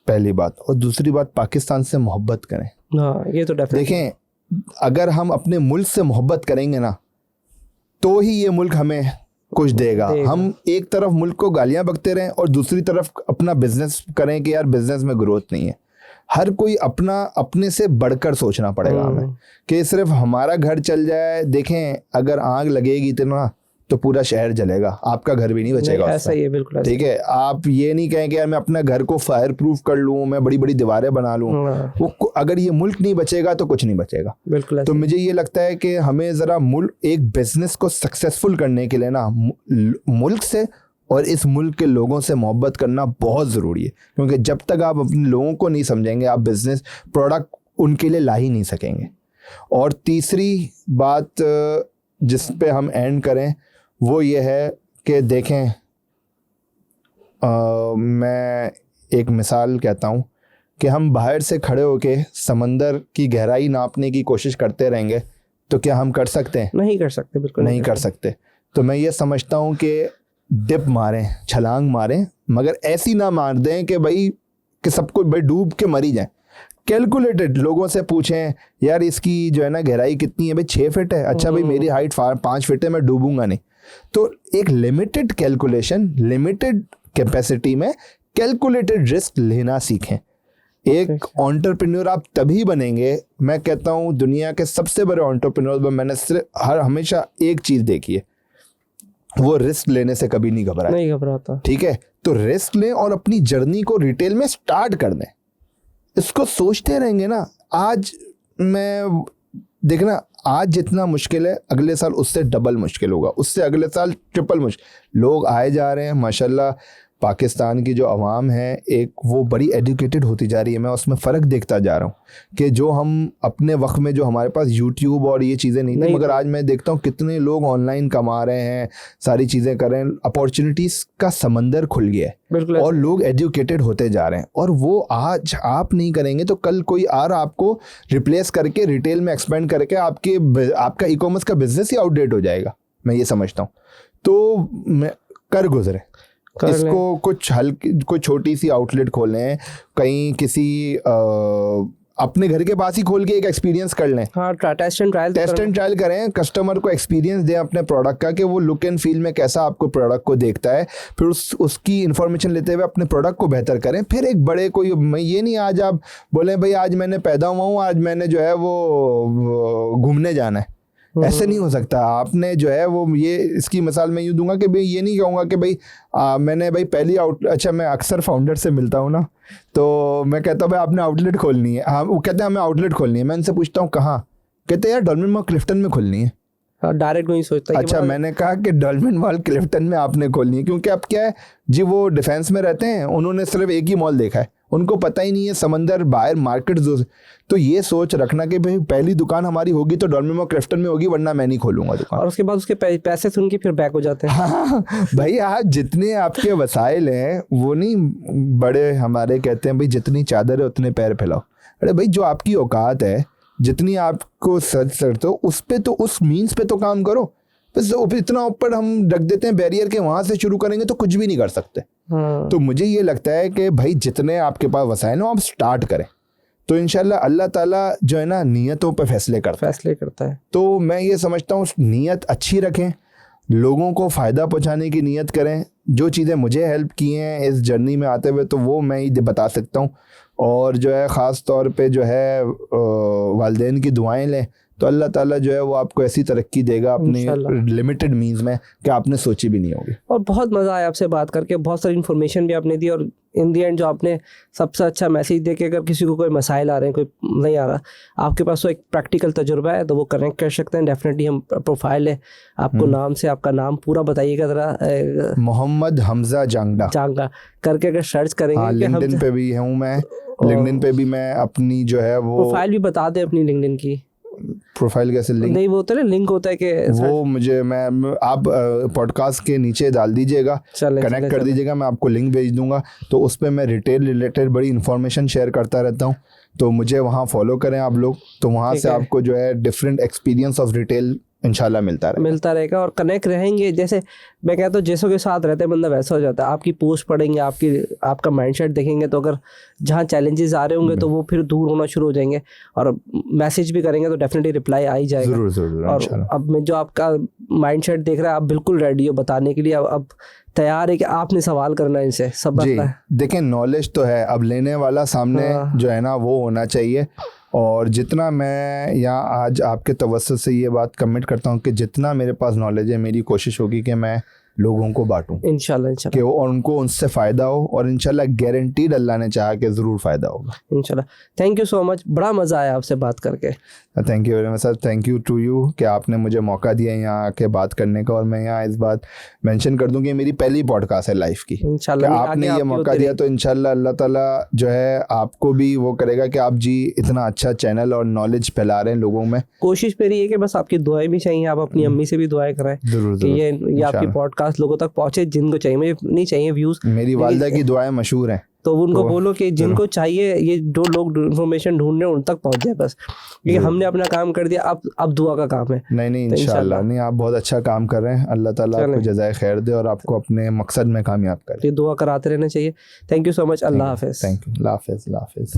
पहली बात। और दूसरी बात, पाकिस्तान से मोहब्बत करें। हाँ, ये तो डेफिनेटली। देखें, अगर हम अपने मुल्क से मोहब्बत करेंगे ना तो ही ये मुल्क हमें कुछ देगा। हम एक तरफ मुल्क को गालियां बकते रहें और दूसरी तरफ अपना बिजनेस करें कि यार बिजनेस में ग्रोथ नहीं है। हर कोई अपने से बढ़कर सोचना पड़ेगा हमें कि सिर्फ हमारा घर चल जाए। देखें, अगर आग लगेगी तो ना तो पूरा शहर जलेगा, आपका घर भी नहीं बचेगा। ऐसा ही है, बिल्कुल। ठीक है, आप ये नहीं कहें कि यार मैं अपना घर को फायर प्रूफ कर लूँ, मैं बड़ी बड़ी दीवारें बना लूँ। वो अगर ये मुल्क नहीं बचेगा तो कुछ नहीं बचेगा। बिल्कुल। तो मुझे ये लगता है कि हमें ज़रा एक बिजनेस को सक्सेसफुल करने के लिए ना मुल्क से और इस मुल्क के लोगों से मोहब्बत करना बहुत ज़रूरी है, क्योंकि जब तक आप अपने लोगों को नहीं समझेंगे आप बिजनेस प्रोडक्ट उनके लिए ला ही नहीं सकेंगे। और तीसरी बात जिस पे हम एंड करें वो ये है कि देखें, मैं एक मिसाल कहता हूँ कि हम बाहर से खड़े होके समंदर की गहराई नापने की कोशिश करते रहेंगे तो क्या हम कर सकते हैं? नहीं कर सकते, बिल्कुल नहीं कर सकते। तो मैं ये समझता हूँ कि डिप मारें, छलांग मारें, मगर ऐसी ना मार दें कि भाई कि सबको भाई डूब के मरी जाए। कैलकुलेटेड लोगों से पूछें, यार इसकी जो है ना गहराई कितनी है? भाई 6 फीट है। अच्छा भाई मेरी हाइट 5 फीट है, मैं डूबूंगा नहीं। तो एक लिमिटेड कैलकुलेशन, लिमिटेड कैपेसिटी में कैलकुलेटेड रिस्क लेना सीखें। एक एंटरप्रेन्योर आप तभी बनेंगे, मैं कहता हूँ दुनिया के सबसे बड़े एंटरप्रेन्योर में मैंने सिर्फ हमेशा एक चीज़ देखी है, वो रिस्क लेने से कभी नहीं घबराता। ठीक है, तो रिस्क लें और अपनी जर्नी को रिटेल में स्टार्ट कर दें। इसको सोचते रहेंगे ना, आज मैं देखना आज जितना मुश्किल है अगले साल उससे डबल मुश्किल होगा, उससे अगले साल ट्रिपल मुश्किल। लोग आए जा रहे हैं माशाल्लाह। पाकिस्तान की जो आवाम है एक वो बड़ी एजुकेटेड होती जा रही है। मैं उसमें फ़र्क देखता जा रहा हूँ कि जो हम अपने वक्त में जो हमारे पास यूट्यूब और ये चीज़ें नहीं थी, मगर आज मैं देखता हूँ कितने लोग ऑनलाइन कमा रहे हैं, सारी चीज़ें कर रहे हैं। अपॉर्चुनिटीज़ का समंदर खुल गया है और लोग एजुकेटेड होते जा रहे हैं। और वो आज आप नहीं करेंगे तो कल कोई और आपको रिप्लेस करके रिटेल में एक्सपेंड करके आपका ई कॉमर्स का बिजनेस ही आउटडेट हो जाएगा। मैं ये समझता हूँ। तो मैं कर गुजरे इसको, कोई छोटी सी आउटलेट खोलें, कहीं किसी अपने घर के पास ही खोल के एक एक्सपीरियंस कर लें। हाँ, टेस्ट एंड ट्रायल करें, कस्टमर को एक्सपीरियंस दें अपने प्रोडक्ट का कि वो लुक एंड फील में कैसा आपको प्रोडक्ट को देखता है। फिर उसकी इन्फॉर्मेशन लेते हुए अपने प्रोडक्ट को बेहतर करें। फिर एक बड़े कोई, ये नहीं आज आप बोलें भाई आज मैंने पैदा हुआ हूँ, आज मैंने जो है वो घूमने जाना है, ऐसे नहीं हो सकता। आपने जो है वो ये इसकी मिसाल मैं यूँ दूंगा कि भाई ये नहीं कहूँगा कि भाई मैंने भाई पहली अच्छा मैं अक्सर फाउंडर से मिलता हूँ ना, तो मैं कहता हूँ भाई आपने आउटलेट खोलनी है। हाँ, वो कहते हैं हमें आउटलेट खोलनी है। मैं इनसे पूछता हूँ कहाँ? कहते हैं यार डॉल्फिन मॉल क्लिफ्टन में खोलनी है। डायरेक्ट नहीं सोचता। अच्छा, मैंने कहा कि डॉल्फिन मॉल क्लिफ्टन में आपने खोलनी है, क्योंकि अब क्या है जी, वो डिफेंस में रहते हैं, उन्होंने सिर्फ एक ही मॉल देखा है, उनको पता ही नहीं है समंदर बाहर मार्केट जो। तो ये सोच रखना कि भाई पहली दुकान हमारी होगी तो डॉल्फिन मॉल क्लिफ्टन में होगी, वरना मैं नहीं खोलूंगा दुकान। और उसके बाद उसके पैसे सुन के फिर बैक हो जाते हैं। हाँ भाई, आज जितने आपके वसाइल हैं वो नहीं, बड़े हमारे कहते हैं भाई जितनी चादर है उतने पैर फैलाओ। अरे भाई जो आपकी औकात है, जितनी आपको सर उस पे तो उस मीन्स पे तो काम करो। बस इतना ऊपर हम रख देते हैं बैरियर के, वहां से शुरू करेंगे तो कुछ भी नहीं कर सकते। तो मुझे ये लगता है कि भाई जितने आपके पास वसाइल हो आप स्टार्ट करें, तो इंशाल्लाह अल्लाह ताला जो है ना नियतों पे फैसले करता है। तो मैं ये समझता हूँ नियत अच्छी रखें, लोगों को फ़ायदा पहुँचाने की नियत करें। जो चीज़ें मुझे हेल्प की हैं इस जर्नी में आते हुए तो वो मैं ही बता सकता हूँ। और जो है ख़ास तौर पे जो है वालिदैन की दुआएं लें तो अल्लाह ताला जो है वो आपको ऐसी तरक्की देगा अपने लिमिटेड मीन्स में कि आपने सोची भी नहीं होगी। और बहुत मज़ा आया आपसे बात करके, बहुत सारी इन्फॉर्मेशन भी आपने दी, और इन दी एंड जो आपने सबसे अच्छा मैसेज दे कि अगर किसी को कोई मसाइल आ रहे हैं, कोई नहीं आ रहा, आपके पास तो एक प्रैक्टिकल तजुर्बा है तो वो कनेक्ट कर सकते हैं। डेफिनेटली हम प्रोफाइल है आपको, नाम से आपका नाम पूरा बताइएगा ज़रा। मोहम्मद हमजा जांगड़ा करके अगर सर्च करेंगे, लिंक्डइन पे भी हूँ मैं, लिंक्डइन पे भी मैं अपनी जो है वो प्रोफाइल भी बता दें अपनी लिंक्डइन की। प्रोफाइल कैसे लिंक? नहीं, वो होता है लिंक होता है कि वो मुझे आप पॉडकास्ट के नीचे डाल दीजिएगा, कनेक्ट कर दीजिएगा, मैं आपको लिंक भेज दूंगा। तो उस पर मैं रिटेल रिलेटेड बड़ी इन्फॉर्मेशन शेयर करता रहता हूँ, तो मुझे वहाँ फॉलो करें आप लोग। तो वहाँ से आपको जो है डिफरेंट एक्सपीरियंस ऑफ रिटेल इंशाल्लाह मिलता रहेगा और कनेक्ट रहेंगे। जैसे मैं कहता हूँ जैसों के साथ रहते हैं बंदा वैसा हो जाता है। आपकी पोस्ट पढ़ेंगे, आपका माइंडसेट देखेंगे, तो अगर जहाँ चैलेंजेस आ रहे होंगे तो वो फिर दूर होना शुरू हो जाएंगे, और मैसेज भी करेंगे तो डेफिनेटली रिप्लाई आ ही जाएगा। जरूर और अब मैं जो आपका माइंडसेट देख रहा है, आप बिल्कुल रेडी हो बताने के लिए, अब तैयार है कि आपने सवाल करना है इनसे, सब जी। है। देखें, नॉलेज तो है, अब लेने वाला सामने जो है ना वो होना चाहिए। और जितना मैं यहाँ आज आपके तवज्जुह से ये बात कमिट करता हूँ कि जितना मेरे पास नॉलेज है, मेरी कोशिश होगी कि मैं लोगों को बांटूं इंशाल्लाह कि और उनको उनसे फ़ायदा हो, और इंशाल्लाह गारंटीड अल्लाह ने चाहा कि ज़रूर फ़ायदा होगा इंशाल्लाह। थैंक यू सो मच, बड़ा मज़ा आया आपसे बात करके। Thank you very much sir, thank you to you कि आपने मुझे मौका दिया यहाँ आके बात करने का। और मैं यहाँ इस बात मेंशन कर दूं कि मेरी पहली पॉडकास्ट है लाइफ की, इंशाल्लाह कि आपने ये मौका दिया, तो इंशाल्लाह अल्लाह ताला जो है आपको भी वो करेगा कि आप जी इतना अच्छा चैनल और नॉलेज फैला रहे हैं लोगों में। कोशिश मेरी है कि बस आपकी दुआएं भी चाहिए, आप अपनी अम्मी से भी दुआएं कराएं जरूर कि ये आपकी पॉडकास्ट लोगों तक पहुंचे, जिनको चाहिए। मुझे नहीं चाहिए व्यूज, मेरी वालिदा की दुआएं मशहूर हैं, तो उनको बोलो कि जिनको चाहिए, ये जो लोग इन्फॉर्मेशन ढूंढ रहे हैं उन तक पहुंच जाए बस, क्योंकि हमने अपना काम कर दिया, अब दुआ का काम है। नहीं इंशाल्लाह नहीं, आप बहुत अच्छा काम कर रहे हैं, अल्लाह ताला आपको जज़ाए खैर दे और आपको अपने मकसद में कामयाब करे। दुआ कराते रहना चाहिए। थैंक यू सो मच, अल्लाह हाफिज़। थैंक यू, अल्लाह हाफिज़।